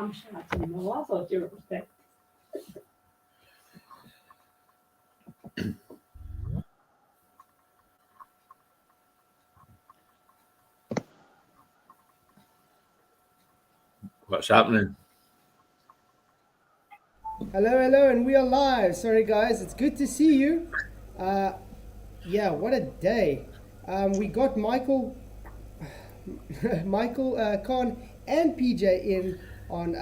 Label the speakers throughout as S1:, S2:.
S1: I'm shouting. No, I thought you were
S2: What's happening?
S3: Hello, and we are live. Sorry, guys, it's good to see you. Yeah, what a day. We got Michael, Khan, and PJ in on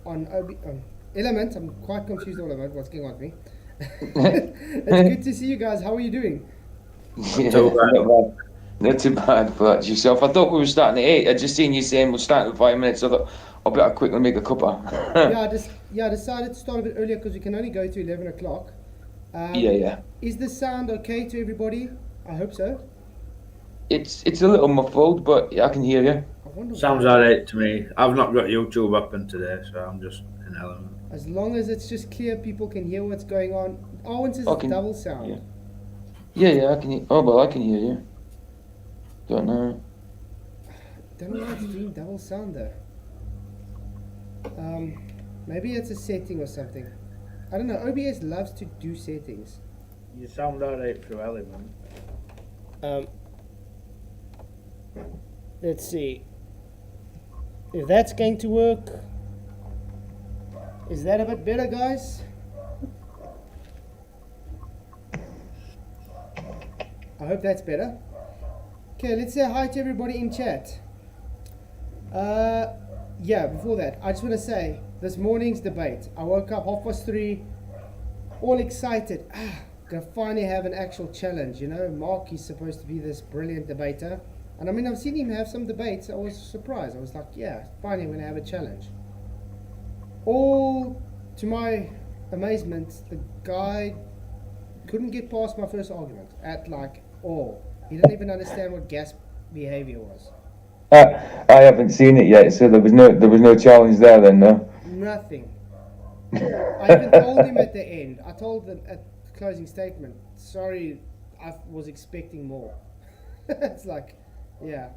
S3: on Element. I'm quite confused all about what's going on with me. It's good to see you guys. How are you doing?
S4: Yeah, not bad. Not too bad, but yourself. I thought we were starting at 8. I just seen you saying we're starting in 5 minutes. So I thought I'll better quickly make a cuppa.
S3: I decided to start a bit earlier because we can only go to 11 o'clock.
S4: Yeah.
S3: Is the sound okay to everybody? I hope so.
S4: It's a little muffled, but I can hear you.
S3: I wonder
S2: Sounds
S3: why.
S2: alright to me. I've not got YouTube open today, so I'm just in Element.
S3: As long as it's just clear, people can hear what's going on. Owen says it's double sound.
S4: Yeah, I can hear. Oh, well, I can hear you. Don't know.
S3: Don't know why it's doing double sound though. Maybe it's a setting or something. I don't know. OBS loves to do settings.
S2: You sound alright through Element.
S3: Let's see if that's going to work. Is that a bit better, guys? I hope that's better. Okay, let's say hi to everybody in chat. Before that, I just want to say this morning's debate. I woke up 3:30, all excited. Gonna finally have an actual challenge. You know, Mark is supposed to be this brilliant debater. And I mean, I've seen him have some debates. I was surprised. I was like, yeah, finally I'm going to have a challenge. All to my amazement, the guy couldn't get past my first argument at all. He didn't even understand what gas behavior was.
S4: I haven't seen it yet, so there was no challenge there then, no?
S3: Nothing. I even told him at the end. I told them at the closing statement, sorry, I was expecting more. It's like, yeah.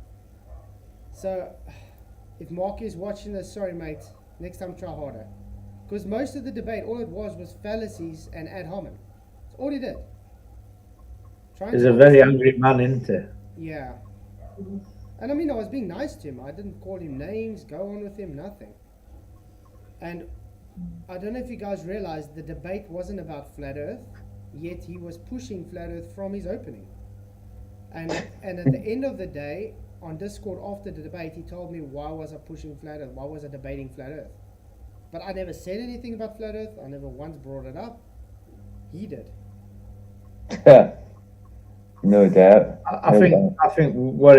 S3: So, if Mark is watching this, sorry mate, next time try harder. Because most of the debate, all it was fallacies and ad hominem. That's all he did.
S2: He's a very angry man, isn't he?
S3: Yeah. And I mean, I was being nice to him. I didn't call him names, go on with him, nothing. And I don't know if you guys realized the debate wasn't about Flat Earth, yet he was pushing Flat Earth from his opening. And at the end of the day, on Discord after the debate, he told me, why was I pushing Flat Earth? Why was I debating Flat Earth? But I never said anything about Flat Earth. I never once brought it up. He did.
S4: No doubt.
S2: I think what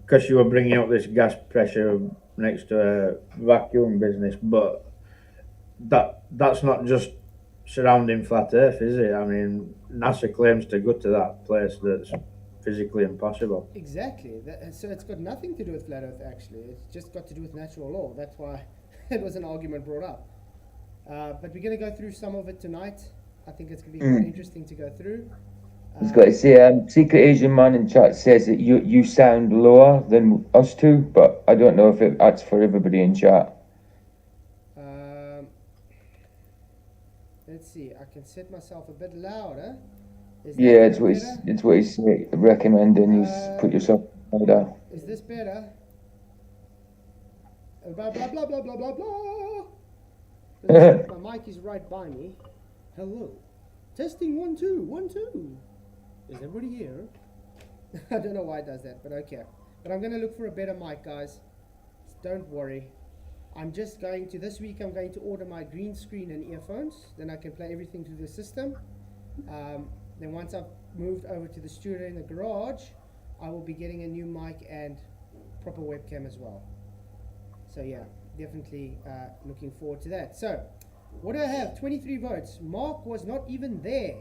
S2: because you were bringing up this gas pressure next to a vacuum business, but that's not just surrounding Flat Earth, is it? I mean, NASA claims to go to that place that's physically impossible.
S3: Exactly. So it's got nothing to do with Flat Earth, actually. It's just got to do with natural law. That's why it was an argument brought up. But we're going to go through some of it tonight. I think it's going to be quite interesting to go through.
S4: I was going to say, Secret Asian Man in chat says that you sound lower than us two, but I don't know if that's for everybody in chat.
S3: Let's see. I can set myself a bit louder.
S4: Yeah, it's what he's recommending. Put yourself louder.
S3: Is this better? Blah blah blah blah blah blah blah. My mic is right by me. Hello. Testing 1 2 1 2. Is everybody here? I don't know why it does that, but okay. But I'm going to look for a better mic, guys. Don't worry. I'm just going to, this week I'm going to order my green screen and earphones. Then I can play everything through the system. Then once I've moved over to the studio in the garage, I will be getting a new mic and proper webcam as well. So yeah, definitely looking forward to that. So, what do I have? 23 votes. Mark was not even there.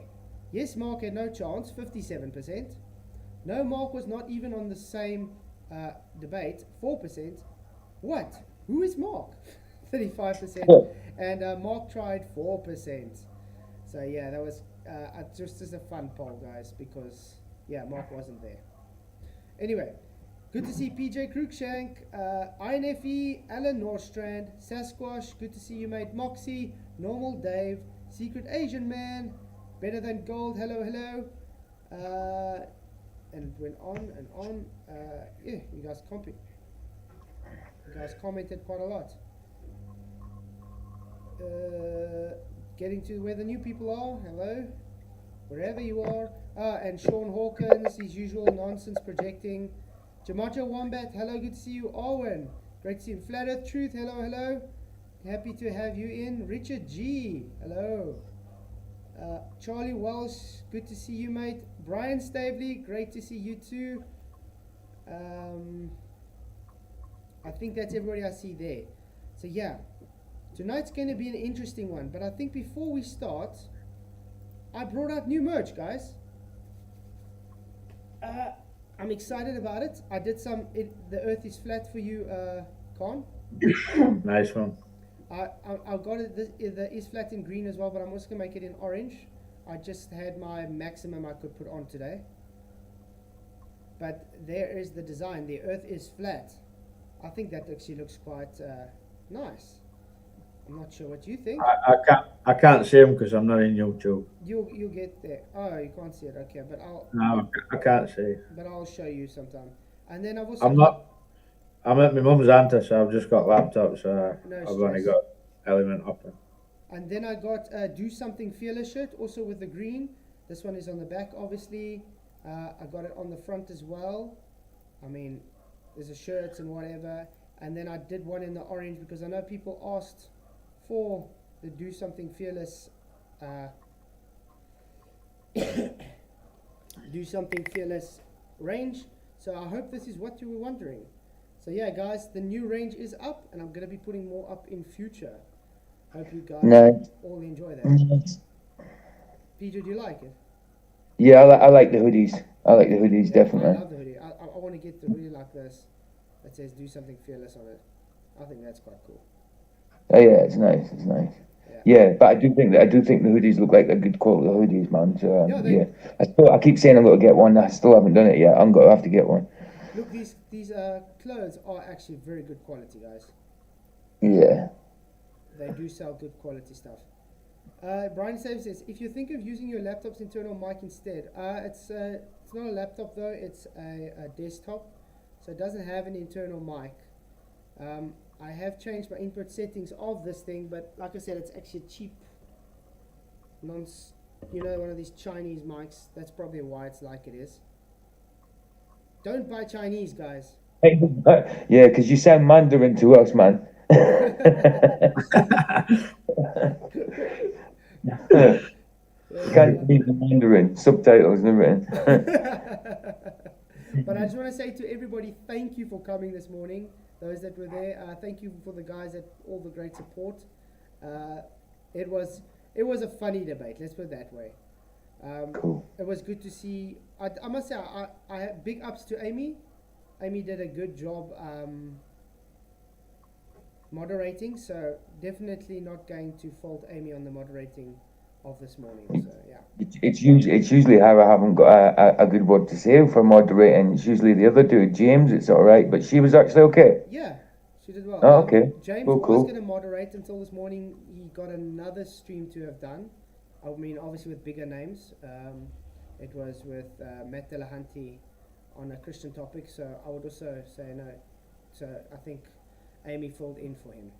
S3: Yes, Mark had no chance, 57%. No, Mark was not even on the same debate, 4%. What? Who is Mark? 35%. And Mark tried 4%. So yeah, that was just as a fun poll, guys, because yeah, Mark wasn't there. Anyway, Good to see PJ Cruikshank, INFE, Alan Norstrand, Sasquatch, good to see you, mate. Moxie, Normal Dave, Secret Asian Man, Better Than Gold, hello, hello. And it went on and on. Yeah, you guys commented quite a lot. Getting to where the new people are, hello, wherever you are. And Sean Hawkins, his usual nonsense projecting. Jamacho Wombat, hello, good to see you. Owen, great to see you. Flat Earth Truth, hello, hello. Happy to have you in. Richard G, hello. Charlie Walsh, good to see you, mate. Brian Stavely, great to see you too. I think that's everybody I see there. So yeah, tonight's going to be an interesting one. But I think before we start, I brought out new merch, guys. I'm excited about it. I did some. The Earth is flat for you, Con.
S2: Nice one.
S3: I've got it. The is flat in green as well, but I'm also gonna make it in orange. I just had my maximum I could put on today. But there is the design. The Earth is flat. I think that actually looks quite nice. I'm not sure what you think.
S2: I can't see him because I'm not in YouTube.
S3: You'll get there. Oh, you can't see it. Okay, but
S2: No, I can't see.
S3: But I'll show you sometime. And then I've also.
S2: I'm at my mum's auntie, so I've just got laptops. So
S3: No
S2: I've
S3: stress.
S2: only got Element Opera.
S3: And then I got Do Something Fearless shirt, also with the green. This one is on the back, obviously. I got it on the front as well. I mean, there's a shirt and whatever. And then I did one in the orange because I know people asked for the Do Something Fearless Do Something Fearless range. So I hope this is what you were wondering. So yeah, guys, the new range is up, and I'm going to be putting more up in future. Hope you guys all enjoy that. Peter, do you like it?
S4: Yeah, I like the hoodies. I like the hoodies, definitely.
S3: I love the hoodie. I want to get the hoodie like this that says Do Something Fearless on it. I think that's quite cool.
S4: Oh yeah, it's nice. It's nice. Yeah, but I do think the hoodies look like a good quality hoodies, man. So I keep saying I'm going to get one. I still haven't done it yet. I'm going to have to get one.
S3: Look, these clothes are actually very good quality, guys.
S4: Yeah.
S3: They do sell good quality stuff. Brian says, if you think of using your laptop's internal mic instead, it's not a laptop though. It's a desktop, so it doesn't have an internal mic. I have changed my input settings of this thing, but like I said, it's actually cheap. One of these Chinese mics. That's probably why it's like it is. Don't buy Chinese, guys.
S4: Yeah, because you sound Mandarin to us, man. You can't read the Mandarin subtitles and everything.
S3: But I just want to say to everybody, thank you for coming this morning. Those that were there, thank you for the guys at all the great support. It was a funny debate. Let's put it that way.
S4: Cool.
S3: It was good to see. I must say, I have big ups to Amy. Amy did a good job moderating. So definitely not going to fault Amy on the moderating of this morning. So yeah.
S4: It's usually how I haven't got a good word to say for moderating. It's usually the other dude, James. It's all right, but she was actually okay.
S3: Yeah, she did well.
S4: Oh, okay.
S3: James
S4: cool.
S3: was going to moderate until this morning. He got another stream to have done. I mean, obviously with bigger names. It was with Matt Delahanty on a Christian topic. So I would also say no. So I think Amy filled in for him.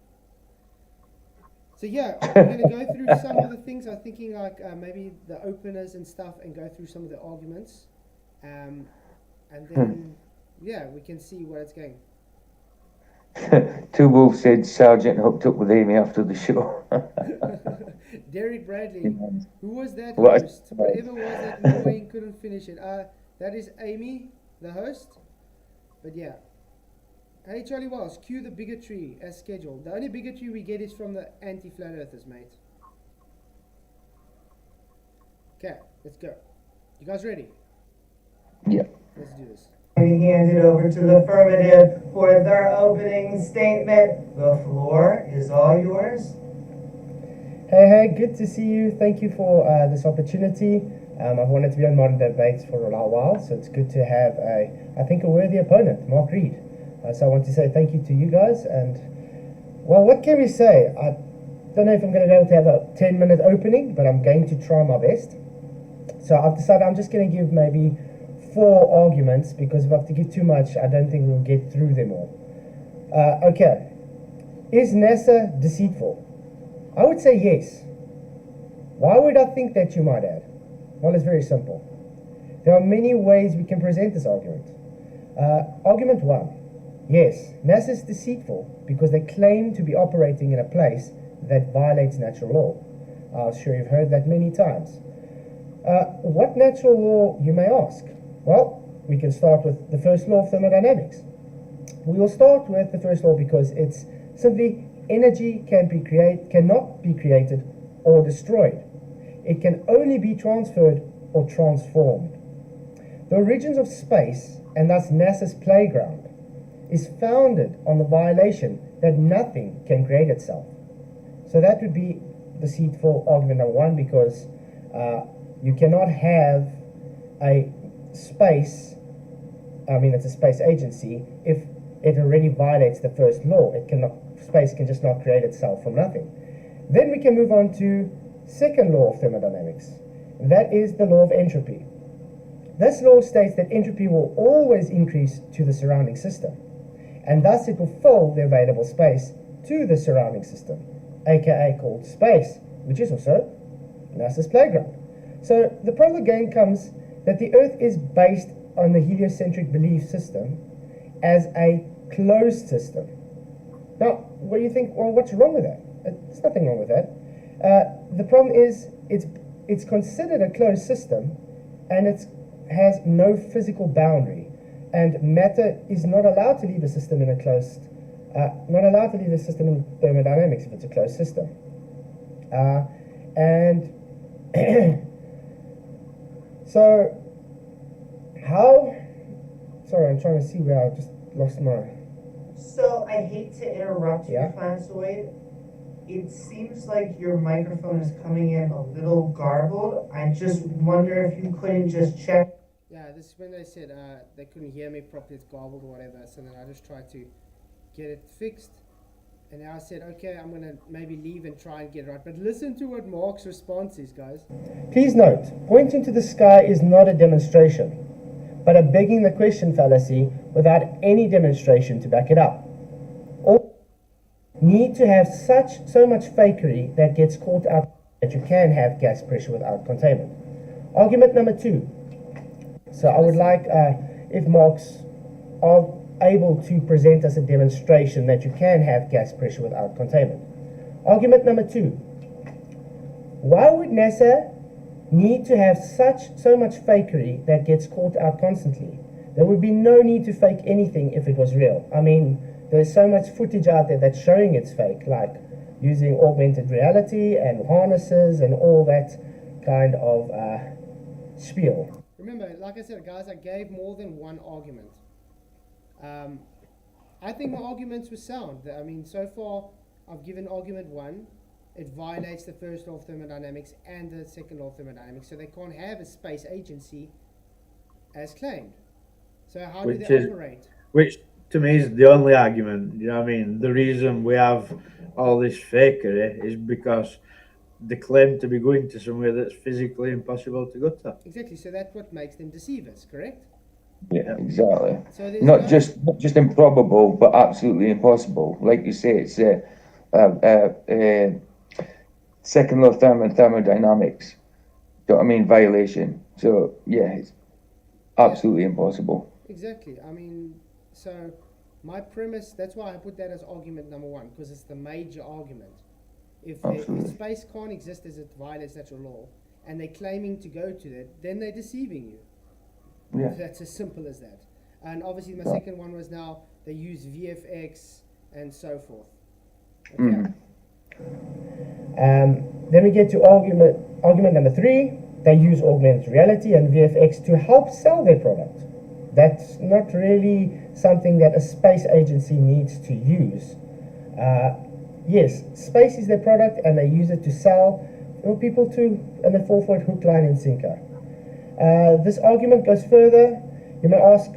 S3: So yeah, we're going to go through some of the things. I'm thinking like maybe the openers and stuff, and go through some of the arguments, and then we can see where it's going.
S4: Two Wolves said Sergeant hooked up with Amy after the show.
S3: Derek Bradley, who was that host? Whatever was that annoying, couldn't finish it. That is Amy, the host. But yeah. Hey Charlie Walsh, cue the bigotry as scheduled. The only bigotry we get is from the anti-flat earthers, mate. Okay, let's go. You guys ready?
S4: Yeah.
S3: Let's do this.
S5: Hand it over to the affirmative for their opening statement. The floor is all yours.
S3: Hey, good to see you. Thank you for this opportunity. I've wanted to be on modern debates for a while, so it's good to have I think a worthy opponent, Mark Reid. So I want to say thank you to you guys, and well, what can we say? I don't know if I'm going to be able to have a 10-minute opening, but I'm going to try my best. So I've decided I'm just going to give maybe 4 arguments, because if I have to give too much, I don't think we'll get through them all. Okay. Is NASA deceitful? I would say yes. Why would I think that, you might add? Well, it's very simple. There are many ways we can present this argument. Argument 1. Yes, NASA is deceitful because they claim to be operating in a place that violates natural law. I'm sure you've heard that many times. What natural law, you may ask? Well, we can start with the first law of thermodynamics. We will start with the first law because it's simply energy cannot be created or destroyed. It can only be transferred or transformed. The origins of space, and thus NASA's playground, is founded on the violation that nothing can create itself. So that would be deceitful argument number 1, because you cannot have a space, it's a space agency, if it already violates the first law. Space can just not create itself from nothing. Then we can move on to second law of thermodynamics. That is the law of entropy. This law states that entropy will always increase to the surrounding system, and thus it will fill the available space to the surrounding system, aka called space, which is also NASA's playground. So the problem again comes that the Earth is based on the heliocentric belief system as a closed system. Now, what do you think? Well, what's wrong with that? There's nothing wrong with that. The problem is it's considered a closed system, and it has no physical boundary, and matter is not allowed to leave a system in a closed, not allowed to leave a system in thermodynamics if it's a closed system. And so how? Sorry, I'm trying to see where I just lost my.
S5: So I hate to interrupt you,
S3: Yeah.
S5: Flatzoid. It seems like your microphone is coming in a little garbled. I just wonder if you couldn't just check.
S3: Yeah, this is when they said they couldn't hear me properly, it's garbled or whatever, so then I just tried to get it fixed. And now I said, okay, I'm going to maybe leave and try and get it right. But listen to what Mark's response is, guys. Please note, pointing to the sky is not a demonstration, but a begging the question fallacy without any demonstration to back it up. All need to have so much fakery that gets caught out that you can have gas pressure without containment. Argument number 2. So I would like, if Mark's are able to present us a demonstration that you can have gas pressure without containment. Argument number 2. Why would NASA need to have so much fakery that gets caught out constantly? There would be no need to fake anything if it was real. I mean, there's so much footage out there that's showing it's fake, like using augmented reality and harnesses and all that kind of spiel. Remember, like I said, guys, I gave more than one argument. I think my arguments were sound. I mean, so far, I've given argument 1. It violates the first law of thermodynamics and the second law of thermodynamics, so they can't have a space agency as claimed. So how do they operate?
S2: Which to me is the only argument. You know what I mean? The reason we have all this fakery is because they claim to be going to somewhere that's physically impossible to go to.
S3: Exactly. So that's what makes them deceivers, correct?
S4: Yeah, exactly.
S3: So
S4: Not just improbable, but absolutely impossible. Like you say, it's second law of thermodynamics. Do you know what I mean? Violation. So yeah, it's absolutely impossible.
S3: Exactly. I mean, so my premise, that's why I put that as argument number 1, because it's the major argument. If space can't exist as it violates natural law, and they're claiming to go to it, then they're deceiving you.
S4: Yeah.
S3: That's as simple as that. And obviously my second one was now they use VFX and so forth. Okay. Then we get to argument number 3. They use augmented reality and VFX to help sell their product. That's not really something that a space agency needs to use. Yes, space is their product and they use it to sell people to, and they fall for it hook, line and sinker. This argument goes further. You may ask,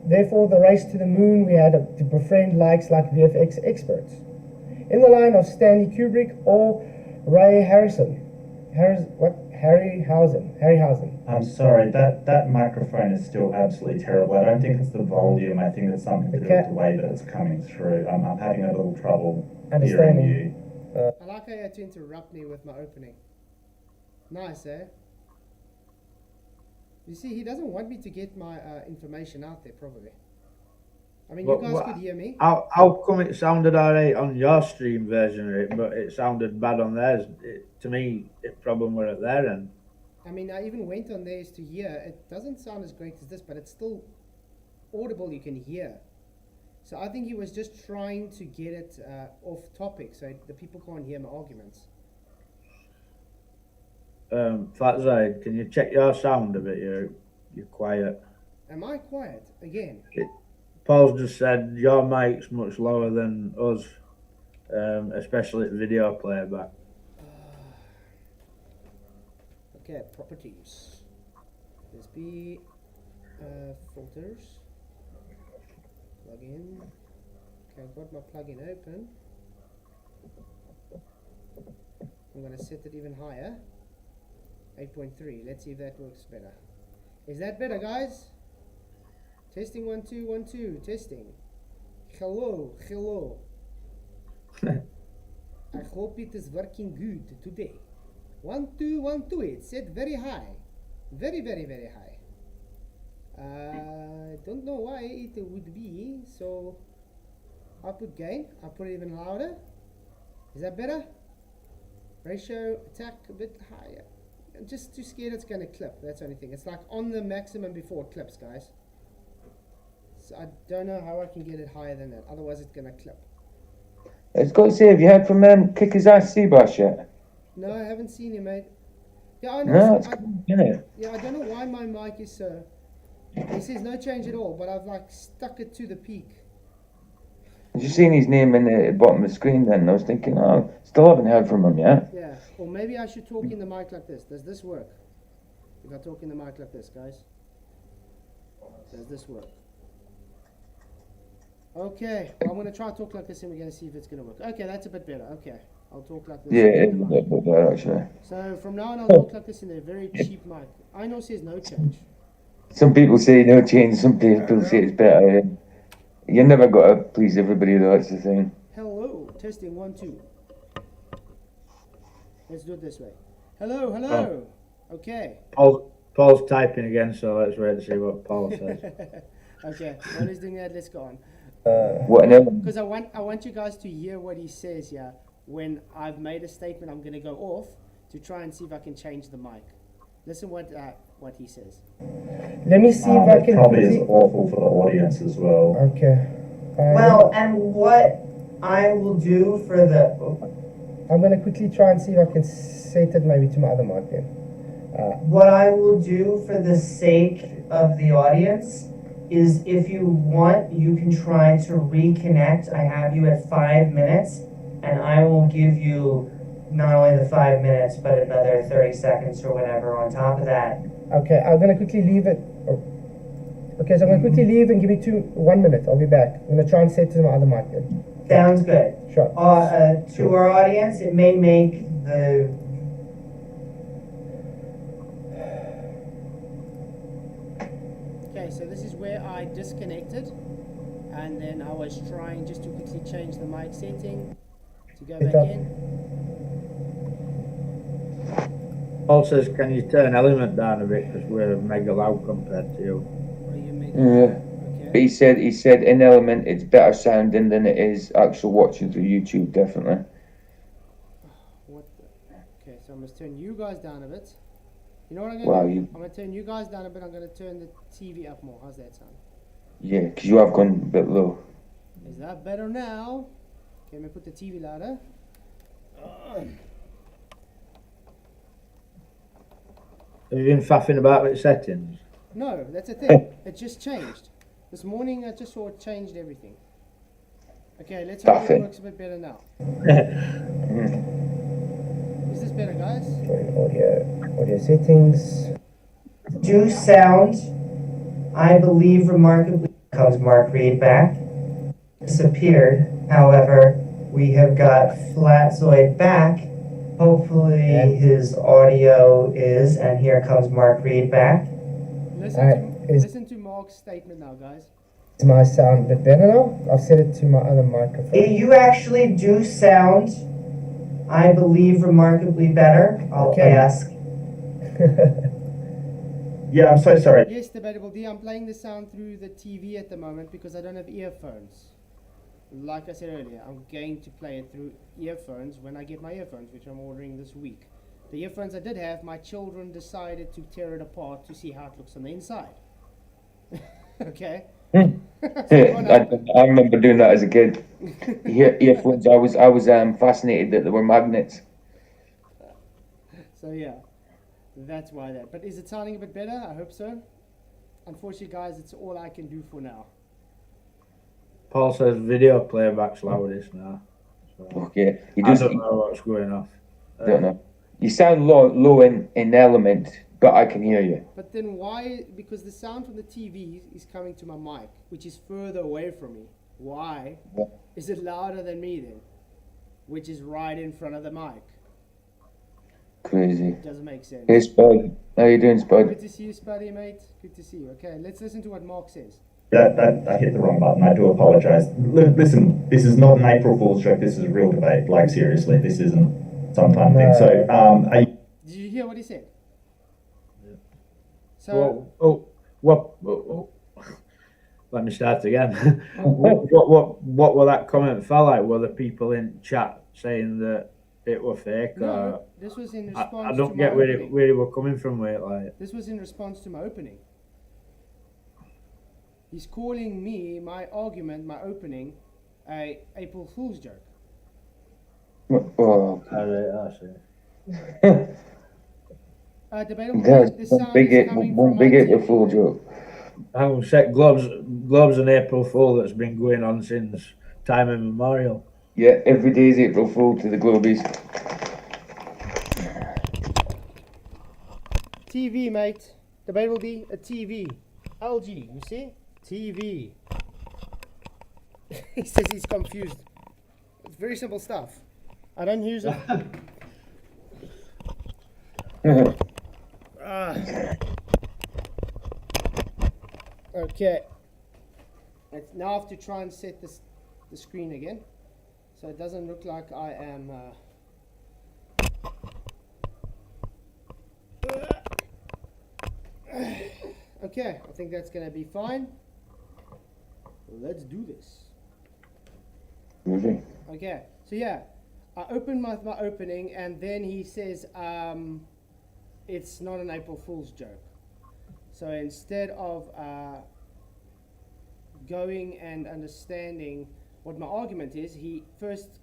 S3: therefore, the race to the moon we had to befriend likes like VFX experts. In the line of Stanley Kubrick or Ray Harryhausen.
S6: I'm sorry, that microphone is still absolutely terrible. I don't think it's the volume. I think it's something to do with the way that it's coming through. I'm having a little trouble hearing you.
S3: I like how you had to interrupt me with my opening. Nice, eh? You see, he doesn't want me to get my information out there, probably. I mean, you guys could hear me.
S2: How come it sounded alright on your stream version of it, but it sounded bad on theirs? To me, the problem were at their end.
S3: I mean, I even went on theirs to hear. It doesn't sound as great as this, but it's still audible, you can hear. So I think he was just trying to get it off topic, so the people can't hear my arguments.
S2: Flatzoid, can you check your sound a bit? You're quiet.
S3: Am I quiet again?
S2: Paul's just said your mic's much lower than us, especially at video playback.
S3: Okay, properties. Let's be filters. Plugin. Okay, I've got my plugin open. I'm gonna set it even higher. 8.3. Let's see if that works better. Is that better, guys? Testing 1 2 1 2. Testing. Hello. I hope it is working good today. 1 2 1 2. It's set very high. Very high. I don't know why it would be. So output gain. I'll put it even louder. Is that better? Ratio attack a bit higher. I'm just too scared it's gonna clip. That's the only thing. It's like on the maximum before it clips, guys. So I don't know how I can get it higher than that. Otherwise, it's gonna clip.
S4: It's got to say, have you heard from Kick His Ass Seabass yet?
S3: No, I haven't seen him, mate. Yeah, I know.
S4: No, it's cool, isn't it?
S3: Yeah, I don't know why my mic is so. He says no change at all, but I've like stuck it to the peak.
S4: I've just seen his name in the bottom of the screen then, and I was thinking, oh, still haven't heard from him yet.
S3: Yeah, or maybe I should talk in the mic like this. Does this work? If I talk in the mic like this, guys. Does this work? Okay, well, I'm going to try to talk like this and we're going to see if it's going to work. Okay, that's a bit better. Okay, I'll talk like this.
S4: Yeah, it's a bit better actually.
S3: So from now on, I'll talk like this in a very cheap mic. I know says no change.
S4: Some people say no change, some people say it's better. You never got to please everybody though, that's the thing.
S3: Hello, testing 1 2. Let's do it this way. Hello. Okay.
S2: Paul's typing again, so let's wait to see what Paul says.
S3: Okay, while he's doing that, let's go on.
S4: What an element.
S3: Because I want you guys to hear what he says here. When I've made a statement, I'm going to go off to try and see if I can change the mic. Listen what he says.
S1: Let me see if I can.
S6: Probably is awful for the audience as well.
S1: Okay.
S5: Well, and what I will do for the...
S1: I'm going to quickly try and see if I can set it maybe to my other mic then.
S5: What I will do for the sake of the audience is if you want, you can try to reconnect. I have you at 5 minutes, and I will give you not only the 5 minutes, but another 30 seconds or whatever on top of that.
S1: Okay, I'm going to quickly leave it. Okay, so I'm going to quickly leave and give me 1 minute. I'll be back. I'm going to try and set to my other mic then.
S5: Sounds good.
S1: Sure.
S5: To our audience, it may make the...
S3: Okay, so this is where I disconnected, and then I was trying just to quickly change the mic setting to go back in.
S2: Paul says, can you turn element down a bit because we're mega loud compared to you.
S3: Are you making?
S4: Yeah. But
S3: Okay.
S4: he said in element it's better sounding than it is actual watching through YouTube, definitely.
S3: What the? Okay, so I must turn you guys down a bit. You know what I'm
S4: Wow,
S3: going to do?
S4: you
S3: I'm going to turn you guys down a bit. I'm going to turn the TV up more. How's that sound?
S4: yeah, because you have gone a bit low.
S3: Is that better now? Okay, let me put the TV louder.
S2: Have you been faffing about with settings?
S3: No, that's the thing. It just changed. This morning I just saw it changed everything. Okay, let's hope it
S4: Faffing.
S3: works a bit better now. Is this better, guys?
S1: Join audio settings.
S5: Do sound, I believe, remarkably. Comes Mark Reid back. Disappeared. However, we have got Flatzoid back. Hopefully his audio is, and here comes Mark Reid back.
S3: Listen to Mark's statement now, guys.
S1: Is my sound a bit better now? I've set it to my other microphone.
S5: You actually do sound, I believe, remarkably better. I'll ask.
S6: Yeah, I'm so sorry.
S3: Yes, Debatable D, I'm playing the sound through the TV at the moment because I don't have earphones. Like I said earlier, I'm going to play it through earphones when I get my earphones, which I'm ordering this week. The earphones I did have, my children decided to tear it apart to see how it looks on the inside. Okay?
S4: I remember doing that as a kid. Earphones, I was fascinated that they were magnets.
S3: So yeah, that's why that. But is it sounding a bit better? I hope so. Unfortunately, guys, it's all I can do for now.
S2: Paul says video playback's loudest now. So
S4: Okay,
S2: I don't know what's going off.
S4: Don't know. You sound low in element, but I can hear you.
S3: But then why? Because the sound from the TV is coming to my mic, which is further away from me. Why is it louder than me then? Which is right in front of the mic.
S4: Crazy.
S3: Doesn't make sense.
S4: Hey Spud, how you doing, Spud?
S3: Good to see you, Spuddy, mate. Good to see you. Okay, let's listen to what Mark says.
S6: I hit the wrong button. I do apologise. Listen, this is not an April Fool's joke. This is a real debate. Like, seriously, this isn't some fun thing. So,
S3: did you hear what he said?
S2: Yeah.
S3: So.
S2: Let me start again. What were that comment felt like? Were the people in chat saying that it were fake?
S3: No, this was in response.
S2: I don't get where it were coming from. With it, like
S3: this was in response to my opening. He's calling me, my argument, my opening, a April Fool's joke.
S4: Oh.
S2: I see.
S3: Debatable.
S4: That's one big April Fool joke.
S2: Hang on a sec. Globe's an April Fool that's been going on since time immemorial.
S4: Yeah, every day is April Fool to the Globies.
S3: TV, mate. Debatable D, a TV. LG, you see? TV. He says he's confused. It's very simple stuff. I don't use it. Okay. Now I have to try and set the screen again, so it doesn't look like I am. Okay, I think that's gonna be fine. Let's do this. Okay, so yeah, I opened my opening, and then he says it's not an April Fool's joke. So instead of going and understanding what my argument is, he first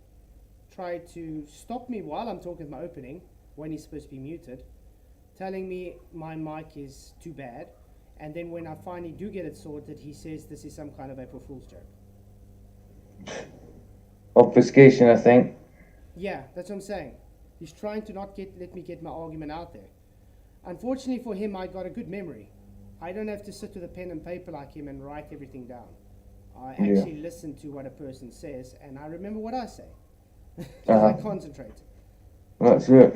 S3: tried to stop me while I'm talking my opening, when he's supposed to be muted, telling me my mic is too bad. And then when I finally do get it sorted, he says this is some kind of April Fool's joke.
S4: Obfuscation, I think.
S3: Yeah, that's what I'm saying. He's trying to not let me get my argument out there. Unfortunately for him, I got a good memory. I don't have to sit with a pen and paper like him and write everything down. I actually listen to what a person says, and I remember what I say. I concentrate.
S4: That's it.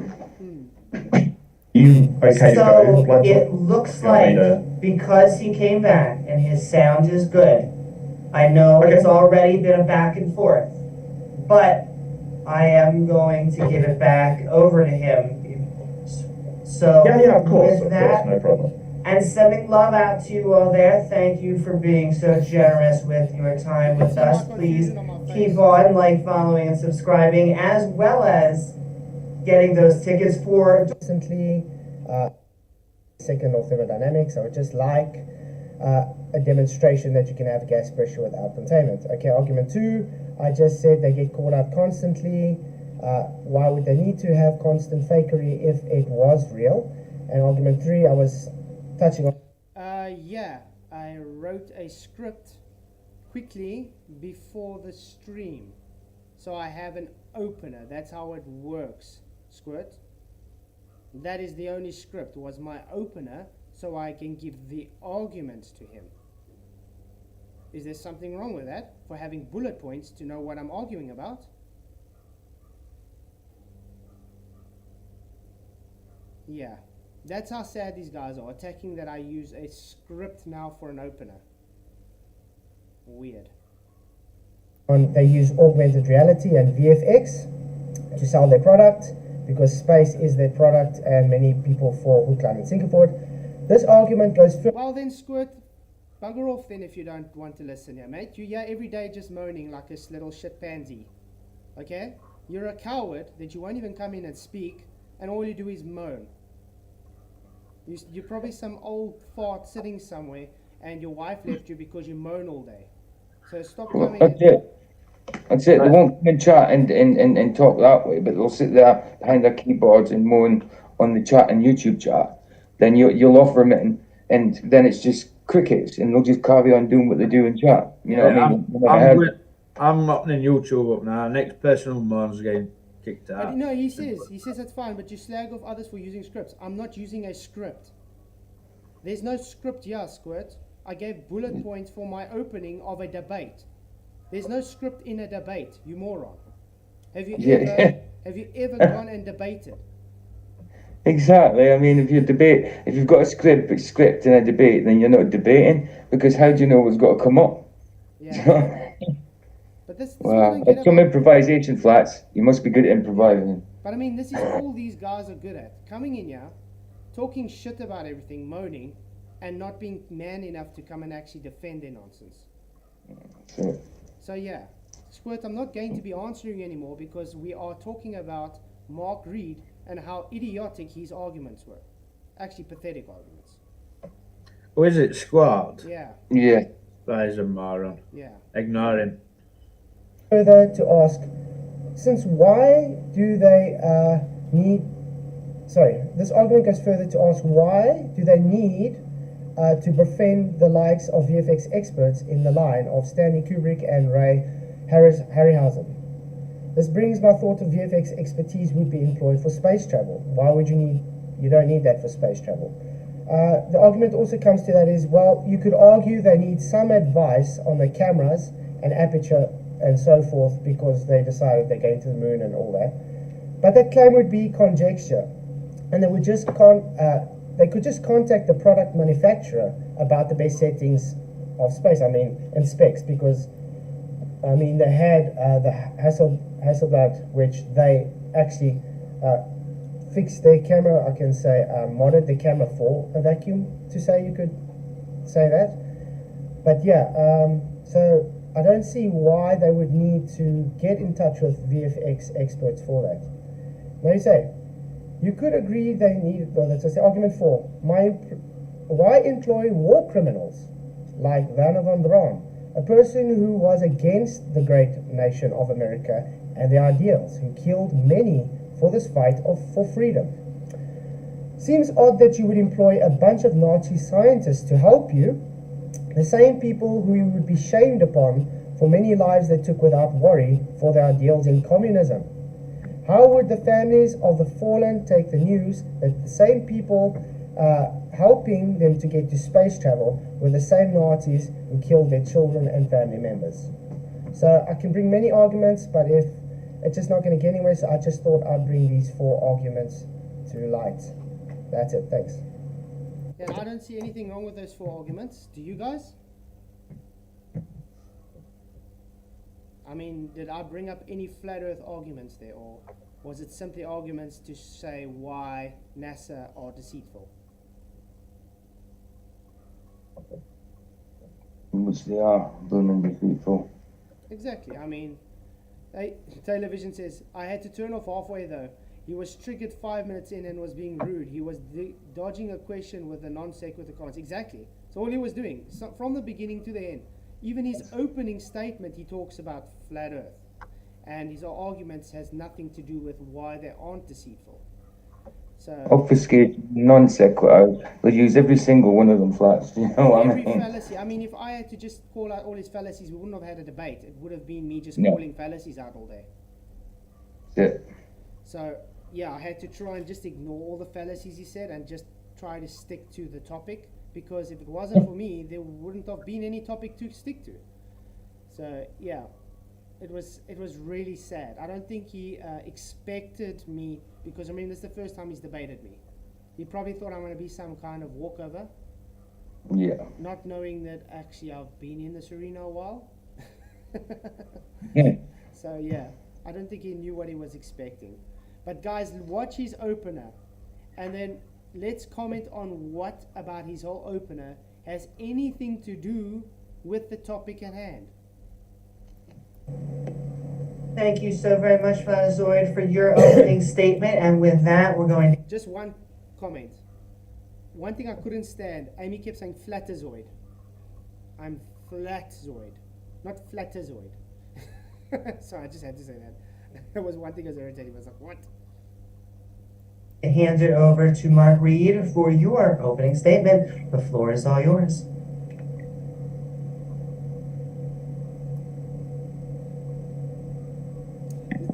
S6: You okay
S5: So
S6: to go?
S5: it looks like because he came back and his sound is good, I know it's already been a back and forth, but I am going to give it back over to him. So
S6: yeah, of course, no problem.
S5: And sending love out to you all there. Thank you for being so generous with your time with us. Please keep on following and subscribing, as well as getting those tickets for
S1: recently second law of thermodynamics. I would just like a demonstration that you can have gas pressure without containment. Okay, argument 2, I just said they get called out constantly. Why would they need to have constant fakery if it was real? And argument 3, I was touching on.
S3: Yeah, I wrote a script quickly before the stream, so I have an opener. That's how it works, Squirt. That is the only script, was my opener so I can give the argument to him. Is there something wrong with that? For having bullet points to know what I'm arguing about? Yeah, that's how sad these guys are, attacking that I use a script now for an opener. Weird.
S1: They use augmented reality and VFX to sell their product because space is their product and many people fall hook, line and sinker for it. This argument goes further.
S3: Well then, Squirt, bugger off then if you don't want to listen here, mate. You're here every day just moaning like this little shit pansy. Okay? You're a coward that you won't even come in and speak, and all you do is moan. You're probably some old fart sitting somewhere and your wife left you because you moan all day. So stop coming in.
S4: That's it. They won't come and chat and talk that way, but they'll sit there behind their keyboards and moan on the chat and YouTube chat. Then you'll offer them and then it's just crickets, and they'll just carry on doing what they do in chat. You know what I mean?
S2: I'm opening YouTube up now. Next person who moans getting kicked out.
S3: No, he says that's fine, but you slag off others for using scripts. I'm not using a script. There's no script here, Squirt. I gave bullet points for my opening of a debate. There's no script in a debate, you moron. Have you ever gone and debated?
S4: Exactly. I mean, if you've got a script in a debate, then you're not debating, because how do you know what's got to come up?
S3: Yeah. But this
S4: wow. That's some improvisation, Flats. You must be good at improvising.
S3: But I mean, this is all these guys are good at. Coming in here, talking shit about everything, moaning, and not being man enough to come and actually defend their nonsense.
S4: Sure.
S3: So yeah, Squirt, I'm not going to be answering you anymore because we are talking about Mark Reid and how idiotic his arguments were. Actually, pathetic arguments.
S2: Oh, is it Squad?
S3: Yeah.
S4: Yeah.
S2: That is a moron.
S3: Yeah.
S2: Ignore him.
S1: Further to ask, since why do they need... Sorry, this argument goes further to ask why do they need to befriend the likes of VFX experts in the line of Stanley Kubrick and Ray Harryhausen. This brings my thought of VFX expertise would be employed for space travel. Why would you don't need that for space travel. The argument also comes to that is, well, you could argue they need some advice on the cameras and aperture and so forth because they decided they're going to the moon and all that. But that claim would be conjecture, and they would just they could just contact the product manufacturer about the best settings of space, and specs, because, they had the Hasselblad, which they actually fixed their camera, I can say, modded the camera for a vacuum, to say, you could say that. But yeah, so I don't see why they would need to get in touch with VFX experts for that. Now you say, you could agree they needed, well, that's the argument for, why employ war criminals like Werner von Braun, a person who was against the great nation of America and their ideals, who killed many for this fight for freedom. Seems odd that you would employ a bunch of Nazi scientists to help you, the same people who you would be shamed upon for many lives they took without worry for their ideals in communism. How would the families of the fallen take the news that the same people helping them to get to space travel were the same Nazis who killed their children and family members? So I can bring many arguments, but if it's just not going to get anywhere, so I just thought I'd bring these 4 arguments to light. That's it, thanks.
S3: Yeah, I don't see anything wrong with those 4 arguments. Do you guys? Did I bring up any flat earth arguments there, or was it simply arguments to say why NASA are deceitful?
S4: Which they are, blooming deceitful.
S3: Exactly. Television says, I had to turn off halfway though. He was triggered 5 minutes in and was being rude. He was dodging a question with a non-sequitur comments. Exactly. So all he was doing, from the beginning to the end. Even his opening statement, he talks about flat earth. And his arguments has nothing to do with why they aren't deceitful. So
S4: obfuscate, non sequitur. They use every single one of them, Flats. You know what I mean?
S3: Fallacy. If I had to just call out all his fallacies, we wouldn't have had a debate. It would have been me just calling fallacies out all day.
S4: Yeah.
S3: So yeah, I had to try and just ignore all the fallacies he said and just try try to stick to the topic, because if it wasn't for me, there wouldn't have been any topic to stick to. So yeah, it was really sad. I don't think he expected me, because I mean, this is the first time he's debated me. He probably thought I'm going to be some kind of walkover.
S4: Yeah.
S3: Not knowing that actually I've been in this arena a while.
S4: Yeah.
S3: So yeah, I don't think he knew what he was expecting. But guys, watch his opener, and then let's comment on what about his whole opener has anything to do with the topic at hand.
S5: Thank you so very much, Flatzoid, for your opening statement. And with that, we're going to...
S3: Just one comment. One thing I couldn't stand, Amy kept saying Flatzoid. I'm Flatzoid, not Flatzoid. So I just had to say that. That was one thing that was irritating. I was like, what?
S5: hand it over to Mark Reid for your opening statement. The floor is all yours.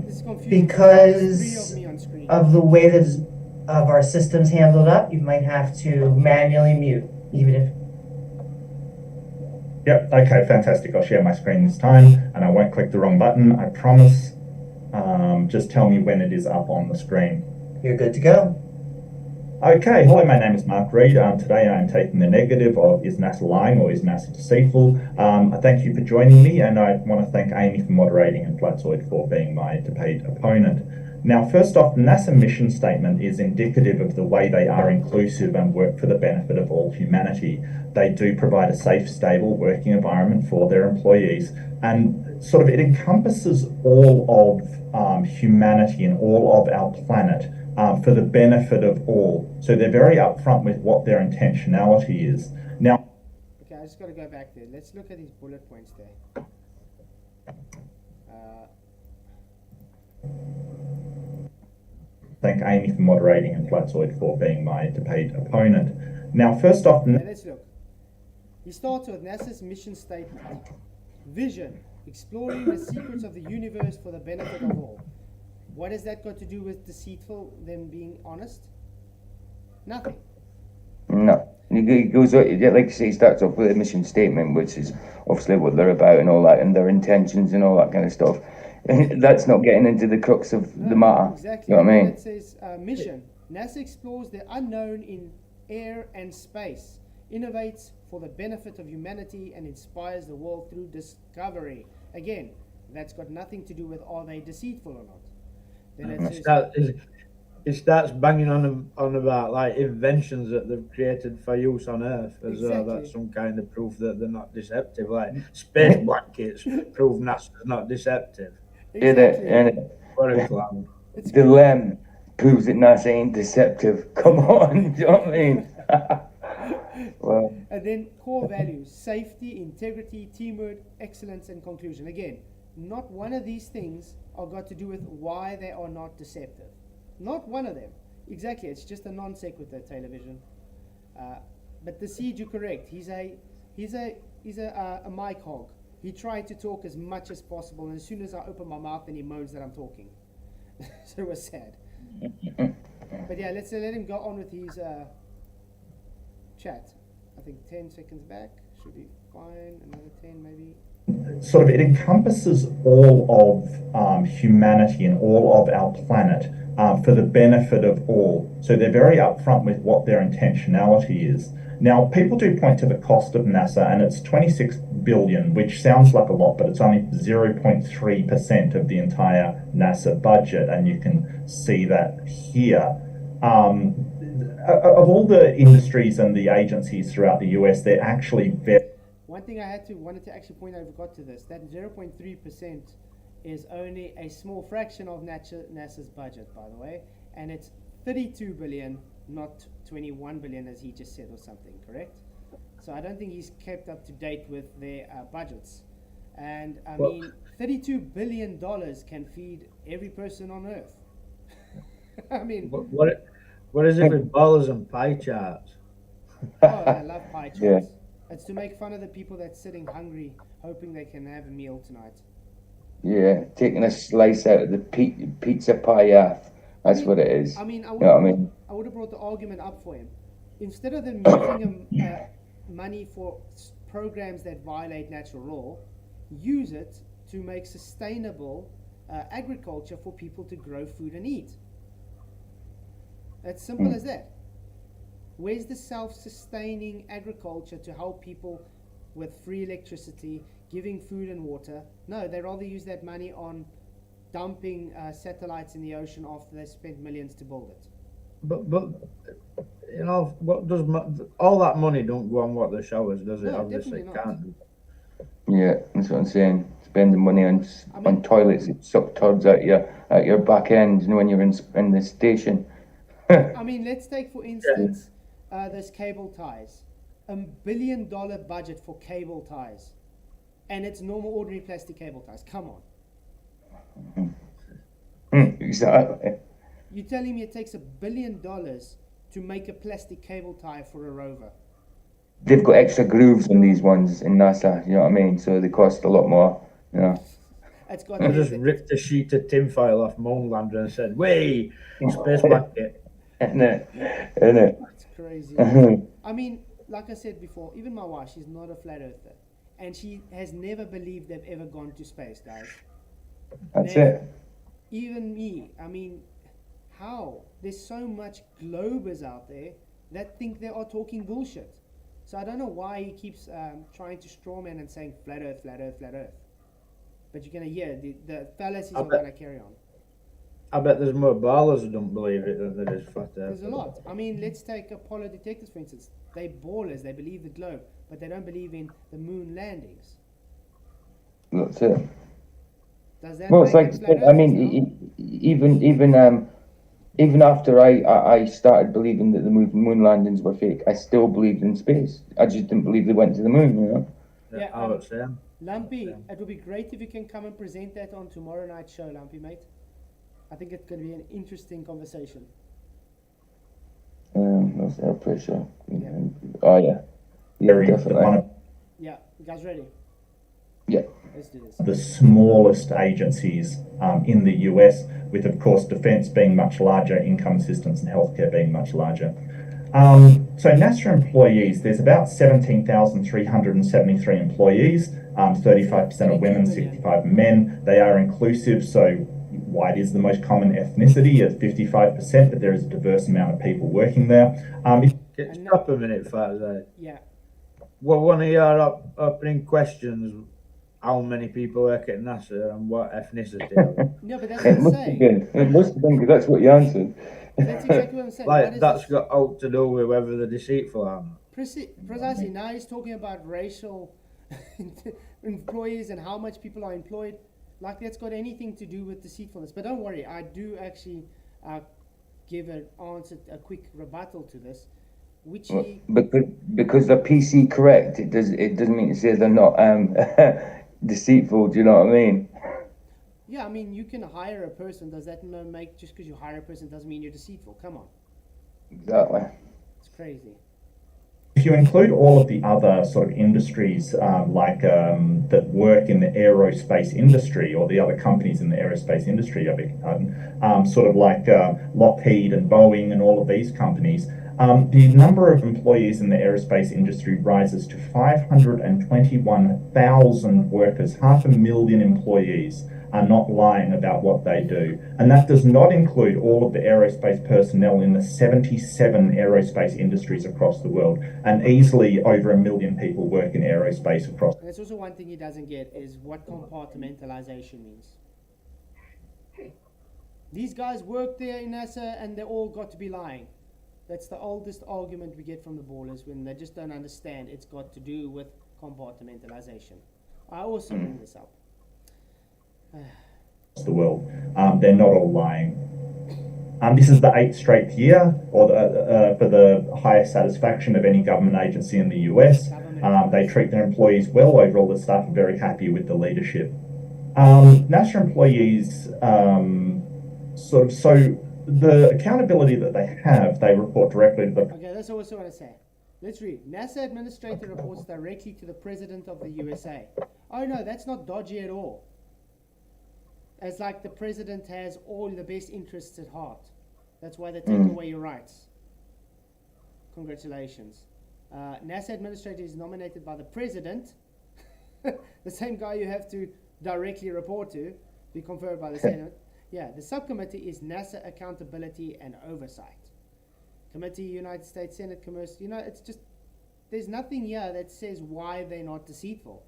S3: This is confusing.
S5: Because
S3: There's 3 of me on screen.
S5: of the way that of our systems handled up, you might have to manually mute, even if...
S6: Yep, okay, fantastic. I'll share my screen this time, and I won't click the wrong button, I promise. Just tell me when it is up on the screen.
S5: You're good to go.
S6: Okay, hello, my name is Mark Reid. Today I am taking the negative of is NASA lying or is NASA deceitful. I thank you for joining me, and I want to thank Amy for moderating and Flatzoid for being my debate opponent. Now, first off, the NASA mission statement is indicative of the way they are inclusive and work for the benefit of all humanity. They do provide a safe, stable working environment for their employees, and sort of it encompasses all of humanity and all of our planet for the benefit of all. So they're very upfront with what their intentionality is. Now,
S3: okay, I just got to go back there. Let's look at these bullet points there.
S6: Thank Amy for moderating and Flatzoid for being my debate opponent. Now, first off...
S3: Okay, let's look. He starts with NASA's mission statement. Vision, exploring the secrets of the universe for the benefit of all. What has that got to do with deceitful, them being honest? Nothing.
S4: No. He goes, like you say, he starts off with a mission statement, which is obviously what they're about and all that, and their intentions and all that kind of stuff. That's not getting into the crux of the matter.
S3: Exactly.
S4: You know what I mean?
S3: It says mission. NASA explores the unknown in air and space, innovates for the benefit of humanity, and inspires the world through discovery. Again, that's got nothing to do with are they deceitful or not. Then
S2: it starts banging on about like inventions that they've created for use on Earth, as though that's some kind of proof that they're not deceptive. Like space blankets prove NASA's not deceptive.
S3: Exactly.
S2: What a clown.
S4: The LEM proves that NASA ain't deceptive. Come on, you know what I mean? Well,
S3: and then core values: safety, integrity, teamwork, excellence, and conclusion. Again, not one of these things are got to do with why they are not deceptive. Not one of them. Exactly. It's just a non sequitur television. But the Siege, you're correct. He's a mic hog. He tried to talk as much as possible, and as soon as I open my mouth, then he moans that I'm talking. So it was sad. But yeah, let's let him go on with his chat. I think 10 seconds back should be fine. Another 10 maybe.
S6: Sort of it encompasses all of humanity and all of our planet for the benefit of all. So they're very upfront with what their intentionality is. Now, people do point to the cost of NASA, and it's 26 billion, which sounds like a lot, but it's only 0.3% of the entire NASA budget, and you can see that here. Of all the industries and the agencies throughout the US, they're actually very...
S3: One thing I wanted to actually point out, I forgot to this, that 0.3% is only a small fraction of NASA's budget, by the way, and it's 32 billion, not 21 billion as he just said or something, correct? So I don't think he's kept up to date with their budgets. And I mean, $32 billion can feed every person on Earth. I mean...
S2: What is it with ballers and pie charts?
S3: Oh, I love pie charts.
S4: Yeah.
S3: It's to make fun of the people that's sitting hungry, hoping they can have a meal tonight.
S4: yeah, taking a slice out of the pizza pie half. That's what it is.
S3: I mean, I
S4: You know what I mean?
S3: would have brought the argument up for him. instead of them using money for programs that violate natural law, use it to make sustainable agriculture for people to grow food and eat. It's simple as that. Where's the self-sustaining agriculture to help people with free electricity, giving food and water? No, they rather use that money on dumping satellites in the ocean after they spent millions to build it.
S2: But you know what does all that money don't go on what the showers, does it?
S3: No,
S2: Obviously,
S3: definitely not.
S2: can't.
S4: Yeah, that's what I'm saying. Spending money on toilets that suck turds at your back end, when you're in the station.
S3: I mean, let's take for instance this cable ties. $1 billion budget for cable ties, and it's normal, ordinary plastic cable ties. Come on.
S4: Exactly.
S3: You're telling me it takes $1 billion to make a plastic cable tie for a rover?
S4: They've got extra grooves on these ones in NASA, you know what I mean? So they cost a lot more, you know.
S3: It's got
S2: I just ripped a sheet of tinfoil off Moonlander and said, "Way, space blanket."
S4: Isn't it?
S3: It's crazy.
S4: Mhm.
S3: I mean, like I said before, even my wife, she's not a flat earther, and she has never believed they've ever gone to space, guys.
S4: That's
S3: Never.
S4: it.
S3: Even me, I mean, how? There's so much globers out there that think they are talking bullshit. So I don't know why he keeps trying to strawman and saying flat earth, flat earth, flat earth. But you're going to hear the fallacies are going to carry on.
S2: I bet there's more ballers who don't believe it than there is flat earth.
S3: There's a lot. I mean, let's take Apollo detectives, for instance. They ballers, they believe the globe, but they don't believe in the moon landings.
S4: That's it.
S3: Does that
S4: Well, it's
S3: make
S4: like,
S3: them flat
S4: I
S3: earthers
S4: mean,
S3: now?
S4: even after I started believing that the moon landings were fake, I still believed in space. I just didn't believe they went to the moon, you know?
S3: Yeah,
S2: I would say.
S3: Lumpy, it would be great if you can come and present that on tomorrow night's show, Lumpy, mate. I think it's going to be an interesting conversation.
S4: That's our pressure.
S3: Yeah.
S4: Oh, yeah. Yeah,
S6: Very-
S4: definitely.
S6: one of
S3: Yeah, you guys ready?
S4: Yeah.
S3: Let's do this.
S6: the smallest agencies in the US, with of course defence being much larger, income assistance and healthcare being much larger. So NASA employees, there's about 17,373 employees, 35% of women, 65 men. They are inclusive, so white is the most common ethnicity at 55%, but there is a diverse amount of people working there.
S2: Stop a minute, Flatzoid.
S3: Yeah.
S2: Well, one of your opening questions, how many people work at NASA and what ethnicity are they?
S3: No, but that's what
S4: It
S3: I'm
S4: must have
S3: saying.
S4: been. It must have been, because that's what you answered.
S3: That's exactly what I'm saying. What
S2: Like,
S3: is
S2: that's
S3: this?
S2: got all to do with whether they're deceitful or not.
S3: Precisely. Now he's talking about racial employees and how much people are employed. Like that's got anything to do with deceitfulness. But don't worry, I do actually give an answer, a quick rebuttal to this, which he.
S4: Because they're PC correct, it doesn't mean to say they're not deceitful. Do you know what I mean?
S3: Yeah, I mean, you can hire a person. Does that make just because you hire a person doesn't mean you're deceitful? Come on,
S4: Exactly.
S3: it's crazy.
S6: If you include all of the other sort of industries that work in the aerospace industry, or the other companies in the aerospace industry, I beg your pardon, sort of like Lockheed and Boeing and all of these companies, the number of employees in the aerospace industry rises to 521,000 workers. 500,000 employees are not lying about what they do. And that does not include all of the aerospace personnel in the 77 aerospace industries across the world. And easily over 1 million people work in aerospace across.
S3: And that's also one thing he doesn't get is what compartmentalization means. These guys work there in NASA and they all got to be lying. That's the oldest argument we get from the ballers when they just don't understand it's got to do with compartmentalization. I also bring this up.
S6: The world. They're not all lying. This is the 8th straight year, or for the highest satisfaction of any government agency in the US. They treat their employees well. Overall, the staff are very happy with the leadership. NASA employees, so the accountability that they have, they report directly to the.
S3: Okay, that's also what I say. Let's read. NASA administrator reports directly to the President of the USA. Oh no, that's not dodgy at all. As like the president has all the best interests at heart. That's why they take away your rights. Congratulations. NASA administrator is nominated by the president, the same guy you have to directly report to, be conferred by the Senate. Yeah, the subcommittee is NASA Accountability and Oversight. Committee, United States Senate Commerce. You know, it's just, there's nothing here that says why they're not deceitful.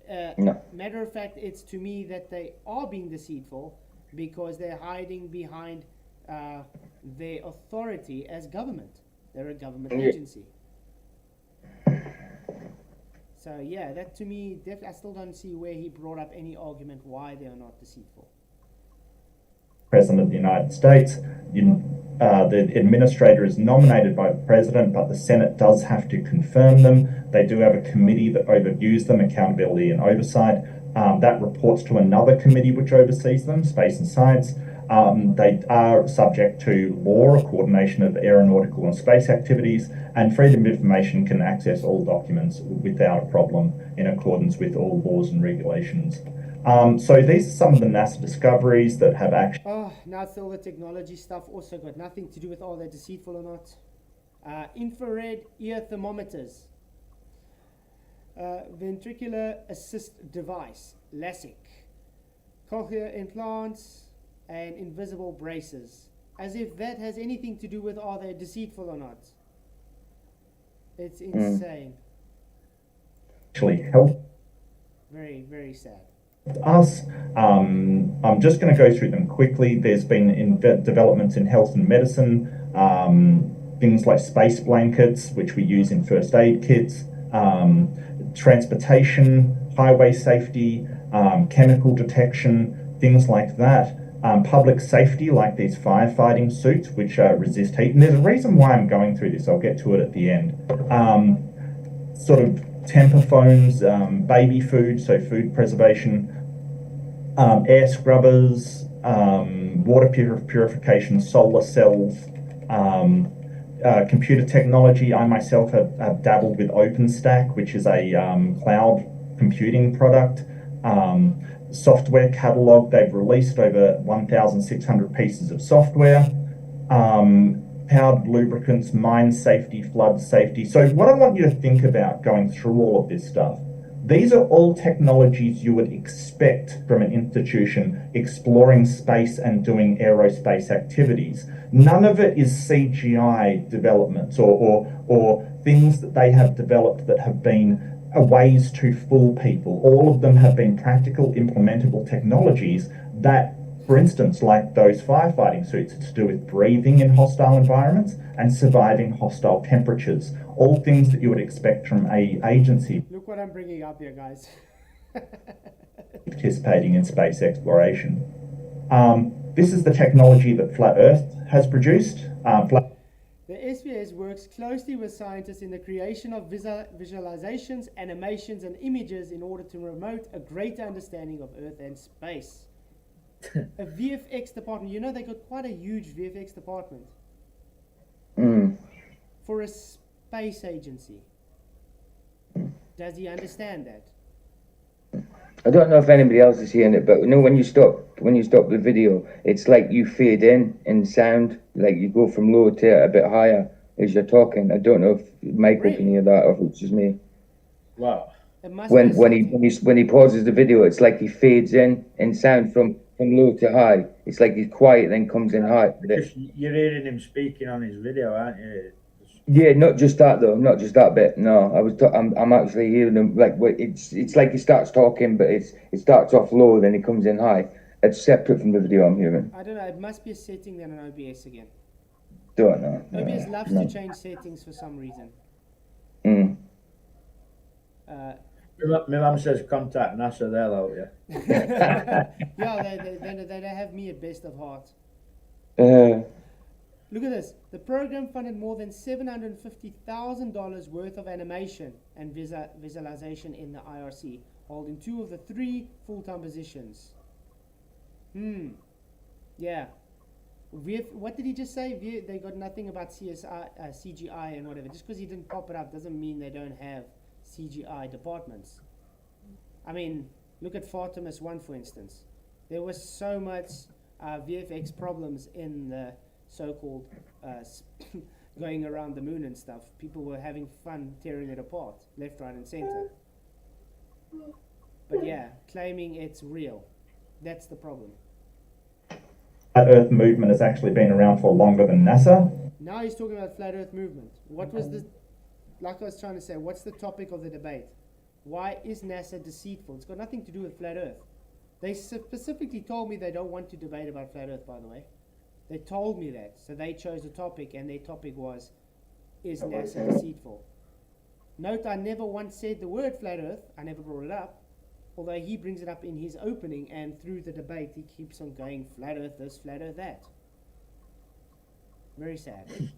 S4: No.
S3: Matter of fact, it's to me that they are being deceitful because they're hiding behind their authority as government. They're a government agency. So yeah, that to me, I still don't see where he brought up any argument why they are not deceitful.
S6: President of the United States, the administrator is nominated by the president, but the Senate does have to confirm them. They do have a committee that overviews them, accountability and oversight. That reports to another committee which oversees them, space and science. They are subject to law, coordination of aeronautical and space activities, and freedom of information can access all documents without a problem in accordance with all laws and regulations. So these are some of the NASA discoveries that have actually...
S3: Oh, now it's all the technology stuff, also got nothing to do with all they're deceitful or not. Infrared ear thermometers. Ventricular assist device, LASIK. Cochlear implants and invisible braces. As if that has anything to do with are they deceitful or not. It's insane.
S6: Actually help
S3: Very, very sad.
S6: us. I'm just going to go through them quickly. There's been developments in health and medicine, things like space blankets, which we use in first aid kits, transportation, highway safety, chemical detection, things like that. Public safety, like these firefighting suits, which resist heat. And there's a reason why I'm going through this. I'll get to it at the end. Sort of temper phones, baby food, so food preservation, air scrubbers, water purification, solar cells, computer technology. I myself have dabbled with OpenStack, which is a cloud computing product. Software catalog, they've released over 1,600 pieces of software. Powered lubricants, mine safety, flood safety. So what I want you to think about going through all of this stuff, these are all technologies you would expect from an institution exploring space and doing aerospace activities. None of it is CGI developments or things that they have developed that have been ways to fool people. All of them have been practical, implementable technologies that, for instance, like those firefighting suits, it's to do with breathing in hostile environments and surviving hostile temperatures. All things that you would expect from an agency.
S3: Look what I'm bringing up here, guys.
S6: Participating in space exploration. This is the technology that Flat Earth has produced.
S3: The SPS works closely with scientists in the creation of visualizations, animations, and images in order to promote a greater understanding of Earth and space. A VFX department. You know, they got quite a huge VFX department. For a space agency. Does he understand that?
S4: I don't know if anybody else is hearing it, but you know when you stop the video, it's like you fade in sound, like you go from low to a bit higher as you're talking. I don't know if Michael can hear that or if it's just me.
S2: Wow.
S4: When he pauses the video, it's like he fades in sound from low to high. It's like he's quiet then comes in high.
S2: You're hearing him speaking on his video, aren't you?
S4: Yeah, not just that though, not just that bit. No, I'm actually hearing him like it's like he starts talking, but it starts off low, then it comes in high. It's separate from the video I'm hearing.
S3: I don't know. It must be a setting then on OBS again.
S4: Don't know.
S3: OBS loves to change settings for some reason.
S2: My mum says contact NASA, they'll help you.
S3: Yeah, they have me at best of heart. Look at this. The program funded more than $750,000 worth of animation and visualization in the IRC, holding 2 of the 3 full-time positions. Yeah. What did he just say? They got nothing about CGI and whatever. Just because he didn't pop it up doesn't mean they don't have CGI departments. I mean, look at Artemis 1, for instance. There was so much VFX problems in the so-called going around the moon and stuff. People were having fun tearing it apart, left, right, and center. But yeah, claiming it's real, that's the problem.
S6: Flat Earth movement has actually been around for longer than NASA.
S3: Now he's talking about flat Earth movement. What was the, like I was trying to say, what's the topic of the debate? Why is NASA deceitful? It's got nothing to do with flat Earth. They specifically told me they don't want to debate about flat Earth, by the way. They told me that. So they chose a topic, and their topic was, is NASA deceitful? Note, I never once said the word flat Earth. I never brought it up. Although he brings it up in his opening, and through the debate, he keeps on going flat Earth this, flat Earth that. Very sad.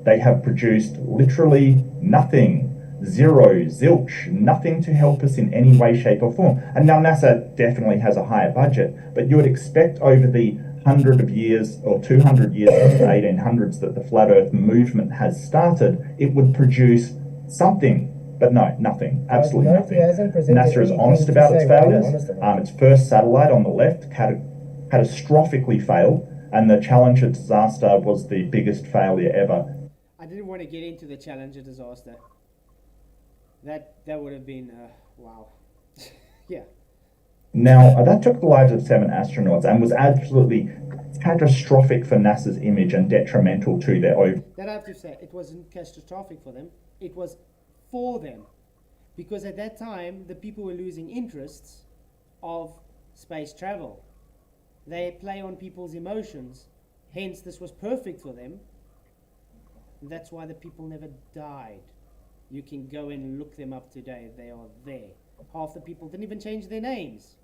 S6: They have produced literally nothing. Zero, zilch, nothing to help us in any way, shape, or form. And now NASA definitely has a higher budget, but you would expect over the 100 of years or 200 years of the 1800s that the flat Earth movement has started, it would produce something. But no, nothing. Absolutely nothing. NASA is honest about its failures. Its first satellite on the left catastrophically failed, and the Challenger disaster was the biggest failure ever.
S3: I didn't want to get into the Challenger disaster. That would have been, wow. Yeah.
S6: Now, that took the lives of 7 astronauts and was absolutely catastrophic for NASA's image and detrimental to their overall.
S3: That I have to say, it wasn't catastrophic for them. It was for them. Because at that time, the people were losing interests of space travel. They play on people's emotions. Hence, this was perfect for them. And that's why the people never died. You can go and look them up today. They are there. Half the people didn't even change their names.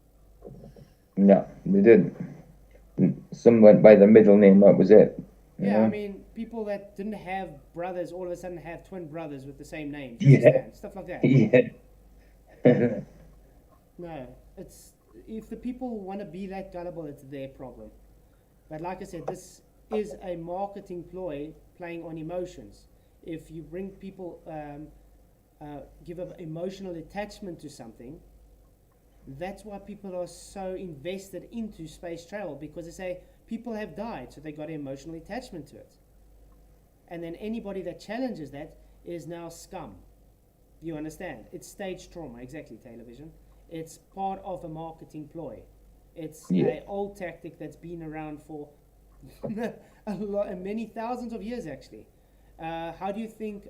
S4: No, they didn't. Some went by the middle name, that was it.
S3: Yeah, I mean, people that didn't have brothers all of a sudden have twin brothers with the same names.
S4: Yeah.
S3: Stuff like that.
S4: Yeah.
S3: No, it's, if the people want to be that gullible, it's their problem. But like I said, this is a marketing ploy playing on emotions. If you bring people, give an emotional attachment to something, that's why people are so invested into space travel, because they say people have died, so they got an emotional attachment to it. And then anybody that challenges that is now scum. You understand? It's stage trauma, exactly, television. It's part of a marketing ploy. It's an old tactic that's been around for many thousands of years, actually. How do you think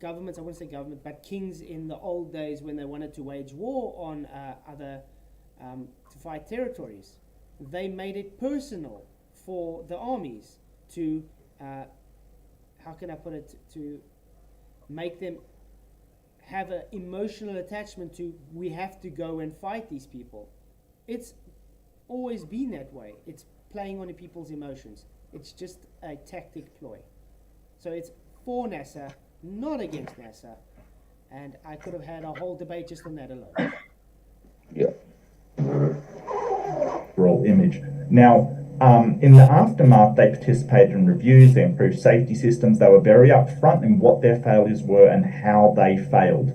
S3: governments, I wouldn't say government, but kings in the old days when they wanted to wage war on other, to fight territories, they made it personal for the armies to, how can I put it, to make them have an emotional attachment to, we have to go and fight these people. It's always been that way. It's playing on people's emotions. It's just a tactic ploy. So it's for NASA, not against NASA. And I could have had a whole debate just on that alone.
S4: Yeah.
S6: Overall image. Now, in the aftermath, they participated in reviews, they improved safety systems, they were very upfront in what their failures were and how they failed.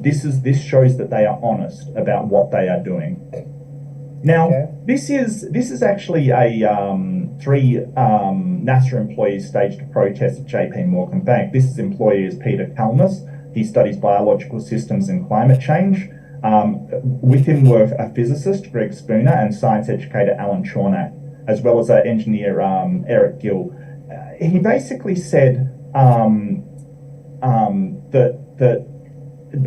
S6: This shows that they are honest about what they are doing. Now, this is actually a 3 NASA employees staged a protest at JP Morgan Bank. This employee is Peter Kalmus. He studies biological systems and climate change. With him were a physicist, Greg Spooner, and science educator Alan Chornak, as well as our engineer Eric Gill. He basically said that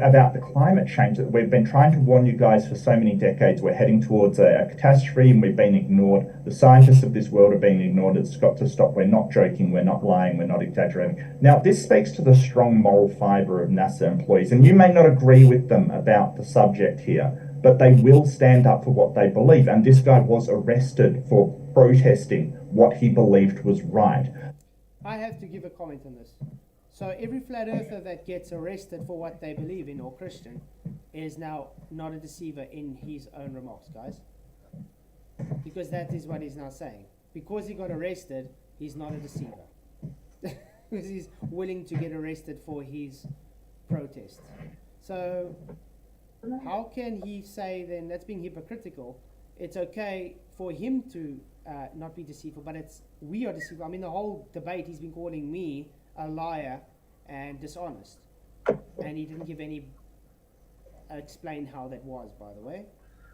S6: about the climate change, that we've been trying to warn you guys for so many decades. We're heading towards a catastrophe and we've been ignored. The scientists of this world are being ignored. It's got to stop. We're not joking. We're not lying. We're not exaggerating. Now, this speaks to the strong moral fibre of NASA employees, and you may not agree with them about the subject here, but they will stand up for what they believe. And this guy was arrested for protesting what he believed was right.
S3: I have to give a comment on this. So every flat earther that gets arrested for what they believe in, or Christian, is now not a deceiver in his own remarks, guys. Because that is what he's now saying. Because he got arrested, he's not a deceiver. Because he's willing to get arrested for his protest. So how can he say then that's being hypocritical it's okay for him to not be deceitful, but we are deceitful. I mean, the whole debate, he's been calling me a liar and dishonest, and he didn't give any explain how that was, by the way.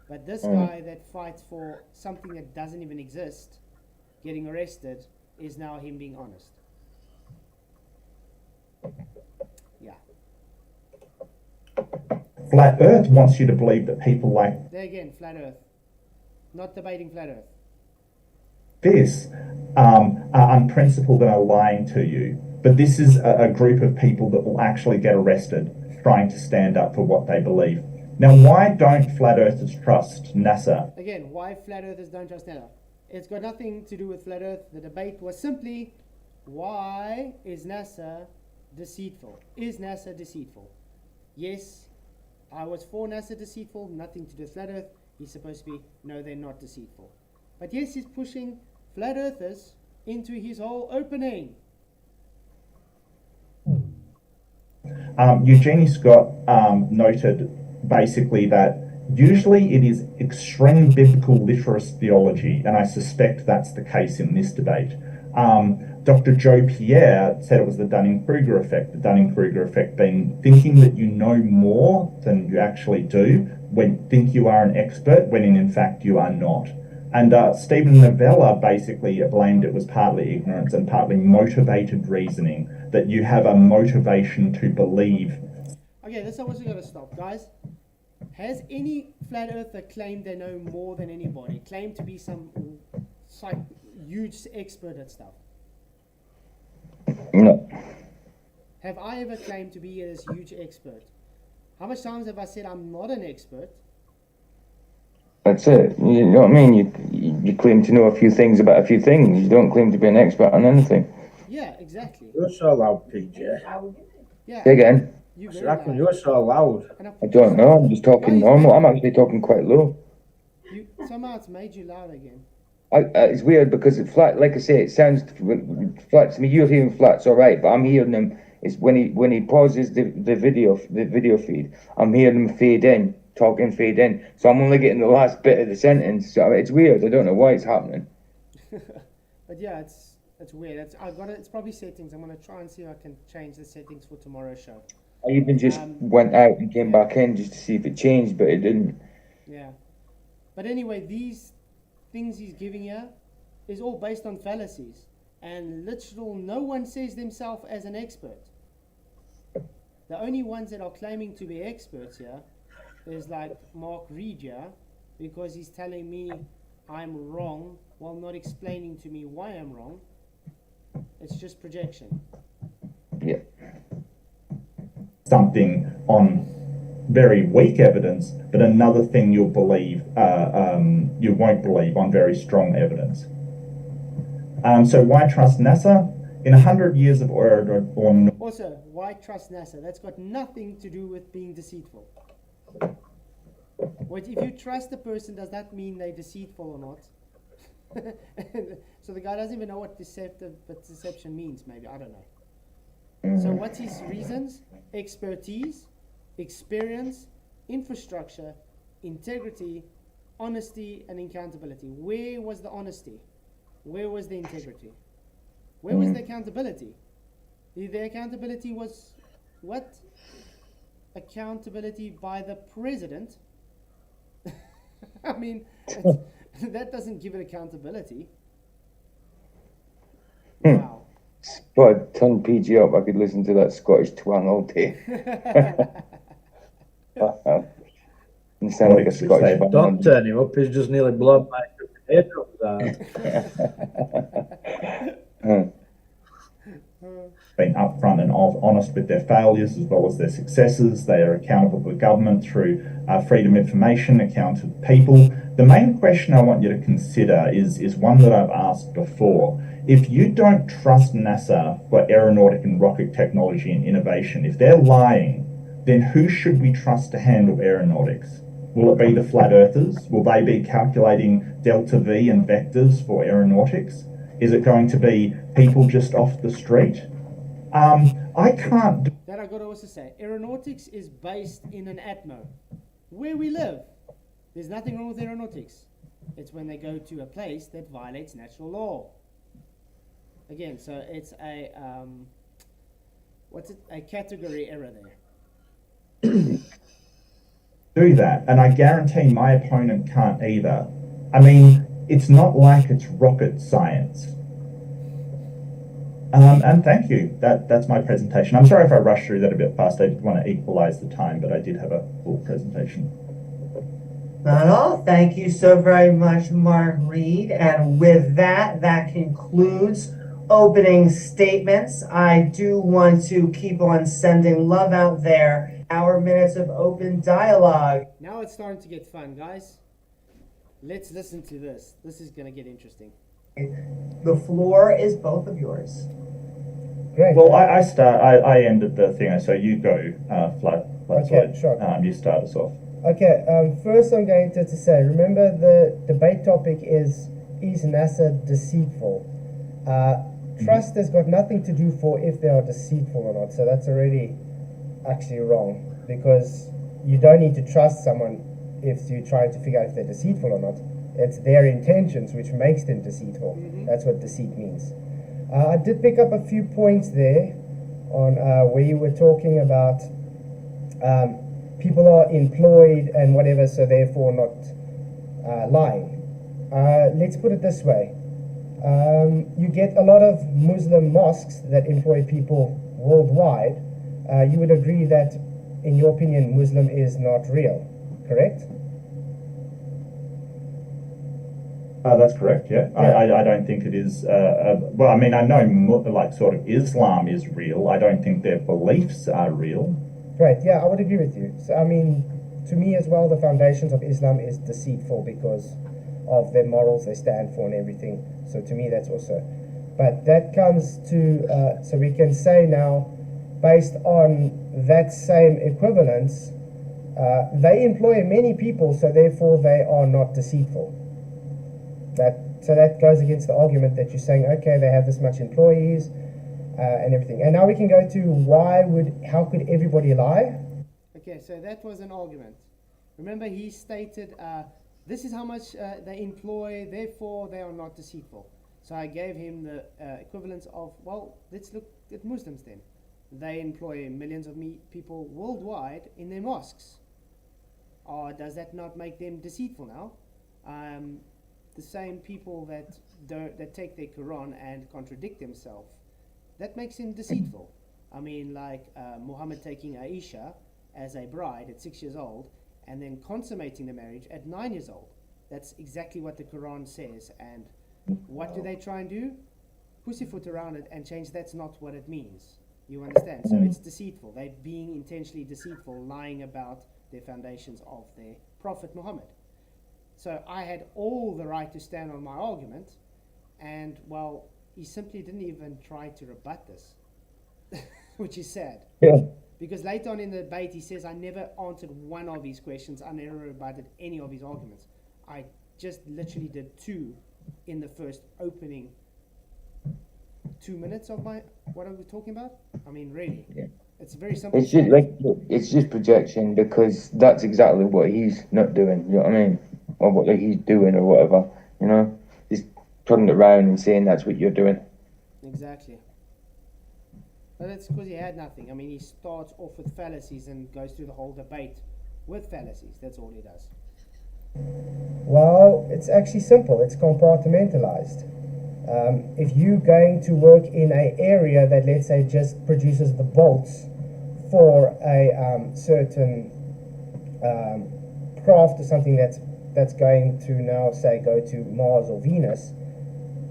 S3: But this guy that fights for something that doesn't even exist, getting arrested, is now him being honest. Yeah.
S6: Flat Earth wants you to believe that people like
S3: There again, flat Earth. Not debating flat Earth.
S6: this are unprincipled and are lying to you. But this is a group of people that will actually get arrested trying to stand up for what they believe. Now, why don't flat earthers trust NASA?
S3: Again, why flat earthers don't trust NASA? It's got nothing to do with flat Earth. The debate was simply, why is NASA deceitful? Is NASA deceitful? Yes, I was for NASA deceitful, nothing to do with flat Earth. He's supposed to be, no, they're not deceitful. But yes, he's pushing flat earthers into his whole opening.
S6: Eugenie Scott noted basically that usually it is extreme biblical literist theology, and I suspect that's the case in this debate. Dr. Joe Pierre said it was the Dunning-Kruger effect, the Dunning-Kruger effect being thinking that you know more than you actually do, when think you are an expert, when in fact you are not. And Stephen Novella basically blamed it was partly ignorance and partly motivated reasoning, that you have a motivation to believe.
S3: Okay, this is what's going to stop, guys. Has any flat earther claimed they know more than anybody? Claimed to be some huge expert at stuff?
S4: No.
S3: Have I ever claimed to be this huge expert? How much times have I said I'm not an expert?
S4: That's it. You know what I mean? You claim to know a few things about a few things. You don't claim to be an expert on anything.
S3: Yeah, exactly.
S2: You're so loud, PJ.
S3: Yeah.
S4: Say again.
S3: You very
S2: Reckon
S3: loud.
S2: you're so loud.
S4: I don't know. I'm just talking normal. I'm actually talking quite low.
S3: Somehow it's made you loud again.
S4: It's weird because like I say, it sounds flat to me. You're hearing flats, all right, but I'm hearing them. It's when he pauses the video feed, I'm hearing them fade in, talking fade in. So I'm only getting the last bit of the sentence. So it's weird. I don't know why it's happening.
S3: But yeah, it's weird. It's probably settings. I'm gonna try and see if I can change the settings for tomorrow's show.
S4: I even just went out and came back in just to see if it changed, but it didn't.
S3: Yeah. But anyway, these things he's giving here is all based on fallacies. And no one says themselves as an expert. The only ones that are claiming to be experts here is like Mark Reid here, because he's telling me I'm wrong while not explaining to me why I'm wrong. It's just projection.
S4: Yeah.
S6: Something on very weak evidence, but another thing you'll believe, you won't believe on very strong evidence. So why trust NASA? In 100 years of oil.
S3: Also, why trust NASA? That's got nothing to do with being deceitful. If you trust a person, does that mean they're deceitful or not? So the guy doesn't even know what deception means, maybe. I don't know. So what's his reasons? Expertise, experience, infrastructure, integrity, honesty, and accountability. Where was the honesty? Where was the integrity? Where was the accountability? The accountability was what? Accountability by the president? I mean, that doesn't give it accountability. Wow.
S4: But turn PG up, I could listen to that Scottish twang all day. You sound like a Scottish band.
S2: Don't turn him up, he's just nearly blown my head up.
S6: Being upfront and honest with their failures as well as their successes. They are accountable to the government through freedom of information, accountable to people. The main question I want you to consider is one that I've asked before. If you don't trust NASA for aeronautic and rocket technology and innovation, if they're lying, then who should we trust to handle aeronautics? Will it be the flat earthers? Will they be calculating delta V and vectors for aeronautics? Is it going to be people just off the street? I can't.
S3: That I got to also say, aeronautics is based in an atmo. Where we live, there's nothing wrong with aeronautics. It's when they go to a place that violates natural law. Again, so it's a a category error there.
S6: Do that, and I guarantee my opponent can't either. I mean, it's not like it's rocket science. And thank you. That's my presentation. I'm sorry if I rushed through that a bit fast. I did want to equalize the time, but I did have a full presentation.
S5: Not all. Thank you so very much, Mark Reid. And with that, that concludes opening statements. I do want to keep on sending love out there. Our minutes of open dialogue.
S3: Now it's starting to get fun, guys. Let's listen to this. This is going to get interesting.
S5: The floor is both of yours.
S1: Great.
S6: Well, I ended the thing, so you go, Flatzoid.
S1: Okay, sure.
S6: You start us off.
S1: Okay, first I'm going to say, remember the debate topic is NASA deceitful? Trust has got nothing to do for if they are deceitful or not, so that's already actually wrong, because you don't need to trust someone if you're trying to figure out if they're deceitful or not. It's their intentions which makes them deceitful. That's what deceit means. I did pick up a few points there on where you were talking about people are employed and whatever, so therefore not lying. Let's put it this way. You get a lot of Muslim mosques that employ people worldwide. You would agree that, in your opinion, Muslim is not real, correct?
S6: That's correct, yeah. I don't think it is, well, I mean, I know like sort of Islam is real. I don't think their beliefs are real.
S1: Right, yeah, I would agree with you. So, I mean, to me as well, the foundations of Islam is deceitful because of their morals they stand for and everything. So to me, that's also. But that comes to, so we can say now, based on that same equivalence, they employ many people, so therefore they are not deceitful. So that goes against the argument that you're saying, okay, they have this much employees and everything. And now we can go to how could everybody lie?
S3: Okay, so that was an argument. Remember, he stated, this is how much they employ, therefore they are not deceitful. So I gave him the equivalence of, well, let's look at Muslims then. They employ millions of people worldwide in their mosques. Does that not make them deceitful now? The same people that take their Quran and contradict themselves, that makes him deceitful. I mean, like Muhammad taking Aisha as a bride at 6 years old and then consummating the marriage at 9 years old. That's exactly what the Quran says. And what do they try and do? Pussyfoot around it and change that's not what it means. You understand? So it's deceitful. They're being intentionally deceitful, lying about the foundations of their Prophet Muhammad. So I had all the right to stand on my argument, and, well, he simply didn't even try to rebut this, which is sad.
S4: Yeah.
S3: Because later on in the debate, he says, I never answered one of his questions, I never rebutted any of his arguments. I just literally did two in the first opening 2 minutes of what I was talking about. I mean, really,
S4: Yeah.
S3: It's very simple.
S4: It's just projection, because that's exactly what he's not doing. You know what I mean? Or what he's doing or whatever. You know, just turning it around and saying that's what you're doing.
S3: Exactly. But that's because he had nothing. I mean, he starts off with fallacies and goes through the whole debate with fallacies. That's all he does.
S1: Well, it's actually simple. It's compartmentalized. If you're going to work in an area that, let's say, just produces the bolts for a certain craft or something that's going to now, say, go to Mars or Venus,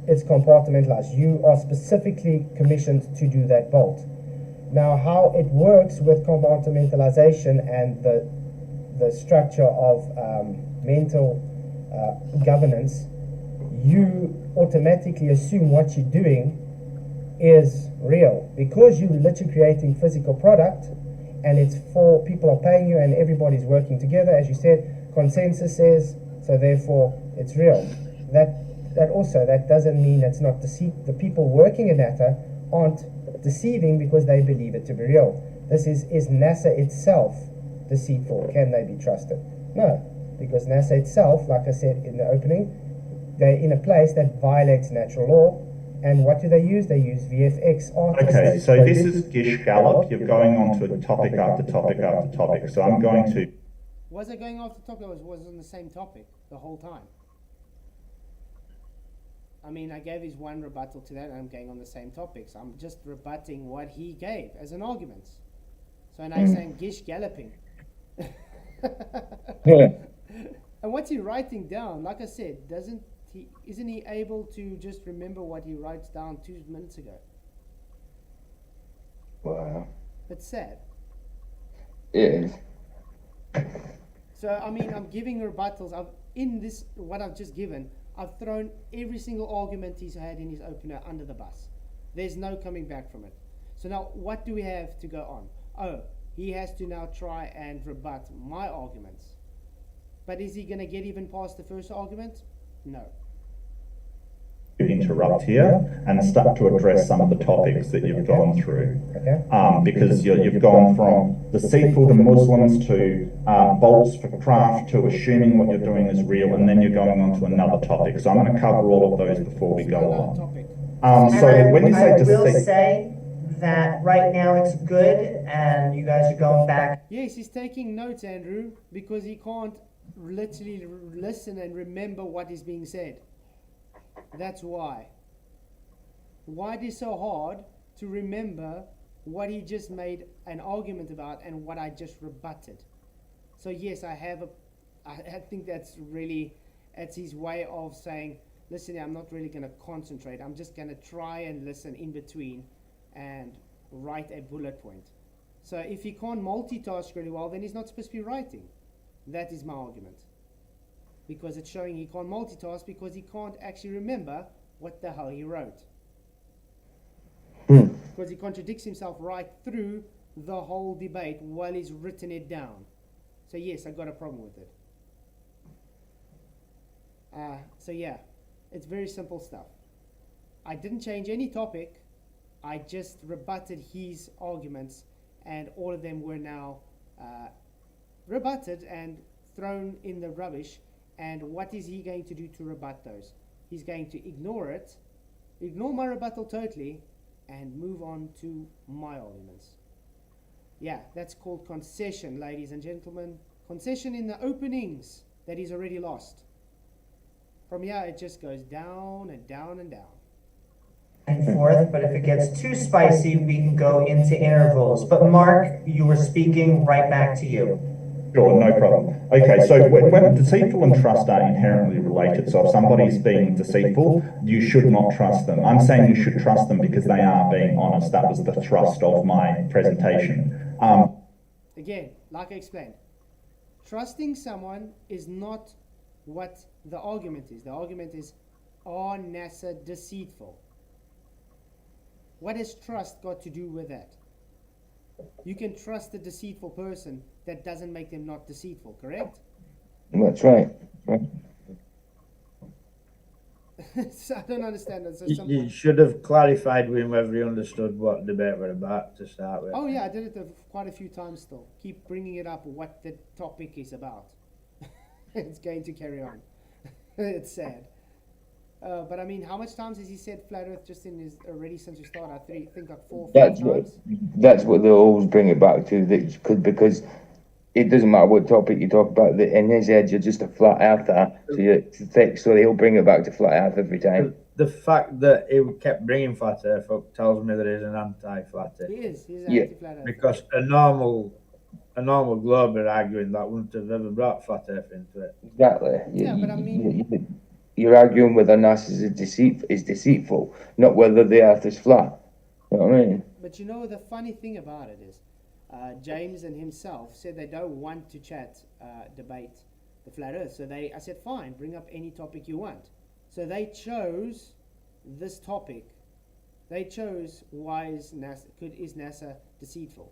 S1: it's compartmentalized. You are specifically commissioned to do that bolt. Now, how it works with compartmentalization and the structure of mental governance, you automatically assume what you're doing is real because you're literally creating physical product, and it's for people are paying you and everybody's working together, as you said, consensus says, so therefore it's real. That doesn't mean it's not deceit. The people working in NASA aren't deceiving because they believe it to be real. This is NASA itself deceitful? Can they be trusted? No. because NASA itself, like I said in the opening, they're in a place that violates natural law. And what do they use? They use VFX artists.
S6: Okay, so this is Gish Gallop. You're going on to topic after topic after topic. So I'm going to.
S3: Was I going off the topic or was on the same topic the whole time? I mean, I gave his one rebuttal to that and I'm going on the same topic. So I'm just rebutting what he gave as an argument. So now he's saying Gish galloping.
S4: Yeah.
S3: And what's he writing down? Like I said, isn't he able to just remember what he writes down 2 minutes ago?
S4: Wow.
S3: It's sad.
S4: It is.
S3: So, I mean, I'm giving rebuttals. What I've just given, I've thrown every single argument he's had in his opener under the bus. There's no coming back from it. So now, what do we have to go on? Oh, he has to now try and rebut my arguments. But is he going to get even past the first argument? No.
S6: Interrupt here and start to address some of the topics that you've gone through.
S1: Okay.
S6: Because you've gone from deceitful to Muslims to bolts for craft to assuming what you're doing is real, and then you're going on to another topic. So I'm going to cover all of those before we go on. So when you say
S5: I will
S6: deceit,
S5: say that right now it's good, and you guys are going back.
S3: Yes, he's taking notes, Andrew, because he can't literally listen and remember what is being said. That's why. Why it is so hard to remember what he just made an argument about and what I just rebutted. So yes, I think that's his way of saying, listen, I'm not really going to concentrate. I'm just going to try and listen in between and write a bullet point. So if he can't multitask really well, then he's not supposed to be writing. That is my argument. Because it's showing he can't multitask because he can't actually remember what the hell he wrote. Because he contradicts himself right through the whole debate while he's written it down. So yes, I got a problem with it. So yeah, it's very simple stuff. I didn't change any topic. I just rebutted his arguments, and all of them were now rebutted and thrown in the rubbish. And what is he going to do to rebut those? He's going to ignore it, ignore my rebuttal totally, and move on to my arguments. Yeah, that's called concession, ladies and gentlemen. Concession in the openings that he's already lost. From here, it just goes down and down and down.
S5: And forth, but if it gets too spicy, we can go into intervals. But Mark, you were speaking, right back to you.
S6: Sure, no problem. Okay, so when deceitful and trust are inherently related, so if somebody's being deceitful, you should not trust them. I'm saying you should trust them because they are being honest. That was the thrust of my presentation.
S3: Again, like I explained, trusting someone is not what the argument is. The argument is, are NASA deceitful? What has trust got to do with that? You can trust a deceitful person. That doesn't make them not deceitful, correct?
S4: That's right.
S3: So I don't understand that. So
S2: You should have clarified with him whether he understood what debate were about to start with.
S3: Oh yeah, I did it quite a few times still. Keep bringing it up, what the topic is about. It's going to carry on. It's sad. But I mean, how much times has he said flat Earth just in his already since we started? I think like 4 or 5 times.
S4: That's what they always bring it back to. Because it doesn't matter what topic you talk about. In his head, you're just a flat earther. So he'll bring it back to flat Earth every time.
S2: The fact that he kept bringing flat Earth up tells me that he's an anti-flat Earth.
S3: He is. He's
S4: Yeah.
S3: anti-flat Earth.
S2: Because a normal glober arguing that wouldn't have ever brought flat Earth into it.
S4: Exactly.
S3: Yeah, but I mean,
S4: you're arguing whether NASA is deceitful, not whether the Earth is flat. You know what I mean?
S3: But you know, the funny thing about it is, James and himself said they don't want to debate the flat Earth. So I said, fine, bring up any topic you want. So they chose this topic. They chose is NASA deceitful?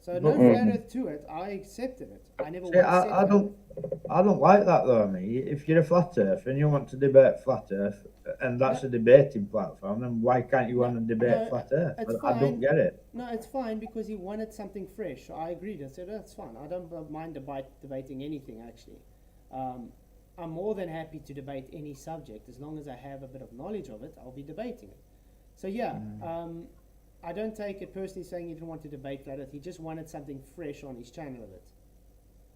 S3: So no flat Earth to it. I accepted it. I never
S2: See,
S3: once said
S2: I
S3: flat Earth.
S2: I don't like that though, mate. If you're a flat earth and you want to debate flat earth, and that's a debating platform, then why can't you want to debate flat earth?
S3: It's
S2: I don't
S3: fine.
S2: get it.
S3: No, it's fine because he wanted something fresh. I agreed. I said that's fine. I don't mind debating anything actually. I'm more than happy to debate any subject as long as I have a bit of knowledge of it. I'll be debating it. So yeah, I don't take it personally saying he didn't want to debate flat Earth. He just wanted something fresh on his channel of it.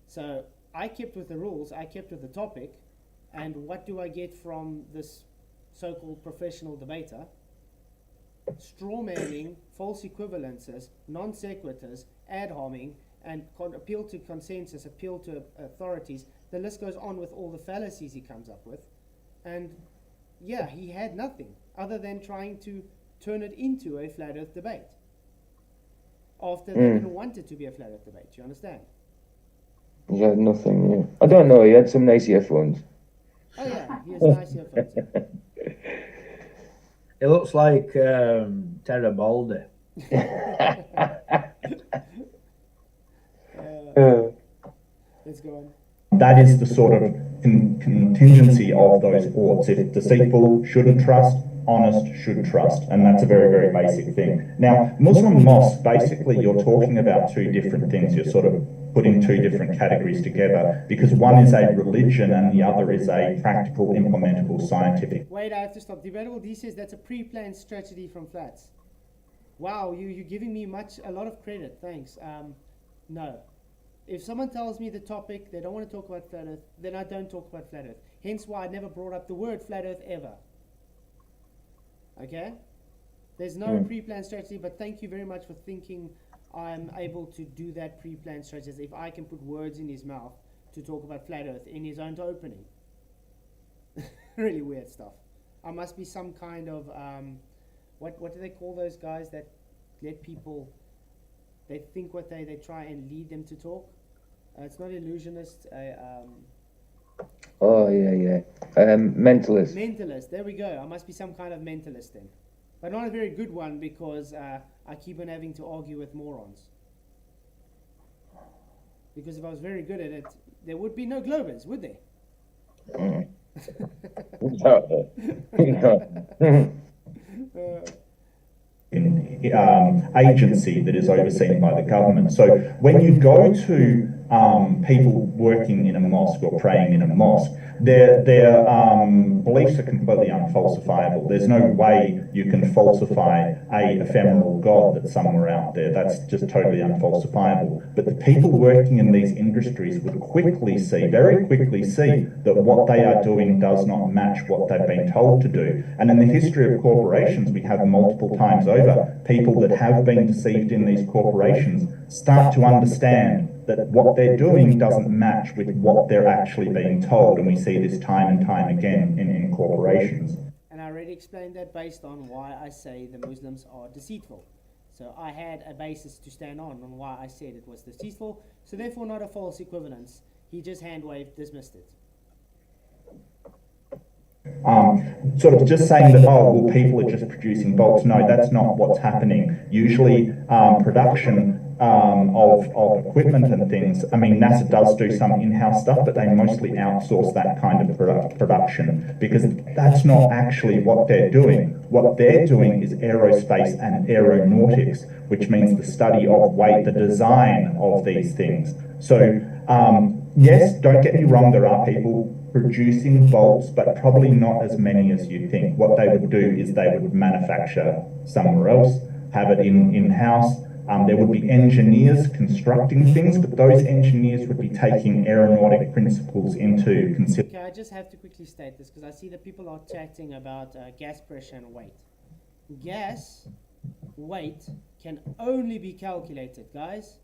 S3: So I kept with the rules. I kept with the topic. And what do I get from this so-called professional debater? Straw manning, false equivalences, non sequiturs, ad homing, and appeal to consensus, appeal to authorities. The list goes on with all the fallacies he comes up with. And yeah, he had nothing other than trying to turn it into a flat earth debate. After they didn't want it to be a flat earth debate, you understand?
S4: He had nothing, yeah. I don't know, he had some nice earphones.
S3: Oh yeah, he has nice earphones.
S2: It looks like Terra Baldi.
S3: Let's go on.
S6: That is the sort of contingency of those oughts. If deceitful, shouldn't trust, honest, should trust. And that's a very, very basic thing. Now, Muslim mosque, basically you're talking about two different things. You're sort of putting two different categories together because one is a religion and the other is a practical, implementable, scientific.
S3: Wait, I have to stop. Debatable D says that's a pre-planned strategy from Flats. Wow, you're giving me a lot of credit. Thanks. No. If someone tells me the topic, they don't want to talk about flat earth, then I don't talk about flat earth. Hence why I never brought up the word flat earth ever. Okay? There's no pre-planned strategy, but thank you very much for thinking I'm able to do that pre-planned strategy. If I can put words in his mouth to talk about flat earth in his own opening. Really weird stuff. I must be some kind of, what do they call those guys that let people, they think what they try and lead them to talk? It's not illusionist.
S4: Oh, yeah. Mentalist.
S3: Mentalist. There we go. I must be some kind of mentalist then. But not a very good one because I keep on having to argue with morons. Because if I was very good at it, there would be no Globers, would there?
S6: Agency that is overseen by the government. So when you go to people working in a mosque or praying in a mosque, their beliefs are completely unfalsifiable. There's no way you can falsify a ephemeral god that's somewhere out there. That's just totally unfalsifiable. But the people working in these industries would very quickly see that what they are doing does not match what they've been told to do. And in the history of corporations, we have multiple times over people that have been deceived in these corporations start to understand that what they're doing doesn't match with what they're actually being told. And we see this time and time again in corporations.
S3: And I already explained that based on why I say the Muslims are deceitful. So I had a basis to stand on why I said it was deceitful. So therefore not a false equivalence. He just hand-waved, dismissed it.
S6: Sort of just saying that, people are just producing bolts. No, that's not what's happening. Usually production of equipment and things, I mean, NASA does do some in-house stuff, but they mostly outsource that kind of production because that's not actually what they're doing. What they're doing is aerospace and aeronautics, which means the study of weight, the design of these things. So, yes, don't get me wrong, there are people producing bolts, but probably not as many as you think. What they would do is they would manufacture somewhere else, have it in-house. There would be engineers constructing things, but those engineers would be taking aeronautic principles into consideration.
S3: Okay, I just have to quickly state this because I see that people are chatting about gas pressure and weight. Gas weight can only be calculated, guys.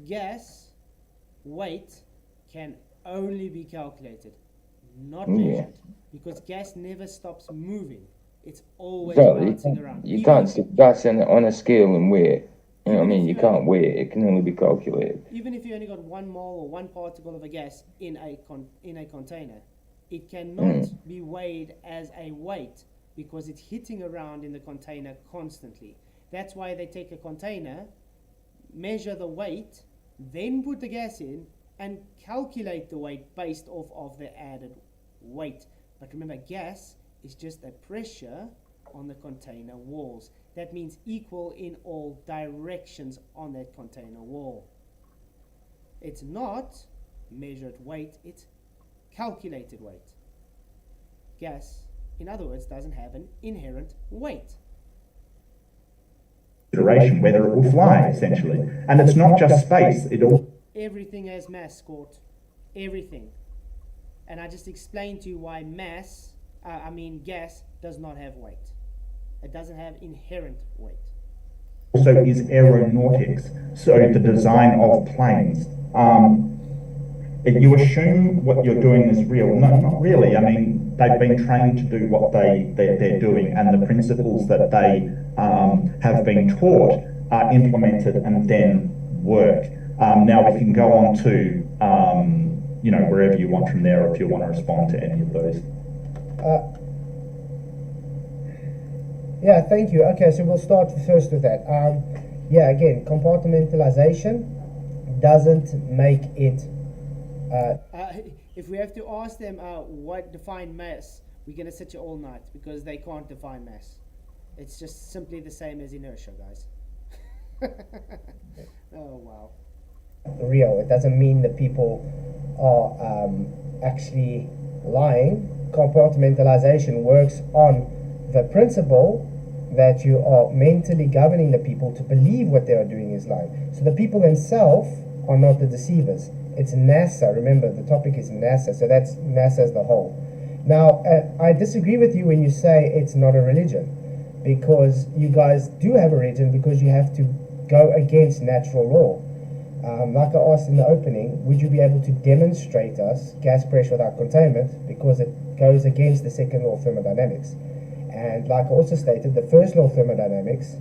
S3: Gas weight can only be calculated, not measured, because gas never stops moving. It's always bouncing around.
S4: You can't stick gas on a scale and weigh it. You know what I mean? You can't weigh it. It can only be calculated.
S3: Even if you only got 1 mole or 1 particle of a gas in a container, it cannot be weighed as a weight because it's hitting around in the container constantly. That's why they take a container, measure the weight, then put the gas in, and calculate the weight based off of the added weight. But remember, gas is just a pressure on the container walls. That means equal in all directions on that container wall. It's not measured weight, it's calculated weight. Gas, in other words, doesn't have an inherent weight.
S6: Duration, whether it will fly, essentially. And it's not just space, it all.
S3: Everything has mass, Scott. Everything. And I just explained to you why gas does not have weight. It doesn't have inherent weight.
S6: Also is aeronautics, so the design of planes. If you assume what you're doing is real, no, not really. I mean, they've been trained to do what they're doing, and the principles that they have been taught are implemented and then work. Now we can go on to, wherever you want from there, if you want to respond to any of those.
S1: Yeah, thank you. Okay, so we'll start first with that. Again, compartmentalization doesn't make it.
S3: If we have to ask them what define mass, we're going to sit here all night because they can't define mass. It's just simply the same as inertia, guys. Oh, wow.
S1: Real. It doesn't mean that people are actually lying. Compartmentalization works on the principle that you are mentally governing the people to believe what they are doing is lying. So the people themselves are not the deceivers. It's NASA. Remember, the topic is NASA, so that's NASA as the whole. Now, I disagree with you when you say it's not a religion, because you guys do have a religion because you have to go against natural law. Like I asked in the opening, would you be able to demonstrate us gas pressure without containment, because it goes against the second law of thermodynamics. And like I also stated, the first law of thermodynamics,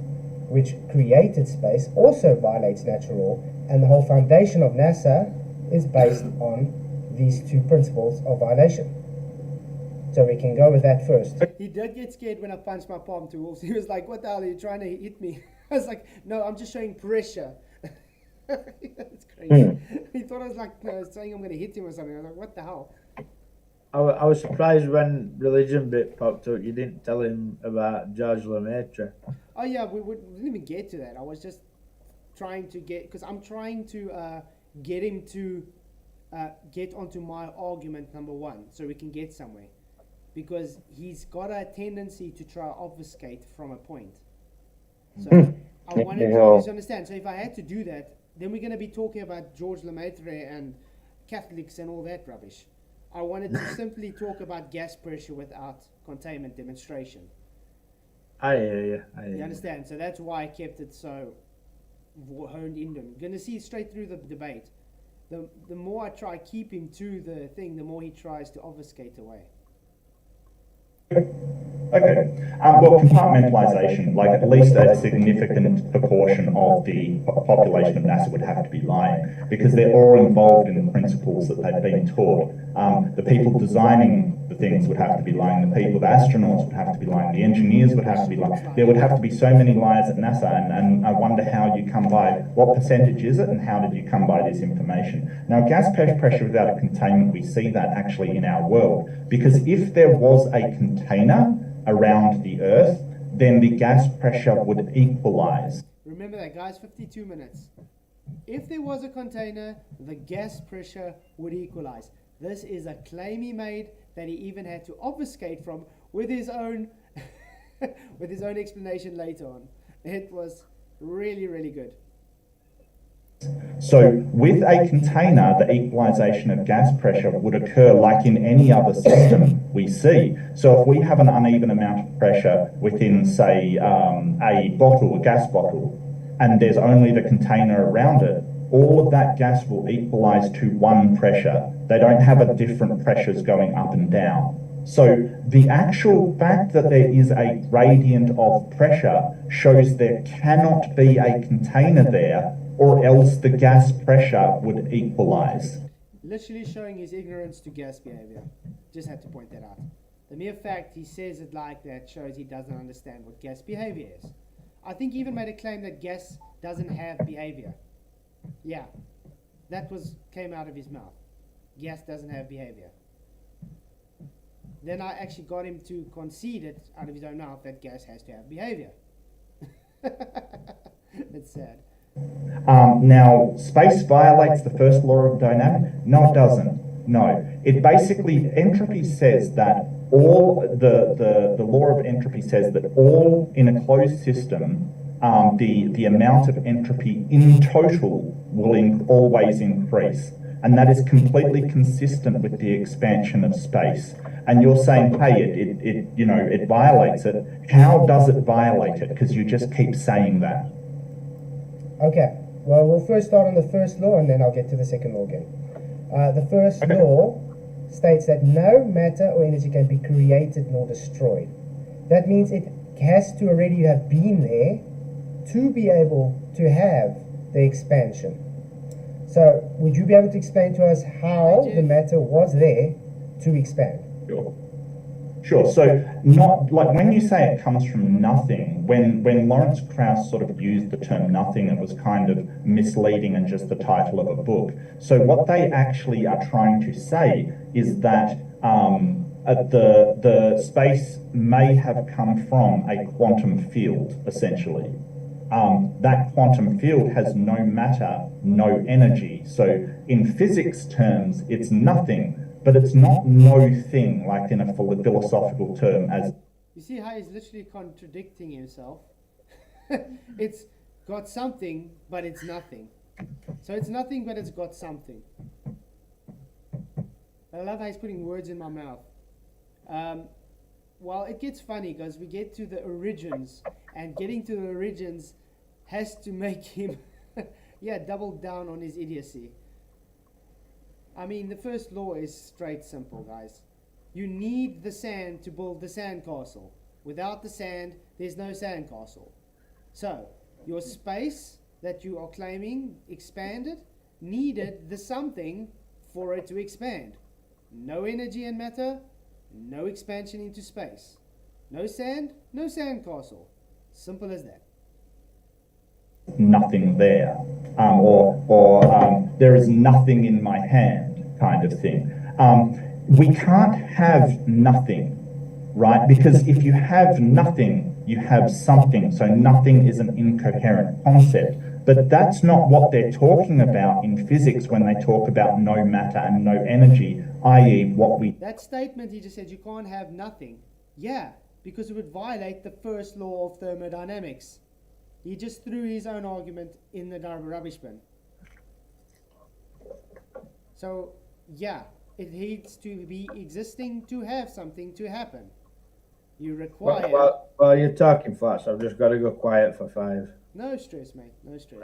S1: which created space, also violates natural law, and the whole foundation of NASA is based on these two principles of violation. So we can go with that first.
S3: He did get scared when I punched my palm to Wolves. He was like, what the hell, are you trying to hit me? I was like, no, I'm just showing pressure. That's crazy. He thought I was like, no, I was saying I'm going to hit him or something. I was like, what the hell?
S2: I was surprised when religion bit popped up. You didn't tell him about George Lemaitre.
S3: Oh yeah, we didn't even get to that. I was just trying to get, because I'm trying to get him to get onto my argument number one, so we can get somewhere. Because he's got a tendency to try to obfuscate from a point. So I wanted to understand. So if I had to do that, then we're going to be talking about George Lemaitre and Catholics and all that rubbish. I wanted to simply talk about gas pressure without containment demonstration.
S2: I hear you.
S3: You understand? So that's why I kept it so honed in them. You're going to see straight through the debate. The more I try keep him to the thing, the more he tries to obfuscate away.
S6: Okay. Well, compartmentalization, like at least a significant proportion of the population of NASA would have to be lying, because they're all involved in the principles that they've been taught. The people designing the things would have to be lying. The people, the astronauts would have to be lying. The engineers would have to be lying. There would have to be so many liars at NASA, and I wonder how you come by, what percentage is it, and how did you come by this information? Now, gas pressure without a containment, we see that actually in our world, because if there was a container around the Earth, then the gas pressure would equalize.
S3: Remember that, guys, 52 minutes. If there was a container, the gas pressure would equalize. This is a claim he made that he even had to obfuscate from with his own with his own explanation later on. It was really, really good.
S6: So with a container, the equalization of gas pressure would occur like in any other system we see. So if we have an uneven amount of pressure within, say, a bottle, a gas bottle, and there's only the container around it, all of that gas will equalize to one pressure. They don't have a different pressures going up and down. So the actual fact that there is a gradient of pressure shows there cannot be a container there, or else the gas pressure would equalize.
S3: Literally showing his ignorance to gas behavior. Just had to point that out. The mere fact he says it like that shows he doesn't understand what gas behavior is. I think he even made a claim that gas doesn't have behavior. Yeah, that came out of his mouth. Gas doesn't have behavior. Then I actually got him to concede it out of his own mouth that gas has to have behavior. It's sad.
S6: Now, space violates the first law of dynamics? No, it doesn't. No. It basically, entropy says that the law of entropy says that all in a closed system, the amount of entropy in total will always increase. And that is completely consistent with the expansion of space. And you're saying, hey, it violates it. How does it violate it? Because you just keep saying that.
S1: Okay, well, we'll first start on the first law and then I'll get to the second law again. The first law states that no matter or energy can be created nor destroyed. That means it has to already have been there to be able to have the expansion. So, would you be able to explain to us how the matter was there to expand?
S6: Sure. So, not like when you say it comes from nothing, when Lawrence Krauss sort of used the term nothing, it was kind of misleading and just the title of a book. So, what they actually are trying to say is that the space may have come from a quantum field, essentially. That quantum field has no matter, no energy. So, in physics terms, it's nothing. But it's not no thing, like in a philosophical term, as...
S3: You see how he's literally contradicting himself? It's got something, but it's nothing. So it's nothing, but it's got something. I love how he's putting words in my mouth. Well, it gets funny because we get to the origins, and getting to the origins has to make him, double down on his idiocy. I mean, the first law is straight simple, guys. You need the sand to build the sandcastle. Without the sand, there's no sandcastle. So, your space that you are claiming expanded needed the something for it to expand. No energy and matter, no expansion into space. No sand, no sandcastle. Simple as that.
S6: Nothing there, there is nothing in my hand, kind of thing. We can't have nothing, right? Because if you have nothing, you have something. So nothing is an incoherent concept. But that's not what they're talking about in physics when they talk about no matter and no energy, i.e. what we...
S3: That statement he just said, you can't have nothing. Yeah, because it would violate the first law of thermodynamics. He just threw his own argument in the rubbish bin. So, yeah, it needs to be existing to have something to happen. You require...
S2: Well, you're talking fast. I've just got to go quiet for 5.
S3: No stress, mate. No stress.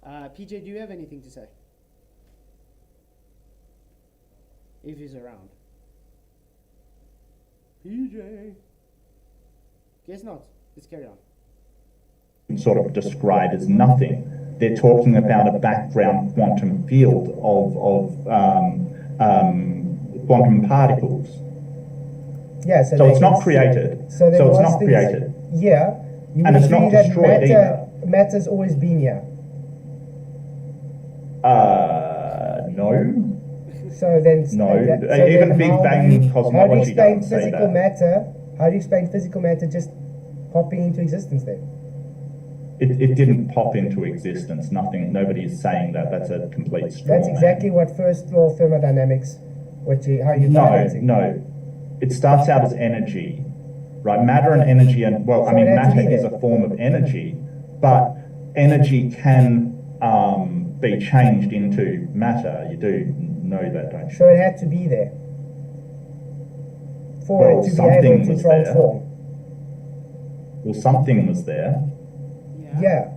S3: Right. PJ, do you have anything to say? If he's around. PJ. Guess not. Let's carry on.
S6: Sort of described as nothing. They're talking about a background quantum field of quantum particles.
S1: Yeah,
S6: so it's not created. So it's not created.
S1: Yeah.
S6: And it's not destroyed either.
S1: Matter's always been here.
S6: No.
S1: So then...
S6: No. Even Big Bang cosmology doesn't say that.
S1: How do you explain physical matter just popping into existence then?
S6: It didn't pop into existence. Nobody is saying that. That's a complete straw.
S1: That's exactly what first law of thermodynamics,
S6: No. It starts out as energy, right? Matter and energy, matter is a form of energy, but energy can be changed into matter. You do know that, don't you?
S1: So it had to be there for it to be able to transform.
S6: Well, something was there.
S1: Yeah.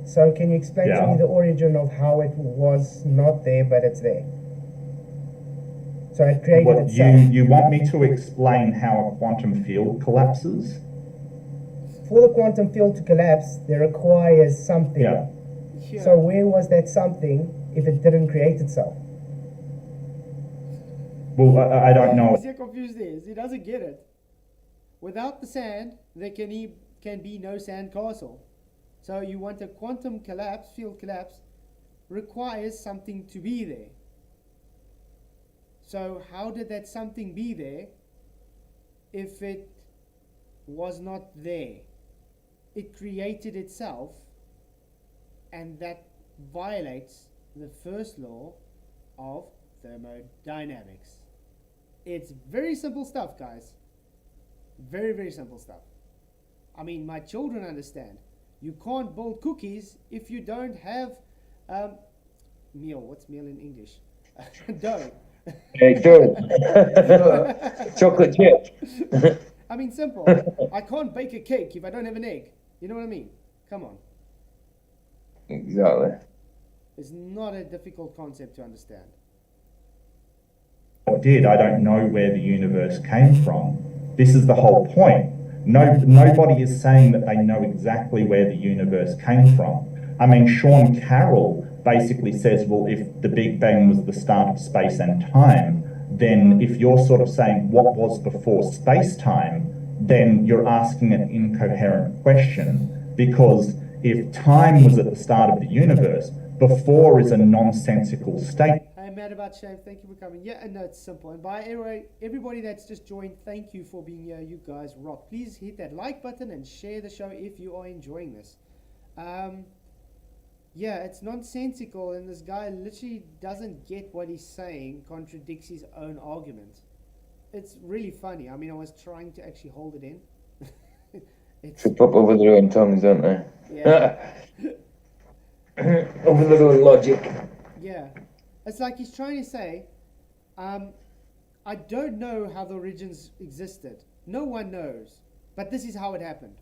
S1: So can you explain to me the origin of how it was not there, but it's there? So it created itself.
S6: You want me to explain how a quantum field collapses?
S1: For the quantum field to collapse, there requires something.
S6: Yeah.
S1: So where was that something if it didn't create itself?
S6: Well, I don't know.
S3: He's confused there. He doesn't get it. Without the sand, there can be no sand castle. So you want a quantum collapse, field collapse, requires something to be there. So how did that something be there if it was not there? It created itself, and that violates the first law of thermodynamics. It's very simple stuff, guys. Very, very simple stuff. I mean, my children understand. You can't build cookies if you don't have meal. What's meal in English? Dough.
S4: Hey, dude. Chocolate chip.
S3: I mean, simple. I can't bake a cake if I don't have an egg. You know what I mean? Come on.
S4: Exactly.
S3: It's not a difficult concept to understand.
S6: I don't know where the universe came from. This is the whole point. Nobody is saying that they know exactly where the universe came from. I mean, Sean Carroll basically says, well, if the Big Bang was the start of space and time, then if you're sort of saying what was before space-time, then you're asking an incoherent question, because if time was at the start of the universe, before is a nonsensical state.
S3: Hey, Mad About Shave, thank you for coming. Yeah, and no, it's simple. And by everybody that's just joined, thank you for being here. You guys rock. Please hit that like button and share the show if you are enjoying this. Yeah, it's nonsensical, and this guy literally doesn't get what he's saying, contradicts his own argument. It's really funny. I mean, I was trying to actually hold it in. It's,
S4: Trip up over their own tongues, don't they?
S3: yeah.
S4: Over their own logic.
S3: Yeah. It's like he's trying to say, I don't know how the origins existed. No one knows. But this is how it happened.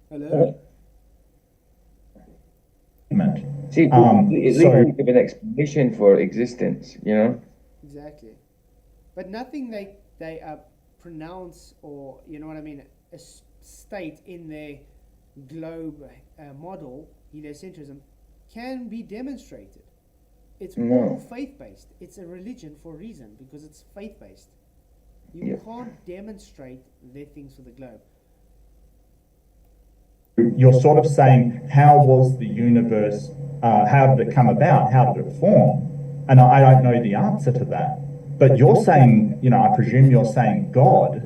S3: Hello?
S4: See, at least we give an explanation for existence, you know?
S3: Exactly. But nothing they pronounce, or, you know what I mean, state in their globe model, heliocentrism, can be demonstrated. It's all faith-based. It's a religion for a reason, because it's faith-based. You can't demonstrate their things for the globe.
S6: You're sort of saying, how was the universe, how did it come about, how did it form? And I don't know the answer to that. But you're saying, you know, I presume you're saying God,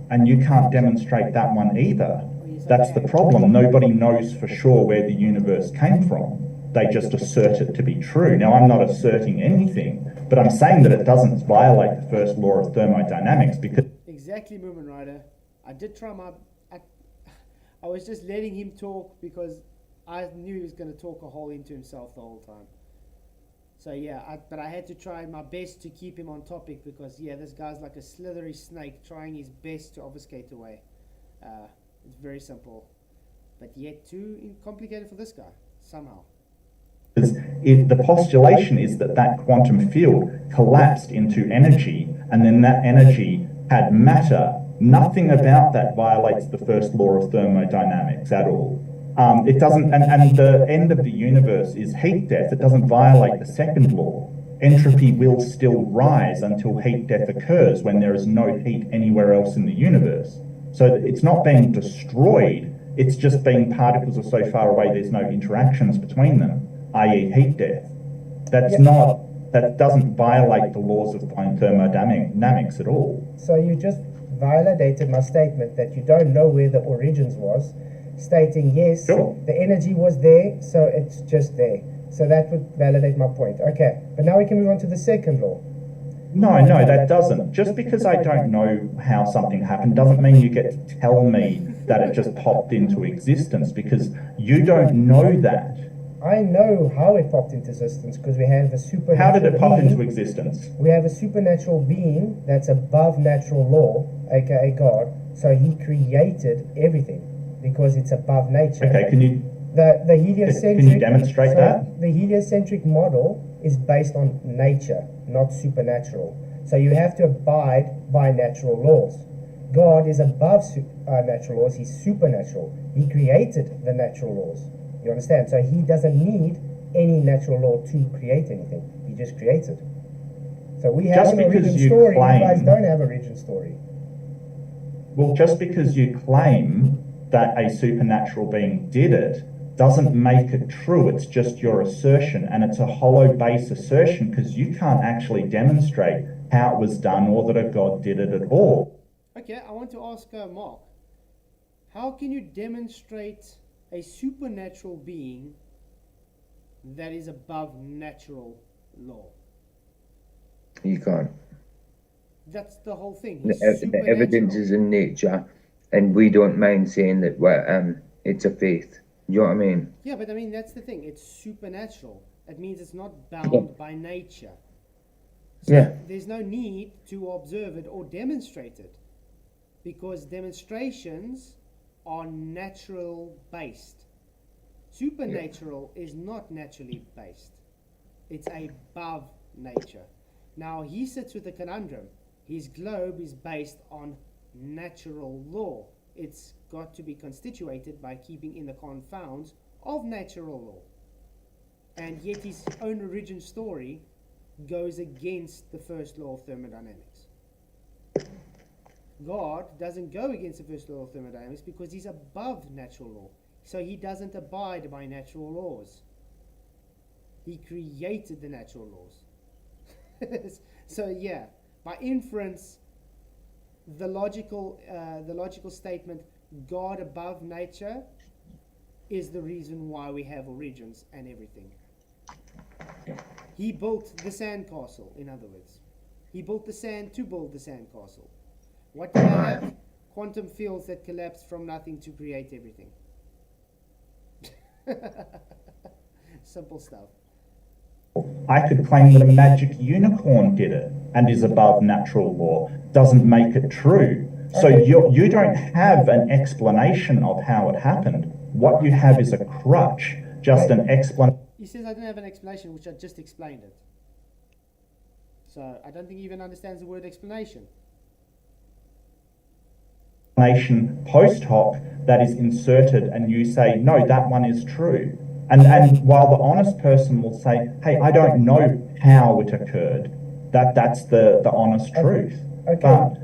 S6: and you can't demonstrate that one either. That's the problem. Nobody knows for sure where the universe came from. They just assert it to be true. Now, I'm not asserting anything, but I'm saying that it doesn't violate the first law of thermodynamics, because...
S3: Exactly, Moomin Rider. I did try my... I was just letting him talk because I knew he was going to talk a hole into himself the whole time. So yeah, but I had to try my best to keep him on topic, because yeah, this guy's like a slithery snake trying his best to obfuscate away. It's very simple, but yet too complicated for this guy, somehow.
S6: The postulation is that that quantum field collapsed into energy, and then that energy had matter. Nothing about that violates the first law of thermodynamics at all. It doesn't, and the end of the universe is heat death. It doesn't violate the second law. Entropy will still rise until heat death occurs, when there is no heat anywhere else in the universe. So it's not being destroyed, it's just being particles are so far away there's no interactions between them, i.e. heat death. That doesn't violate the laws of thermodynamics at all.
S1: So you just validated my statement that you don't know where the origins was, stating yes, the energy was there, so it's just there. So that would validate my point. Okay, but now we can move on to the second law.
S6: No, that doesn't. Just because I don't know how something happened doesn't mean you get to tell me that it just popped into existence, because you don't know that.
S1: I know how it popped into existence, because we have a supernatural
S6: How did it pop
S1: being.
S6: into existence?
S1: We have a supernatural being that's above natural law, aka God. So he created everything because it's above nature.
S6: Okay, can you
S1: heliocentric?
S6: Can you demonstrate that?
S1: The heliocentric model is based on nature, not supernatural. So you have to abide by natural laws. God is above natural laws. He's supernatural. He created the natural laws. You understand? So he doesn't need any natural law to create anything. He just creates it. So we have an origin story. You guys don't have origin story.
S6: Well, just because you claim that a supernatural being did it doesn't make it true. It's just your assertion, and it's a hollow base assertion because you can't actually demonstrate how it was done or that a god did it at all.
S3: Okay, I want to ask Mark, how can you demonstrate a supernatural being that is above natural law?
S4: You can't.
S3: That's the whole thing.
S4: The evidence is in nature, and we don't mind saying that it's a faith. You know what I mean?
S3: Yeah, but I mean, that's the thing. It's supernatural. It means it's not bound by nature. So there's no need to observe it or demonstrate it, because demonstrations are natural based. Supernatural is not naturally based. It's above nature. Now, he sits with a conundrum. His globe is based on natural law. It's got to be constituted by keeping in the confounds of natural law. And yet his own origin story goes against the first law of thermodynamics. God doesn't go against the first law of thermodynamics because he's above natural law. So he doesn't abide by natural laws. He created the natural laws. So yeah, by inference, the logical statement, God above nature, is the reason why we have origins and everything. He built the sandcastle, in other words. He built the sand to build the sandcastle. What do you have? Quantum fields that collapse from nothing to create everything. Simple stuff.
S6: I could claim that a magic unicorn did it and is above natural law. Doesn't make it true. So you don't have an explanation of how it happened. What you have is a crutch, just an explanation.
S3: He says I don't have an explanation, which I just explained it. So I don't think he even understands the word explanation.
S6: Post hoc that is inserted, and you say, no, that one is true. And while the honest person will say, hey, I don't know how it occurred, that's the honest truth. But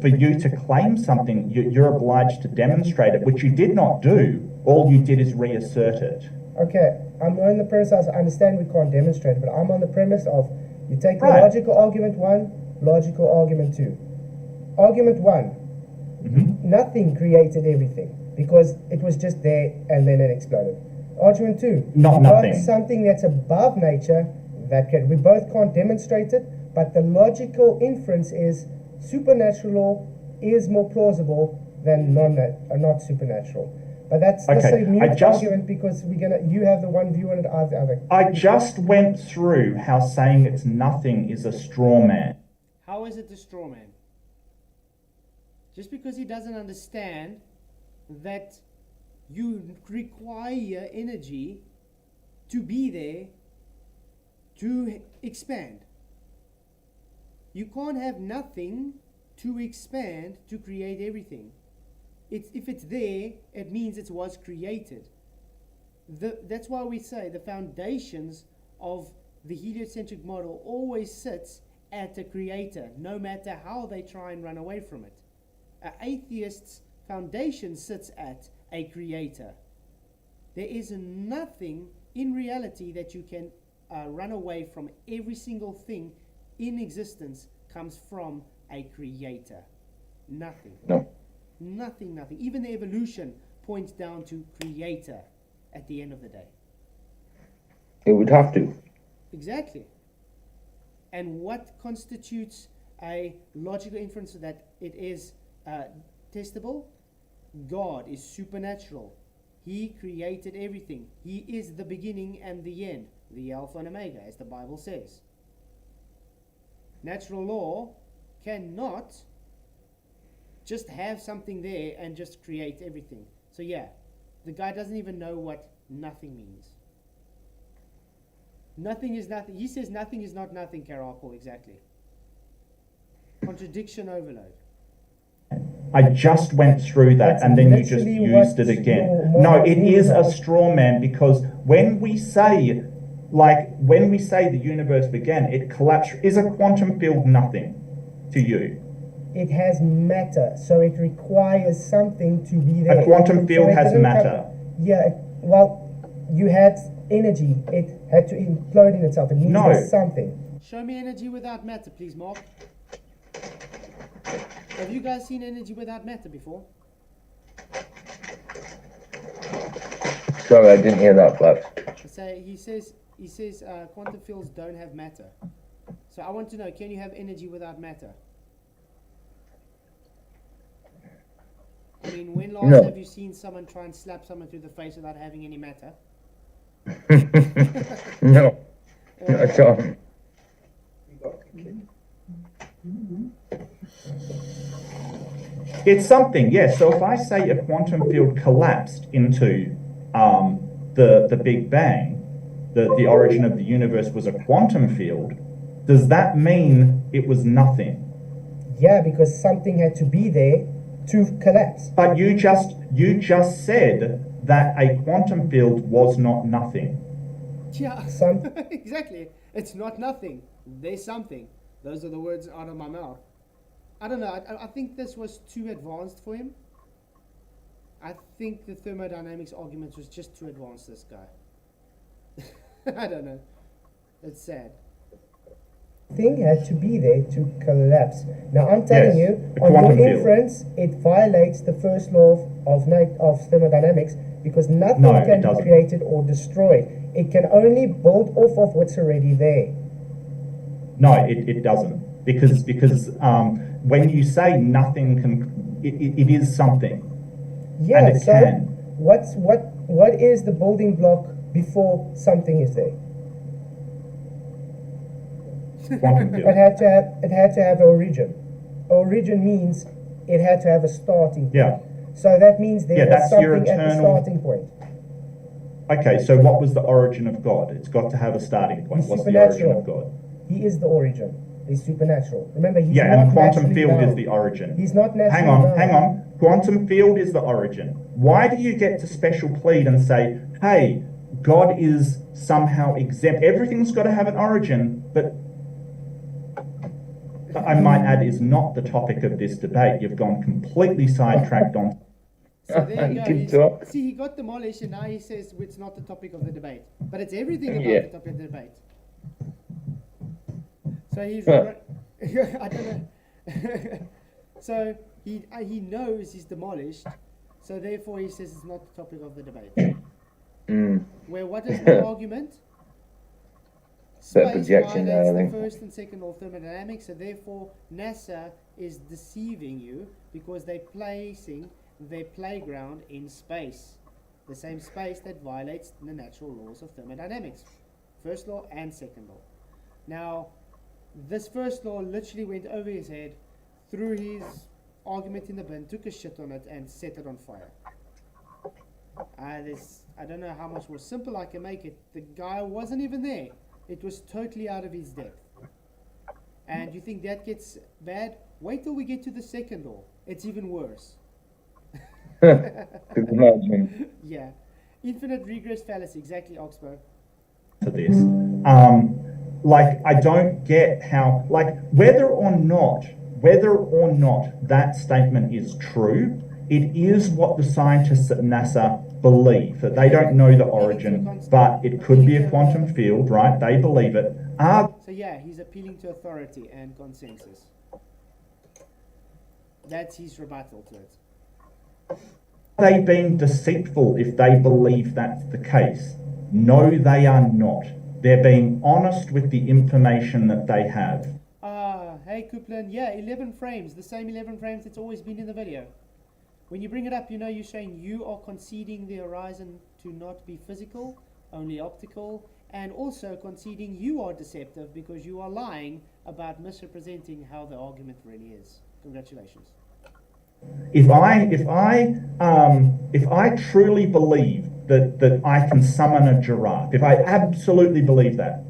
S6: for you to claim something, you're obliged to demonstrate it, which you did not do. All you did is reassert it.
S1: Okay, I'm on the premise, I understand we can't demonstrate it, but I'm on the premise of you take the logical argument 1, logical argument 2. Argument 1, nothing created everything because it was just there and then it exploded. Argument 2,
S6: nothing.
S1: Something that's above nature we both can't demonstrate it, but the logical inference is supernatural law is more plausible than not supernatural. But that's a mute argument because you have the one view on it, I have the other.
S6: I just went through how saying it's nothing is a straw man.
S3: How is it a straw man? Just because he doesn't understand that you require energy to be there to expand. You can't have nothing to expand to create everything. If it's there, it means it was created. That's why we say the foundations of the heliocentric model always sits at the creator, no matter how they try and run away from it. An atheist's foundation sits at a creator. There is nothing in reality that you can run away from. Every single thing in existence comes from a creator. Nothing.
S4: No.
S3: Nothing. Even the evolution points down to creator at the end of the day.
S4: It would have to.
S3: Exactly. And what constitutes a logical inference that it is testable? God is supernatural. He created everything. He is the beginning and the end, the Alpha and Omega, as the Bible says. Natural law cannot just have something there and just create everything. So yeah, the guy doesn't even know what nothing means. Nothing is nothing. He says nothing is not nothing, Caracol, exactly. Contradiction overload.
S6: I just went through that and then you just used it again. No, it is a straw man because when we say the universe began, it collapsed. Is a quantum field nothing to you?
S1: it has matter, so it requires something to be there.
S6: A quantum field
S1: So it
S6: has
S1: didn't
S6: matter.
S1: Well, you had energy. It had to implode in itself. It means
S6: No.
S1: there's something.
S3: Show me energy without matter, please, Mark. Have you guys seen energy without matter before?
S4: Sorry, I didn't hear that, Flaps.
S3: He says quantum fields don't have matter. So I want to know, can you have energy without matter? I mean, when last
S4: No.
S3: have you seen someone try and slap someone through the face without having any matter?
S4: No, not at all.
S6: It's something, yes. So if I say a quantum field collapsed into the Big Bang, the origin of the universe was a quantum field, does that mean it was nothing?
S1: Yeah, because something had to be there to collapse.
S6: But you just said that a quantum field was not nothing.
S3: Yeah,
S1: Some-
S3: exactly. It's not nothing. There's something. Those are the words out of my mouth. I don't know. I think this was too advanced for him. I think the thermodynamics argument was just too advanced, this guy. I don't know. It's sad.
S1: Thing had to be there to collapse. Now I'm telling
S6: Yes,
S1: you,
S6: a
S1: on
S6: quantum
S1: your
S6: field.
S1: inference, it violates the first law of thermodynamics because nothing
S6: No, it
S1: can be
S6: doesn't.
S1: created or destroyed. It can only build off of what's already there.
S6: No, it doesn't. Because when you say nothing can, it is something.
S1: Yeah.
S6: And it
S1: So
S6: can.
S1: what is the building block before something is there?
S6: Quantum
S1: It
S6: field.
S1: had to have an origin. Origin means it had to have a starting point.
S6: Yeah.
S1: So that means there
S6: Yeah,
S1: was
S6: that's your
S1: something at the
S6: eternal-
S1: starting point.
S6: Okay, so what was the origin of God? It's got to have a starting point.
S1: He's
S6: What's the origin of
S1: supernatural.
S6: God?
S1: He is the origin. He's supernatural. Remember, he's
S6: Yeah,
S1: not
S6: and quantum
S1: naturally
S6: field is
S1: bound.
S6: the origin.
S1: He's not naturally
S6: Hang on,
S1: bound.
S6: hang on. Quantum field is the origin. Why do you get to special plead and say, hey, God is somehow exempt? Everything's got to have an origin, but I might add is not the topic of this debate. You've gone completely sidetracked on.
S3: So there you go.
S4: Good talk.
S3: See, he got demolished, and now he says it's not the topic of the debate. But it's everything about
S4: Yeah.
S3: the topic of the debate. So he's...
S4: Huh.
S3: I don't know. So he knows he's demolished, so therefore he says it's not the topic of the debate. Where what is the argument?
S4: Bit of
S3: Space
S4: projection there, I
S3: violates
S4: think.
S3: the first and second law of thermodynamics, so therefore NASA is deceiving you because they're placing their playground in space. The same space that violates the natural laws of thermodynamics. First law and second law. Now, this first law literally went over his head, threw his argument in the bin, took a shit on it, and set it on fire. I don't know how much more simple I can make it. The guy wasn't even there. It was totally out of his depth. And you think that gets bad? Wait till we get to the second law. It's even worse.
S4: Could imagine.
S3: Yeah. Infinite regress fallacy, exactly, Oxbow.
S6: To this. Like, I don't get how, like, whether or not that statement is true, it is what the scientists at NASA believe, that they don't know the origin, but it could be a quantum field, right? They believe it. Are
S3: So yeah, he's appealing to authority and consensus. That's his rebuttal to it.
S6: they being deceitful if they believe that's the case? No, they are not. They're being honest with the information that they have.
S3: Hey Kuplin, yeah, 11 frames, the same 11 frames that's always been in the video. When you bring it up, you know you're saying you are conceding the horizon to not be physical, only optical, and also conceding you are deceptive because you are lying about misrepresenting how the argument really is. Congratulations.
S6: If I truly believe that I can summon a giraffe, if I absolutely believe that,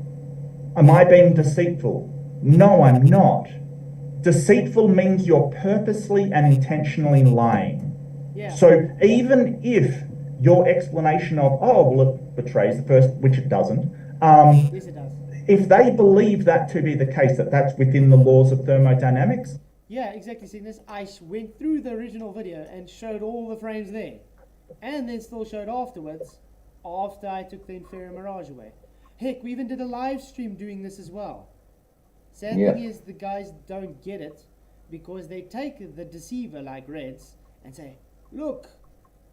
S6: am I being deceitful? No, I'm not. Deceitful means you're purposely and intentionally lying.
S3: Yeah.
S6: So even if your explanation of, oh, well, it betrays the first, which it doesn't,
S3: Yes, it does.
S6: if they believe that to be the case, that that's within the laws of thermodynamics,
S3: Yeah, exactly. See this? Went through the original video and showed all the frames there. And then still showed afterwards, after I took the Inferior Mirage away. Heck, we even did a live stream doing this as well. Sad
S4: Yeah.
S3: thing is, the guys don't get it because they take the deceiver like Reds and say, look,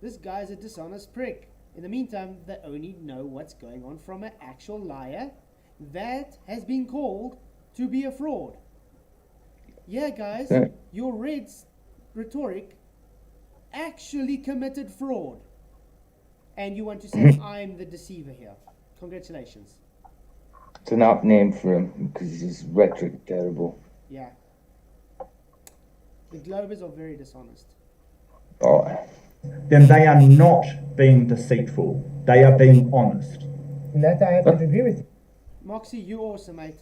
S3: this guy's a dishonest prick. In the meantime, they only know what's going on from an actual liar that has been called to be a fraud. Yeah, guys,
S4: Yeah.
S3: your Reds rhetoric actually committed fraud. And you want to say, I'm the deceiver here. Congratulations.
S4: It's an apt name for him because his rhetoric terrible.
S3: Yeah. The Globers are very dishonest.
S4: Oh,
S6: Then they are not being deceitful. They are being honest.
S1: And that I have to agree with you.
S3: Moxie, you awesome, mate.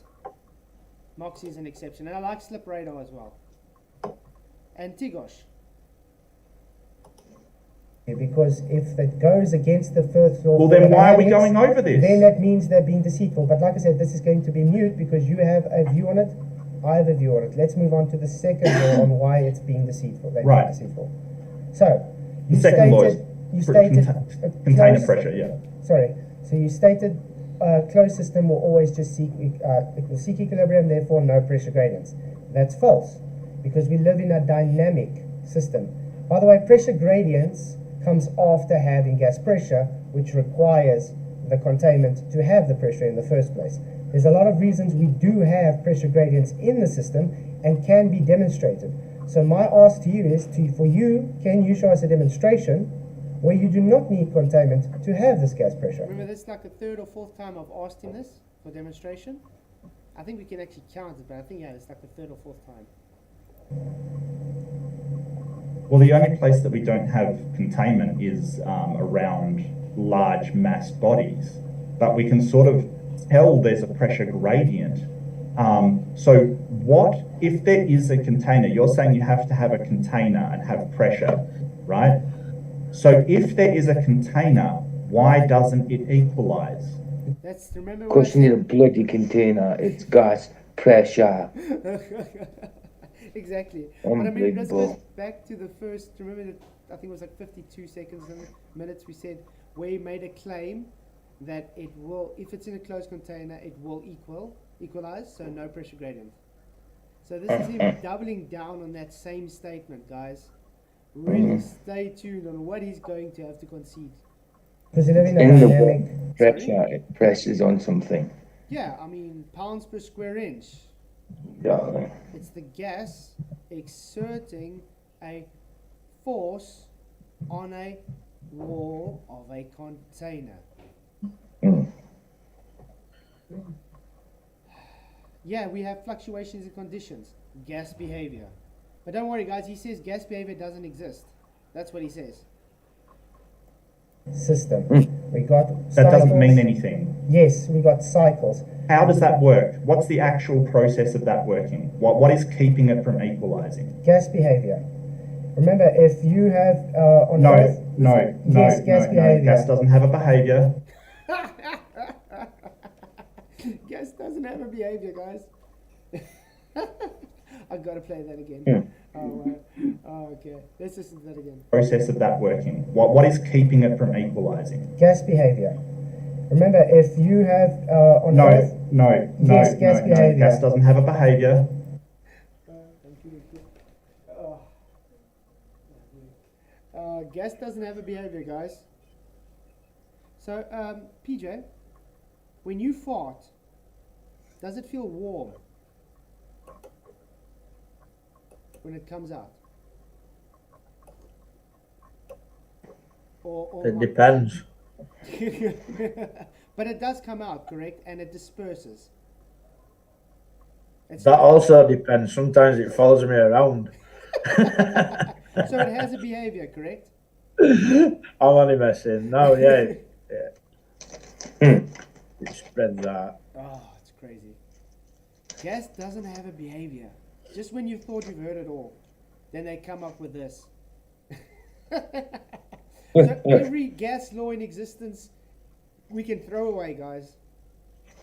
S3: Moxie is an exception. And I like Slip Radar as well. And Tigosh.
S1: Because if it goes against the first law,
S6: Well, then why are we going over this?
S1: Then that means they're being deceitful. But like I said, this is going to be mute because you have a view on it, I have a view on it. Let's move on to the second law on why it's being deceitful. They're
S6: Right.
S1: being deceitful. So,
S6: The second law is
S1: you stated
S6: container
S1: closed-
S6: pressure, yeah.
S1: Sorry. So you stated a closed system will always just seek equilibrium, therefore no pressure gradients. That's false because we live in a dynamic system. By the way, pressure gradients comes after having gas pressure, which requires the containment to have the pressure in the first place. There's a lot of reasons we do have pressure gradients in the system and can be demonstrated. So my ask to you is, for you, can you show us a demonstration where you do not need containment to have this gas pressure?
S3: Remember, this is like the third or fourth time I've asked him this for demonstration. I think we can actually count it, but I think, yeah, it's like the third or fourth time.
S6: Well, the only place that we don't have containment is around large mass bodies, but we can sort of tell there's a pressure gradient. So what if there is a container? You're saying you have to have a container and have pressure, right? So if there is a container, why doesn't it equalize?
S3: That's, remember
S4: of course you need a bloody container. It's gas pressure.
S3: Exactly. But I mean, let's go
S4: Unbelievable.
S3: back to the first, remember that, I think it was like 52 seconds and minutes we said, where he made a claim that it will, if it's in a closed container, it will equalize, so no pressure gradient. So this is him doubling down on that same statement, guys. Really stay tuned on what he's going to have to concede.
S1: Because you live in a
S4: In the
S1: dynamic.
S4: world, pressure, it presses on something.
S3: Yeah, I mean, pounds per square inch.
S4: Darling.
S3: It's the gas exerting a force on a wall of a container.
S4: Mm.
S3: Yeah, we have fluctuations in conditions, gas behavior. But don't worry, guys, he says gas behavior doesn't exist. That's what he says.
S1: System. We got
S6: That doesn't
S1: cycles.
S6: mean anything.
S1: Yes, we got cycles.
S6: How does that work? What's the actual process of that working? What is keeping it from equalizing?
S1: Gas behavior. Remember, if you have on
S6: No,
S1: Earth,
S6: no, no,
S1: yes, gas
S6: no,
S1: behavior.
S6: no. Gas doesn't have a behavior.
S3: Gas doesn't have a behavior, guys. I've got to play that again.
S4: Yeah.
S3: Oh, okay. Let's listen to that again.
S6: Process of that working. What is keeping it from equalizing?
S1: Gas behavior. Remember, if you have on
S6: No,
S1: Earth,
S6: no, no,
S1: Yes, gas
S6: no, no.
S1: behavior.
S6: Gas doesn't have a behavior.
S3: Gas doesn't have a behavior, guys. So, PJ, when you fart, does it feel warm when it comes out? Or
S2: It depends.
S3: But it does come out, correct? And it disperses. It's
S2: That also depends. Sometimes it follows me around.
S3: so it has a behavior, correct?
S2: I'm only messing. No, yeah. It spreads out.
S3: Oh, it's crazy. Gas doesn't have a behavior. Just when you thought you've heard it all, then they come up with this. So every gas law in existence we can throw away, guys,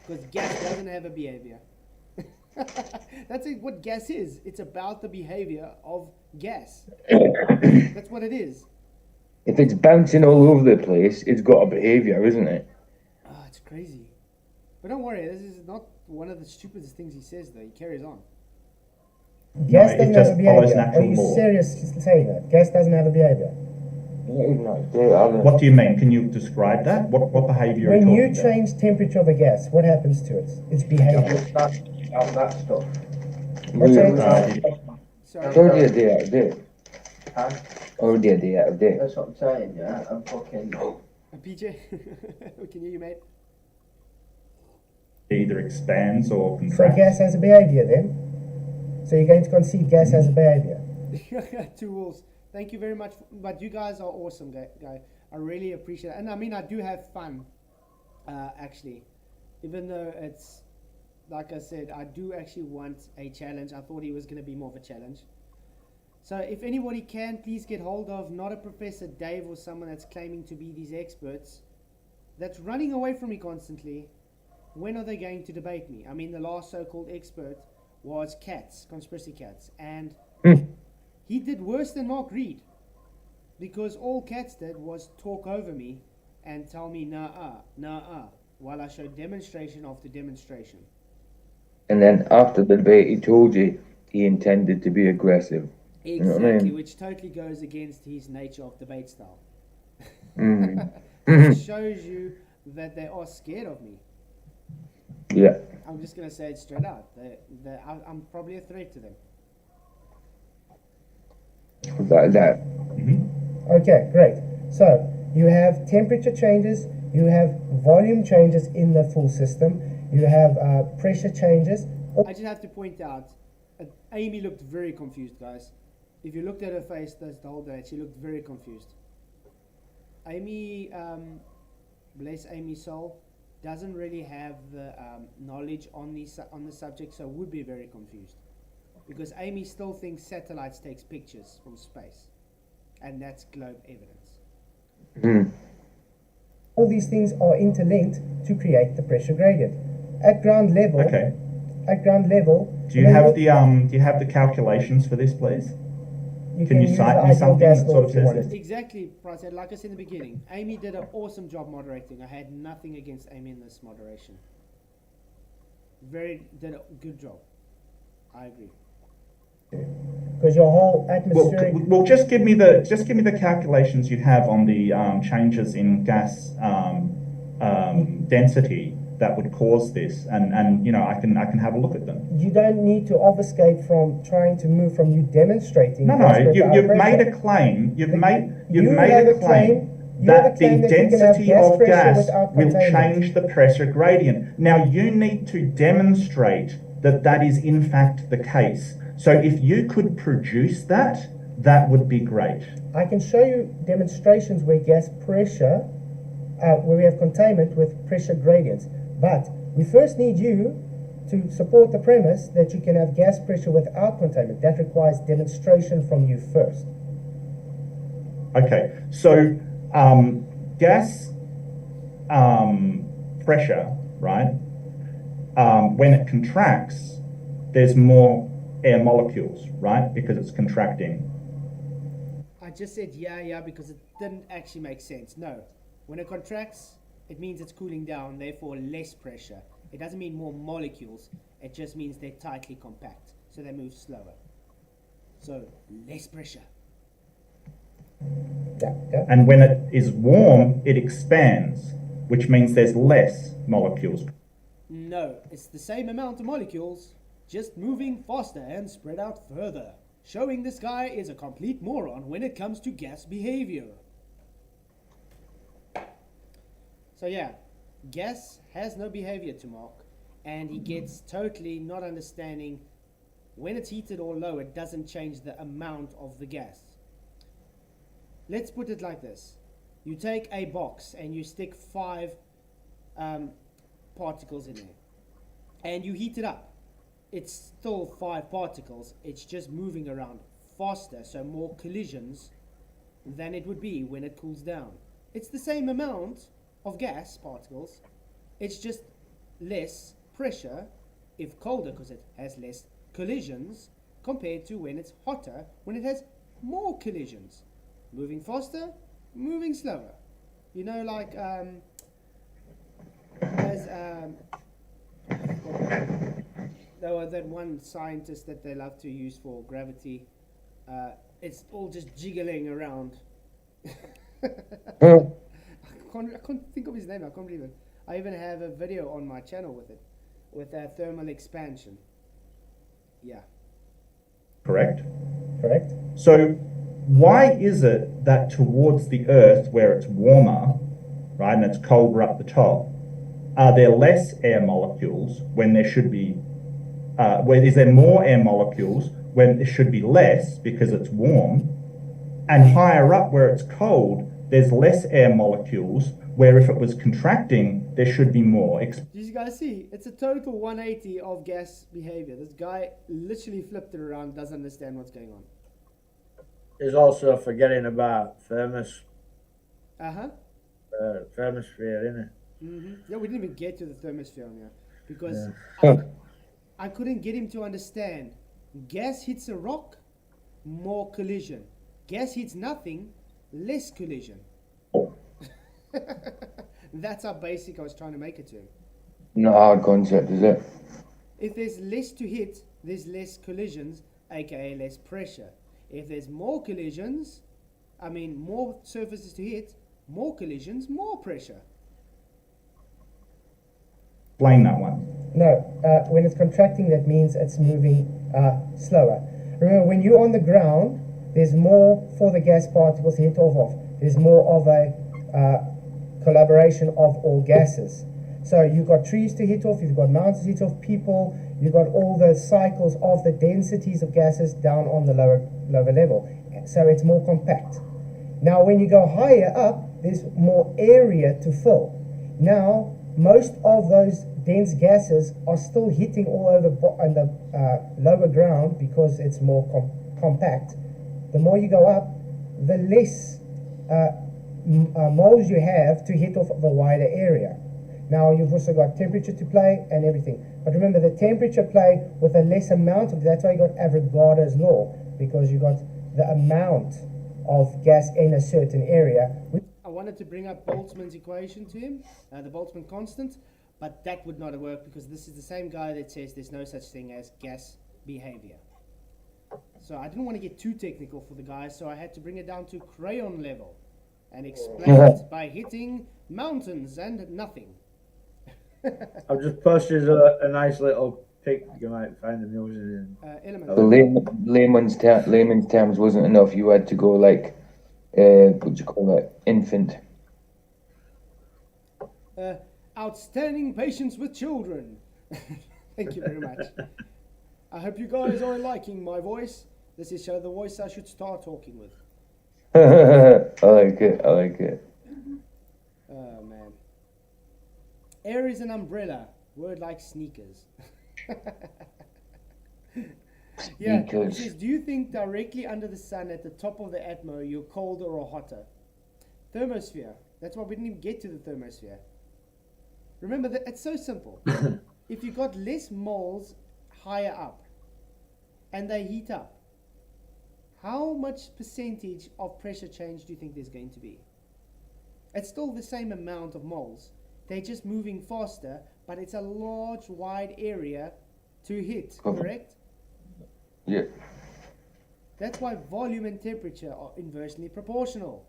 S3: because gas doesn't have a behavior. That's what gas is. It's about the behavior of gas. That's what it is.
S4: If it's bouncing all over the place, it's got a behaviour, isn't it?
S3: Oh, it's crazy. But don't worry, this is not one of the stupidest things he says, though. He carries on.
S1: Gas
S6: it
S1: doesn't
S6: just
S1: have a
S6: follows
S1: behavior. Are
S6: natural
S1: you
S6: law.
S1: serious saying that? Gas doesn't have a behavior.
S6: What do you mean? Can you describe that? What behaviour are you
S1: When
S6: talking
S1: you
S6: about?
S1: change temperature of a gas, what happens to it? Its behavior.
S4: That stuff.
S1: What's your
S3: Sorry.
S4: It's already a day out of date. Already a day out of date.
S7: That's what I'm saying, yeah. I'm fucking.
S3: PJ, we can hear you, mate.
S6: It either expands or
S1: So
S6: contracts.
S1: gas has a behavior then? So you're going to concede gas has a behavior?
S3: Two wolves. Thank you very much. But you guys are awesome, guy. I really appreciate it. And I mean, I do have fun, actually. Even though it's, like I said, I do actually want a challenge. I thought he was going to be more of a challenge. So if anybody can, please get hold of not a Professor Dave or someone that's claiming to be these experts that's running away from me constantly. When are they going to debate me? I mean, the last so-called expert was cats, conspiracy cats, and he did worse than Mark Reid, because all cats did was talk over me and tell me nah, while I showed demonstration after demonstration.
S4: And then after the debate, he told you he intended to be aggressive.
S3: Exactly,
S4: You know what I mean?
S3: which totally goes against his nature of debate style.
S4: Mm.
S3: It shows you that they are scared of me.
S4: Yeah.
S3: I'm just going to say it straight out. I'm probably a threat to them.
S4: That.
S1: Okay, great. So you have temperature changes, you have volume changes in the full system, you have pressure changes.
S3: I just have to point out, Amy looked very confused, guys. If you looked at her face the whole day, she looked very confused. Amy, bless Amy's soul, doesn't really have the knowledge on the subject, so would be very confused. Because Amy still thinks satellites takes pictures from space, and that's globe evidence.
S1: All these things are interlinked to create the pressure gradient. At ground level,
S6: Okay. Do you have the calculations for this, please? Can you
S1: use
S6: cite
S1: the
S6: me
S1: ideal
S6: something
S1: gas
S6: that
S1: law
S6: sort of
S1: if you
S6: says
S1: wanted.
S6: this?
S3: Exactly, Price. Like I said in the beginning, Amy did an awesome job moderating. I had nothing against Amy in this moderation. Did a good job. I agree.
S1: Because your whole atmospheric...
S6: Well, just give me the calculations you have on the changes in gas density that would cause this, and you know I can have a look at them.
S1: You don't need to obfuscate from trying to move from you demonstrating...
S6: No, you've made a claim. You've made a claim that the density of gas will change the pressure gradient. Now you need to demonstrate that that is in fact the case. So if you could produce that, that would be great.
S1: I can show you demonstrations where gas pressure, where we have containment with pressure gradients. But we first need you to support the premise that you can have gas pressure without containment. That requires demonstration from you first.
S6: Okay, so gas pressure, right? When it contracts, there's more air molecules, right? Because it's contracting.
S3: I just said yeah because it didn't actually make sense. No, when it contracts, it means it's cooling down, therefore less pressure. It doesn't mean more molecules. It just means they're tightly compact, so they move slower. So less pressure.
S1: Yeah.
S6: And when it is warm, it expands, which means there's less molecules.
S3: No, it's the same amount of molecules, just moving faster and spread out further, showing this guy is a complete moron when it comes to gas behavior. So yeah, gas has no behavior to Mark, and he gets totally not understanding when it's heated or low, it doesn't change the amount of the gas. Let's put it like this. You take a box and you stick 5 particles in there, and you heat it up. It's still 5 particles, it's just moving around faster, so more collisions than it would be when it cools down. It's the same amount of gas particles, it's just less pressure if colder because it has less collisions compared to when it's hotter when it has more collisions. Moving faster, moving slower. You know, like that one scientist that they love to use for gravity, it's all just jiggling around. I can't think of his name. I can't believe it. I even have a video on my channel with it, with thermal expansion. Yeah.
S6: Correct?
S1: Correct.
S6: So, why is it that towards the Earth, where it's warmer, right, and it's colder up the top, are there less air molecules when there should be, where is there more air molecules when there should be less because it's warm, and higher up where it's cold, there's less air molecules where if it was contracting, there should be more.
S3: Did you guys see? It's a total 180 of gas behavior. This guy literally flipped it around, doesn't understand what's going on.
S2: There's also forgetting about thermosphere, innit?
S3: Yeah, we didn't even get to the thermosphere on here because
S2: Yeah.
S3: I couldn't get him to understand. Gas hits a rock, more collision. Gas hits nothing, less collision. That's how basic I was trying to make it to him.
S4: Not a hard concept, is it?
S3: If there's less to hit, there's less collisions, aka less pressure. If there's more collisions, more surfaces to hit, more collisions, more pressure.
S6: Explain that one.
S1: No, when it's contracting, that means it's moving slower. Remember, when you're on the ground, there's more for the gas particles to hit off of. There's more of a collaboration of all gases. So you've got trees to hit off, you've got mountains to hit off, people, you've got all the cycles of the densities of gases down on the lower level. So it's more compact. Now when you go higher up, there's more area to fill. Now, most of those dense gases are still hitting all over on the lower ground because it's more compact. The more you go up, the less moles you have to hit off of a wider area. Now you've also got temperature to play and everything. But remember, the temperature play with a less amount of, that's why you got Avogadro's law, because you got the amount of gas in a certain area.
S3: I wanted to bring up Boltzmann's equation to him, the Boltzmann constant, but that would not have worked because this is the same guy that says there's no such thing as gas behavior. So I didn't want to get too technical for the guy, so I had to bring it down to crayon level and explain it by hitting mountains and nothing.
S2: I've just posted a nice little pic you might find amusing.
S3: Element.
S4: So layman's terms wasn't enough. You had to go like, what do you call it? Infant.
S3: Outstanding patience with children. Thank you very much. I hope you guys are liking my voice. This is the voice I should start talking with.
S4: I like it.
S3: Oh man. Air is an umbrella. Word like sneakers. Yeah, it says, do you think directly under the sun at the top of the atmo you're colder or hotter? Thermosphere. That's why we didn't even get to the thermosphere. Remember that it's so simple. If you got less moles higher up and they heat up, how much percentage of pressure change do you think there's going to be? It's still the same amount of moles. They're just moving faster, but it's a large, wide area to hit, correct?
S4: Yeah.
S3: That's why volume and temperature are inversely proportional.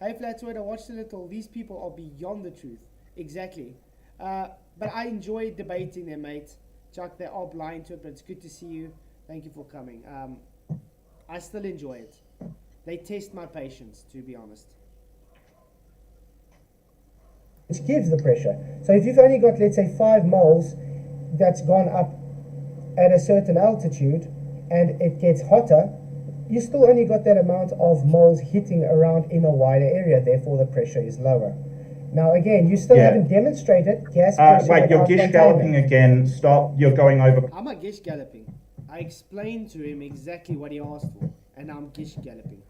S3: Hey Flatzoid, I watched a little. These people are beyond the truth. Exactly. But I enjoy debating them, mate. Chuck, they are blind to it, but it's good to see you. Thank you for coming. I still enjoy it. They test my patience, to be honest.
S1: Which gives the pressure. So if you've only got, let's say, 5 moles that's gone up at a certain altitude and it gets hotter, you still only got that amount of moles hitting around in a wider area, therefore the pressure is lower. Now again, you still haven't demonstrated gas pressure.
S6: Wait, you're gish galloping again. Stop. You're going over.
S3: I'm not gish galloping. I explained to him exactly what he asked for, and I'm gish galloping.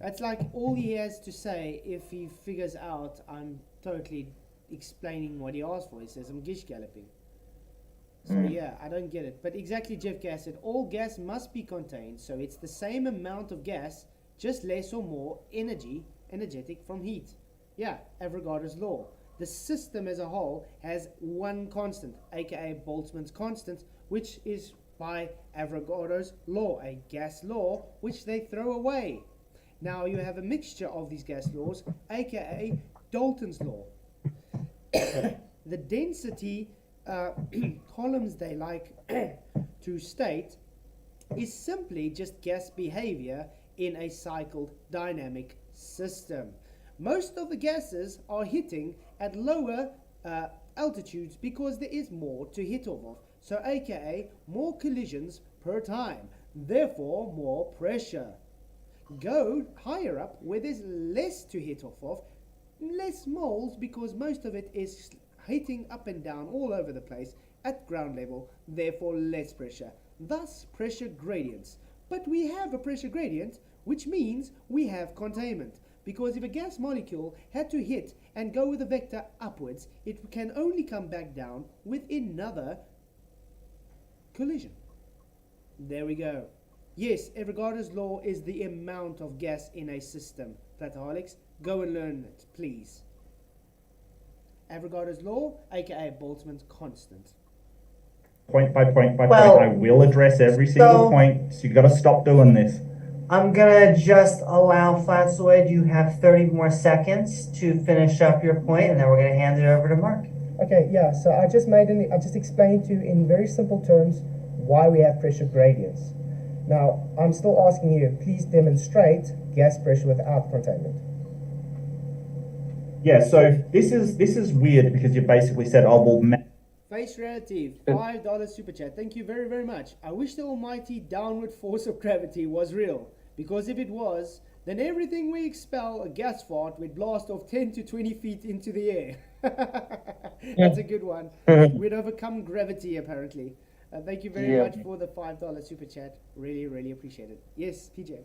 S3: That's like all he has to say if he figures out I'm totally explaining what he asked for. He says, I'm gish galloping. So yeah, I don't get it. But exactly, Jeff Gas said, all gas must be contained, so it's the same amount of gas, just less or more energetic from heat. Yeah, Avogadro's law. The system as a whole has one constant, aka Boltzmann's constant, which is by Avogadro's law, a gas law, which they throw away. Now you have a mixture of these gas laws, aka Dalton's law. The density columns they like to state is simply just gas behavior in a cycled dynamic system. Most of the gases are hitting at lower altitudes because there is more to hit off of. So aka more collisions per time, therefore more pressure. Go higher up where there's less to hit off of, less moles because most of it is hitting up and down all over the place at ground level, therefore less pressure. Thus pressure gradients. But we have a pressure gradient, which means we have containment. Because if a gas molecule had to hit and go with a vector upwards, it can only come back down with another collision. There we go. Yes, Avogadro's law is the amount of gas in a system. Flataholics, go and learn it, please. Avogadro's law, aka Boltzmann's constant.
S6: Point by point by
S5: Well,
S6: point, I will address every single point, so you've got to stop doing this.
S5: I'm gonna just allow Flatzoid, you have 30 more seconds to finish up your point, and then we're gonna hand it over to Mark.
S1: Okay, yeah, so I just explained to you in very simple terms why we have pressure gradients. Now, I'm still asking you, please demonstrate gas pressure without containment.
S6: Yeah, so this is weird because you basically said, oh, well,
S3: Face Relative, $5 super chat. Thank you very, very much. I wish the almighty downward force of gravity was real. Because if it was, then everything we expel, a gas fart, would blast off 10 to 20 feet into the air. That's a good one. We'd overcome gravity, apparently. Thank you very much for the $5 super chat. Really, really appreciate it. Yes, PJ.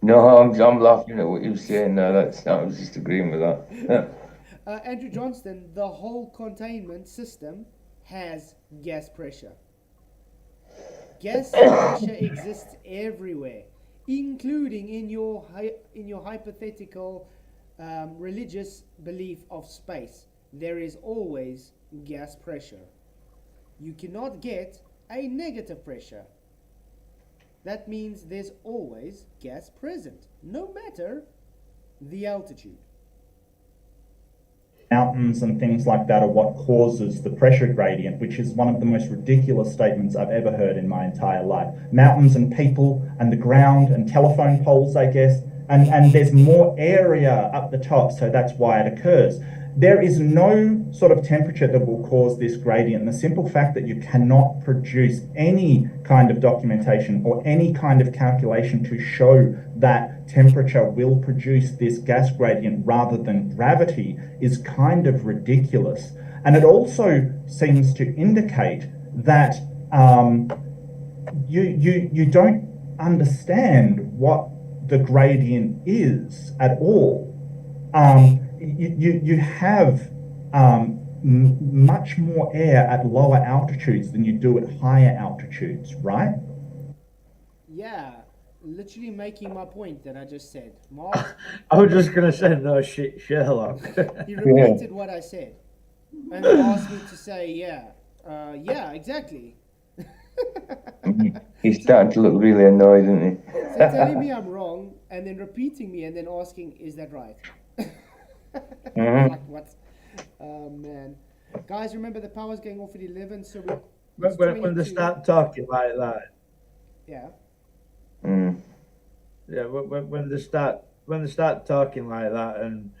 S4: No, I'm laughing at what you're saying. No, I was just agreeing with that.
S3: Andrew Johnston, the whole containment system has gas pressure. Gas pressure exists everywhere, including in your hypothetical religious belief of space. There is always gas pressure. You cannot get a negative pressure. That means there's always gas present, no matter the altitude.
S6: Mountains and things like that are what causes the pressure gradient, which is one of the most ridiculous statements I've ever heard in my entire life. Mountains and people and the ground and telephone poles, I guess, and there's more area up the top, so that's why it occurs. There is no sort of temperature that will cause this gradient. And the simple fact that you cannot produce any kind of documentation or any kind of calculation to show that temperature will produce this gas gradient rather than gravity is kind of ridiculous. And it also seems to indicate that you don't understand what the gradient is at all. You have much more air at lower altitudes than you do at higher altitudes, right?
S3: Yeah, literally making my point that I just said. Mark,
S2: I was just going to say, no shit, Sherlock.
S3: he repeated what I said and asked me to say, yeah, exactly.
S4: He's starting to look really annoyed, isn't he?
S3: So telling me I'm wrong and then repeating me and then asking, is that right? Like what? Oh man, guys, remember the power's going off at 11, so
S2: when they start talking like that,
S3: yeah,
S2: yeah, when they start talking like that and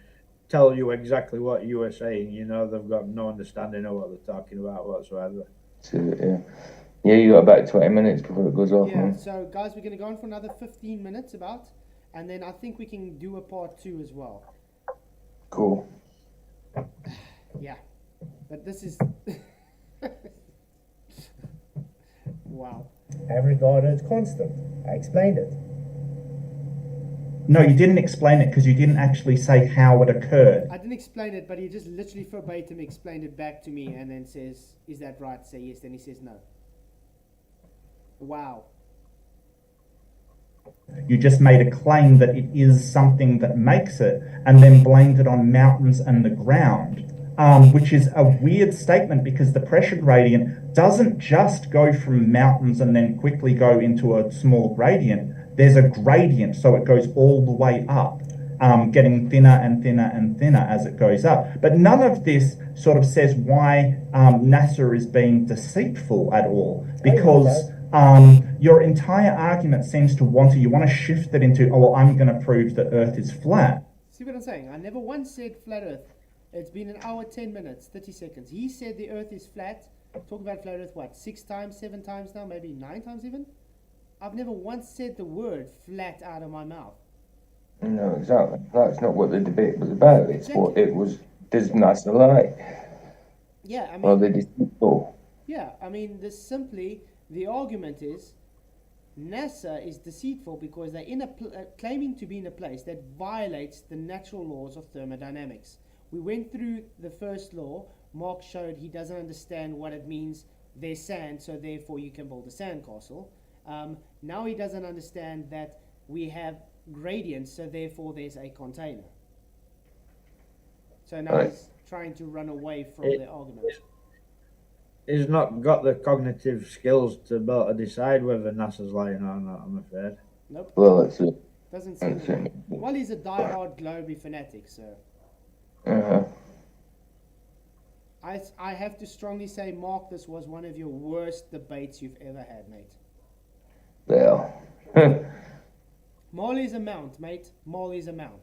S2: tell you exactly what you were saying, you know they've got no understanding of what they're talking about whatsoever.
S4: So, yeah, you got about 20 minutes before it goes off.
S3: Yeah,
S4: Man.
S3: so guys, we're going to go on for another 15 minutes about, and then I think we can do a part 2 as well.
S4: Cool.
S3: Yeah, but this is wow.
S1: Avogadro's constant. I explained it.
S6: No, you didn't explain it because you didn't actually say how it occurred.
S3: I didn't explain it, but he just literally verbatim explained it back to me and then says, is that right? Say yes. Then he says no. Wow.
S6: You just made a claim that it is something that makes it and then blamed it on mountains and the ground, which is a weird statement because the pressure gradient doesn't just go from mountains and then quickly go into a small gradient. There's a gradient, so it goes all the way up, getting thinner and thinner and thinner as it goes up. But none of this sort of says why NASA is being deceitful at all, because your entire argument seems to want to shift it into, oh, well, I'm going to prove that Earth is flat.
S3: See what I'm saying? I never once said flat Earth. It's been an hour, 10 minutes, 30 seconds. He said the Earth is flat. Talk about flat Earth, what, 6 times, 7 times now, maybe 9 times even? I've never once said the word flat out of my mouth.
S4: No, exactly. That's not what the debate was about. It's what it was. Does NASA lie?
S3: Yeah, I mean.
S4: Or they deceitful?
S3: Yeah, I mean, the argument is NASA is deceitful because they're claiming to be in a place that violates the natural laws of thermodynamics. We went through the first law. Mark showed he doesn't understand what it means. There's sand, so therefore you can build a sandcastle. Now he doesn't understand that we have gradients, so therefore there's a container. So now he's trying to run away from the argument.
S2: He's not got the cognitive skills to be able to decide whether NASA's lying or not, I'm afraid.
S3: Nope.
S4: Well, that's it.
S3: Doesn't seem to be. Well, he's a diehard Globy fanatic, so.
S4: Uh-huh.
S3: I have to strongly say, Mark, this was one of your worst debates you've ever had, mate.
S4: Well.
S3: Marley's a mount, mate. Marley's a mount.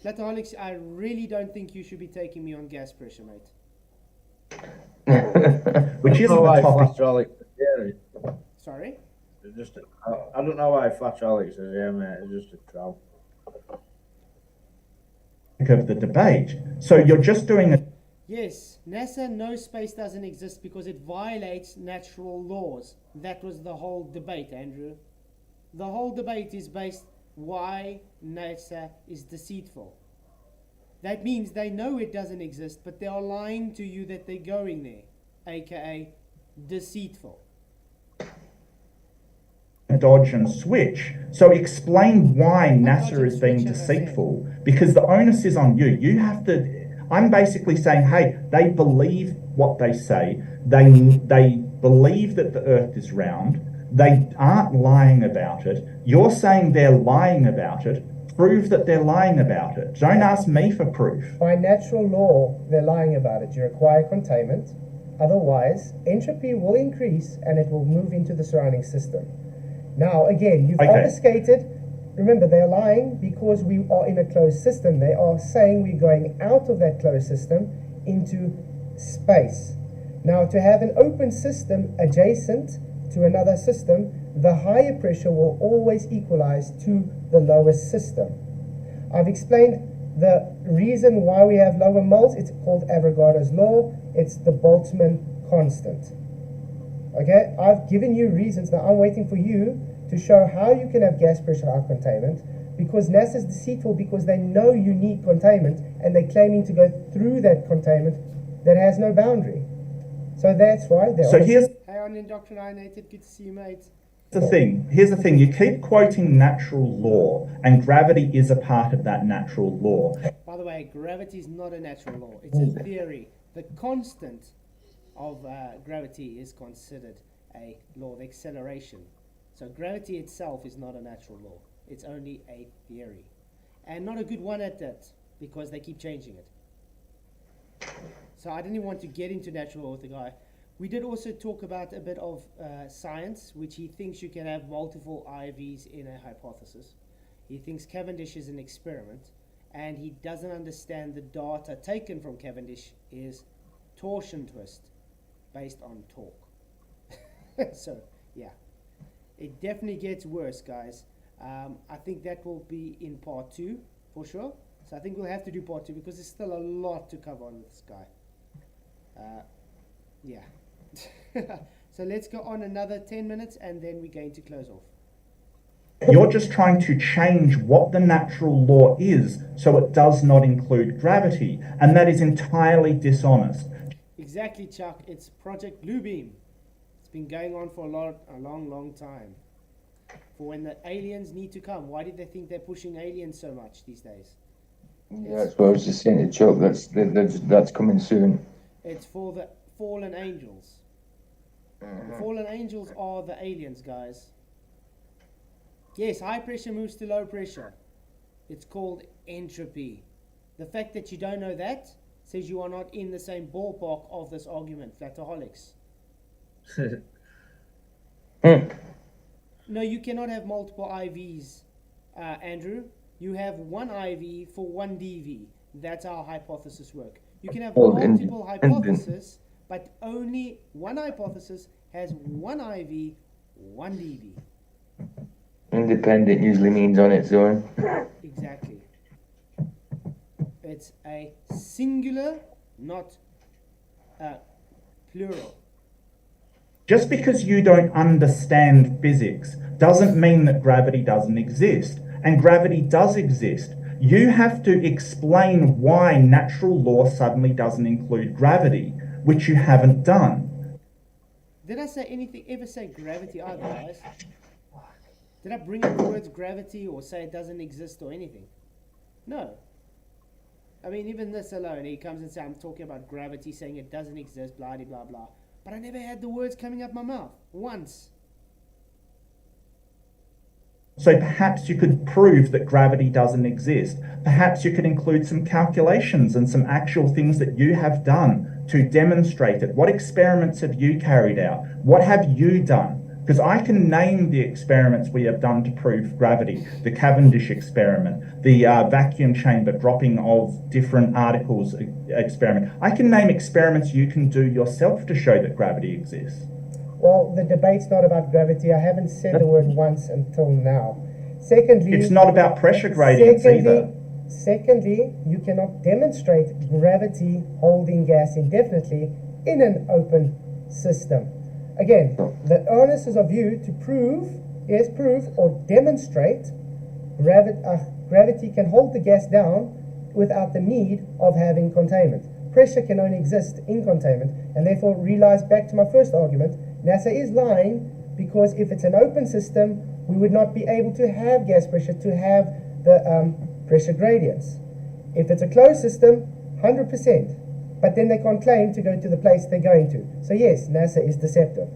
S3: Flataholics, I really don't think you should be taking me on gas pressure, mate.
S6: Which isn't the topic.
S3: Sorry?
S2: It's just I don't know why Flatzoid is here, mate. It's just a troll.
S6: Of the debate. So you're just doing a.
S3: Yes, NASA knows space doesn't exist because it violates natural laws. That was the whole debate, Andrew. The whole debate is based why NASA is deceitful. That means they know it doesn't exist, but they are lying to you that they're going there, aka deceitful.
S6: Dodge and switch. So explain why NASA is being deceitful, because the onus is on you. You have to. I'm basically saying, hey, they believe what they say. They believe that the Earth is round. They aren't lying about it. You're saying they're lying about it. Prove that they're lying about it. Don't ask me for proof.
S1: By natural law, they're lying about it. You require containment. Otherwise, entropy will increase and it will move into the surrounding system. Now, again, you've obfuscated. Remember, they're lying because we are in a closed system. They are saying we're going out of that closed system into space. Now, to have an open system adjacent to another system, the higher pressure will always equalize to the lowest system. I've explained the reason why we have lower moles. It's called Avogadro's law. It's the Boltzmann constant. Okay, I've given you reasons. Now I'm waiting for you to show how you can have gas pressure out containment, because NASA is deceitful because they know you need containment and they're claiming to go through that containment that has no boundary. So that's why they're.
S6: So here's.
S3: Hey, unindoctrinated. Good to see you, mate.
S6: Here's the thing. You keep quoting natural law, and gravity is a part of that natural law.
S3: By the way, gravity is not a natural law. It's a theory. The constant of gravity is considered a law of acceleration. So gravity itself is not a natural law. It's only a theory. And not a good one at that, because they keep changing it. So I didn't even want to get into natural law with the guy. We did also talk about a bit of science, which he thinks you can have multiple IVs in a hypothesis. He thinks Cavendish is an experiment, and he doesn't understand the data taken from Cavendish is torsion twist based on torque. So, yeah. It definitely gets worse, guys. I think that will be in part 2, for sure. So I think we'll have to do part 2, because there's still a lot to cover on with this guy. Yeah. So let's go on another 10 minutes, and then we're going to close off.
S6: You're just trying to change what the natural law is so it does not include gravity, and that is entirely dishonest.
S3: Exactly, Chuck. It's Project Bluebeam. It's been going on for a long time. For when the aliens need to come. Why did they think they're pushing aliens so much these days?
S4: Yeah, that's what I was just saying to Chuck. That's coming soon.
S3: It's for the fallen angels. The fallen angels are the aliens, guys. Yes, high pressure moves to low pressure. It's called entropy. The fact that you don't know that says you are not in the same ballpark of this argument, flataholics. No, you cannot have multiple IVs, Andrew. You have one IV for one DV. That's how hypothesis work. You can have multiple hypotheses, but only one hypothesis has one IV, one DV.
S4: Independent usually means on its own.
S3: Exactly. It's a singular, not plural.
S6: Just because you don't understand physics doesn't mean that gravity doesn't exist. And gravity does exist. You have to explain why natural law suddenly doesn't include gravity, which you haven't done.
S3: Did I ever say gravity either, guys? Did I bring up the words gravity or say it doesn't exist or anything? No. I mean, even this alone, he comes and says, I'm talking about gravity, saying it doesn't exist, blah, blah, blah. But I never had the words coming up my mouth. Once.
S6: So perhaps you could prove that gravity doesn't exist. Perhaps you could include some calculations and some actual things that you have done to demonstrate it. What experiments have you carried out? What have you done? Because I can name the experiments we have done to prove gravity. The Cavendish experiment, the vacuum chamber dropping of different articles experiment. I can name experiments you can do yourself to show that gravity exists.
S1: Well, the debate's not about gravity. I haven't said the word once until now. Secondly,
S6: it's not about pressure gradients either.
S1: Secondly, you cannot demonstrate gravity holding gas indefinitely in an open system. Again, the onus is of you to prove or demonstrate gravity can hold the gas down without the need of having containment. Pressure can only exist in containment, and therefore relies back to my first argument. NASA is lying because if it's an open system, we would not be able to have gas pressure, to have the pressure gradients. If it's a closed system, 100%. But then they can't claim to go to the place they're going to. So yes, NASA is deceptive.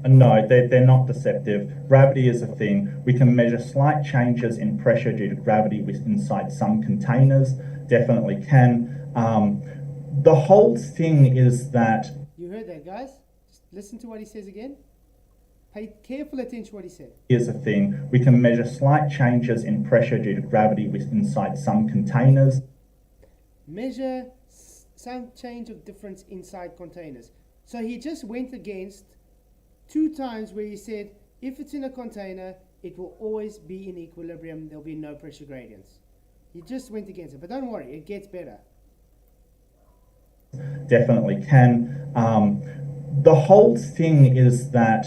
S6: No, they're not deceptive. Gravity is a thing. We can measure slight changes in pressure due to gravity inside some containers. Definitely can. The whole thing is that...
S3: You heard that, guys? Just listen to what he says again. Pay careful attention to what he said.
S6: Here's the thing. We can measure slight changes in pressure due to gravity inside some containers.
S3: Measure some change of difference inside containers. So he just went against 2 times where he said, if it's in a container, it will always be in equilibrium. There'll be no pressure gradients. He just went against it. But don't worry, it gets better.
S6: Definitely can. The whole thing is that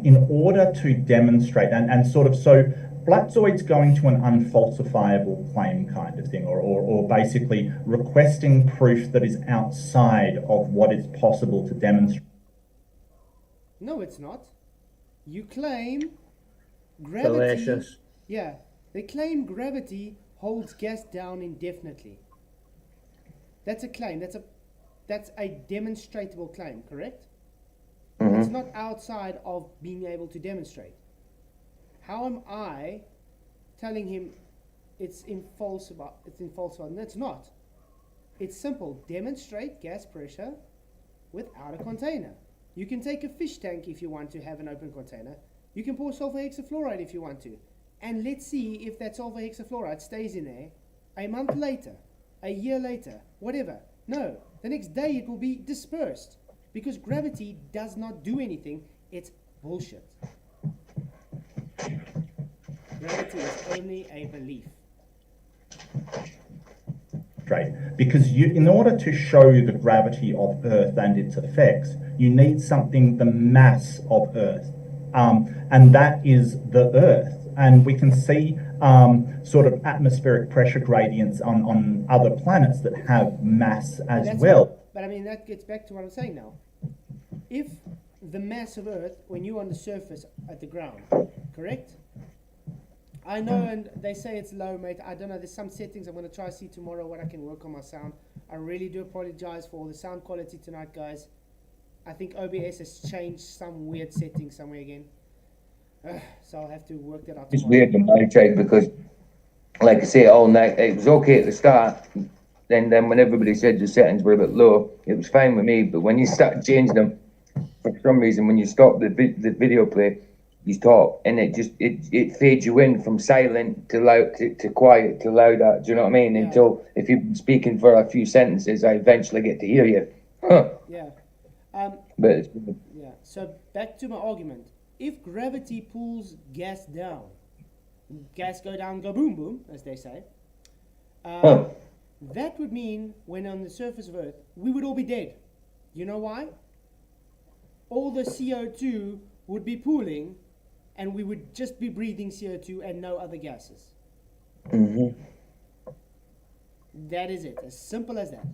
S6: in order to demonstrate and sort of so Flatzoid's going to an unfalsifiable claim kind of thing, or basically requesting proof that is outside of what is possible to demonstrate.
S3: No, it's not. You claim gravity.
S2: Delicious.
S3: Yeah, they claim gravity holds gas down indefinitely. That's a claim. That's a demonstratable claim, correct?
S4: Mm-hmm.
S3: It's not outside of being able to demonstrate. How am I telling him it's infalsifiable? No, it's not. It's simple. Demonstrate gas pressure without a container. You can take a fish tank if you want to have an open container. You can pour sulfur hexafluoride if you want to. And let's see if that sulfur hexafluoride stays in there a month later, a year later, whatever. No, the next day it will be dispersed because gravity does not do anything. It's bullshit. Gravity is only a belief.
S6: Right, because in order to show the gravity of Earth and its effects, you need something the mass of Earth. and that is the Earth. And we can see sort of atmospheric pressure gradients on other planets that have mass as well.
S3: But I mean, that gets back to what I'm saying now. If the mass of Earth, when you're on the surface at the ground, correct? I know, and they say it's low, mate. I don't know. There's some settings I'm going to try to see tomorrow what I can work on my sound. I really do apologize for all the sound quality tonight, guys. I think OBS has changed some weird settings somewhere again. So I'll have to work that out
S4: It's
S3: tomorrow.
S4: weird on my side because, like I say, all night it was okay at the start. Then when everybody said the settings were a bit low, it was fine with me. But when you start changing them, for some reason, when you stop the video play, you talk, and it fades you in from silent to loud to quiet to louder. Do you know what I mean?
S3: Yeah.
S4: Until if you've been speaking for a few sentences, I eventually get to hear you.
S3: Yeah.
S4: But
S3: Yeah. So back to my argument. If gravity pulls gas down, gas go down, go boom boom, as they say. That would mean when on the surface of Earth, we would all be dead. You know why? All the CO2 would be pooling, and we would just be breathing CO2 and no other gases. That is it, as simple as that.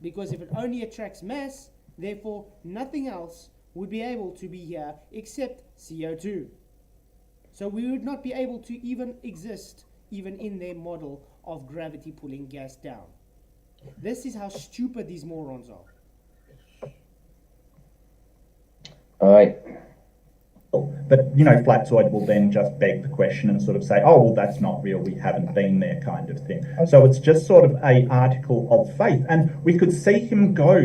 S3: Because if it only attracts mass, therefore nothing else would be able to be here except CO2. So we would not be able to even exist even in their model of gravity pulling gas down. This is how stupid these morons are.
S4: all right.
S6: But, you know, Flatzoid will then just beg the question and sort of say, oh, well, that's not real, we haven't been there, kind of thing. So it's just sort of a article of faith. And we could see him go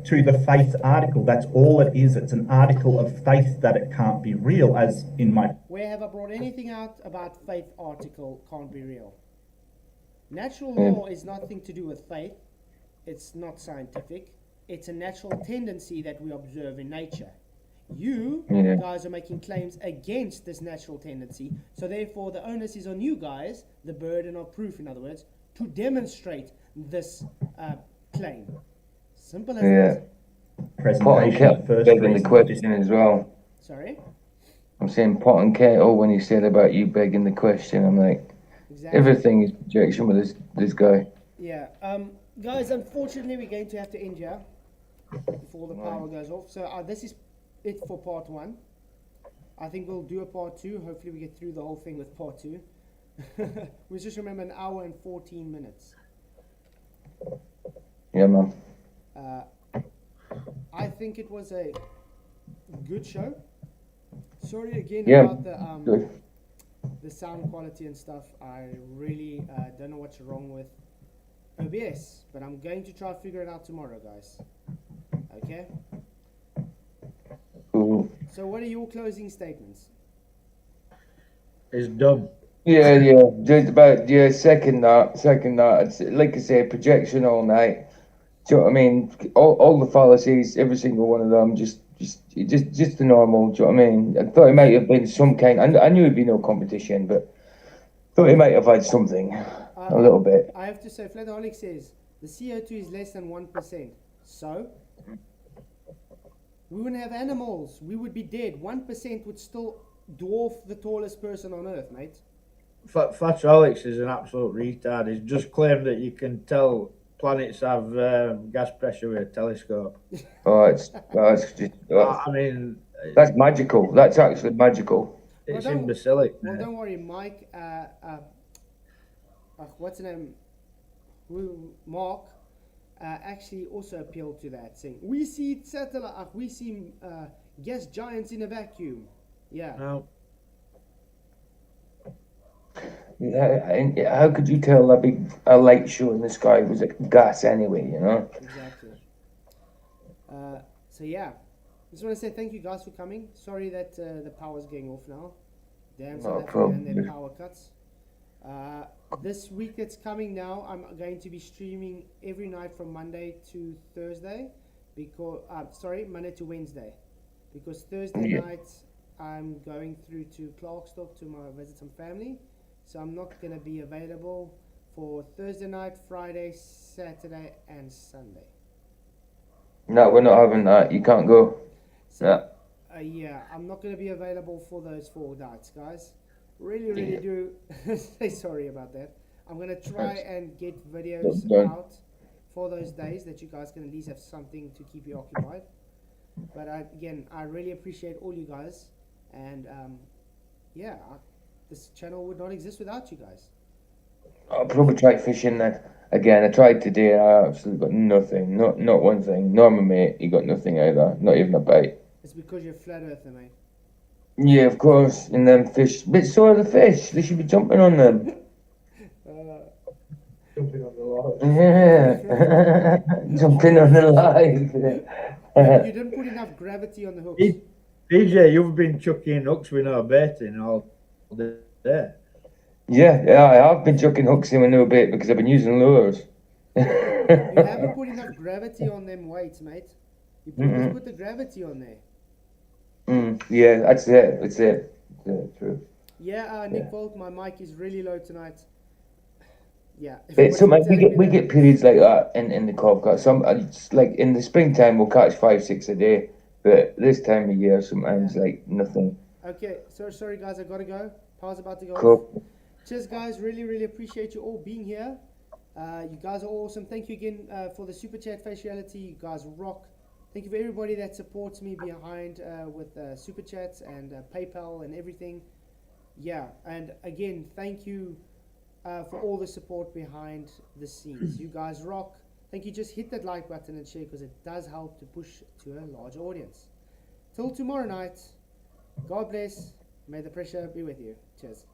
S6: to the faith article. That's all it is. It's an article of faith that it can't be real, as in my...
S3: Where have I brought anything out about faith article can't be real? Natural law is nothing to do with faith. It's not scientific. It's a natural tendency that we observe in nature. You guys are making claims against this natural tendency, so therefore the onus is on you guys, the burden of proof, in other words, to demonstrate this claim. Simple as that.
S4: Pot and kettle begging the question as well.
S3: Sorry?
S4: I'm saying pot and kettle when you said about you begging the question. I'm like,
S3: Exactly.
S4: everything is projection with this guy.
S3: Yeah. Guys, unfortunately we're going to have to end here before the power goes off. So this is it for part 1. I think we'll do a part 2. Hopefully we get through the whole thing with part 2. We just remember 1 hour and 14 minutes.
S4: Yeah, man.
S3: I think it was a good show. Sorry again
S4: Yeah,
S3: about
S4: good.
S3: the sound quality and stuff. I really don't know what's wrong with OBS, but I'm going to try to figure it out tomorrow, guys. Okay?
S4: Cool.
S3: So what are your closing statements?
S2: It's dumb.
S4: Yeah, just about, second that. It's, like I say, projection all night. Do you know what I mean? All the fallacies, every single one of them, just the normal. Do you know what I mean? I thought it might have been some kind. I knew it'd be no competition, but thought he might have had something, a little bit.
S3: I have to say, Flatzoid says the CO2 is less than 1%. So we wouldn't have animals. We would be dead. 1% would still dwarf the tallest person on Earth, mate.
S2: Flatzoid is an absolute retard. He's just claimed that you can tell planets have gas pressure with a telescope.
S4: It's just.
S2: I mean,
S4: That's magical. That's actually magical.
S2: it's
S3: Well,
S2: imbecilic.
S3: Well, don't worry, Mike. What's his name? Mark actually also appealed to that, saying, "We see satellite. We see gas giants in a vacuum." Yeah.
S2: No.
S4: How could you tell a light show in the sky was a gas anyway? You know.
S3: Exactly. So yeah, just want to say thank you guys for coming. Sorry that the power's going off now. Damn South Africa and their power cuts. This week that's coming now, I'm going to be streaming every night from Monday to Thursday, because Monday to Wednesday, because Thursday night I'm going through to Clarksdorp to visit some family, so I'm not going to be available for Thursday night, Friday, Saturday, and Sunday.
S4: No, we're not having that. You can't go.
S3: So, Yeah, I'm not going to be available for those 4 nights, guys. Really do say sorry about that. I'm going to try and get videos out for those days that you guys can at least have something to keep you occupied. But again, I really appreciate all you guys. And yeah, this channel would not exist without you guys.
S4: I'll probably try fishing then. Again, I tried today. I absolutely got nothing. Not one thing. Nor my mate. He got nothing either. Not even a bite.
S3: It's because you're a flat earther, mate.
S4: Yeah, of course. And them fish. But so are the fish. They should be jumping on them.
S1: Jumping on the line.
S4: Yeah. Jumping on the line.
S3: You didn't put enough gravity on the hooks.
S2: PJ, you've been chucking hooks with no baiting all day.
S4: Yeah, I have been chucking hooks in with no bait because I've been using lures.
S3: You haven't put enough gravity on them weights, mate. You put the gravity on there.
S4: Yeah, that's it. That's it. Yeah, true.
S3: Yeah, Nick Bolt, my mic is really low tonight. Yeah.
S4: It's something we get periods like that in the Covcat. Some like in the springtime we'll catch 5-6 a day, but this time of year sometimes like nothing.
S3: Okay, so sorry guys, I gotta go. Power's about to go off.
S4: Cool.
S3: Cheers guys, really appreciate you all being here. You guys are awesome. Thank you again for the super chat faciality. You guys rock. Thank you for everybody that supports me behind with super chats and PayPal and everything. Yeah, and again, thank you for all the support behind the scenes. You guys rock. Thank you. Just hit that like button and share because it does help to push to a larger audience. Till tomorrow night, God bless. May the pressure be with you. Cheers.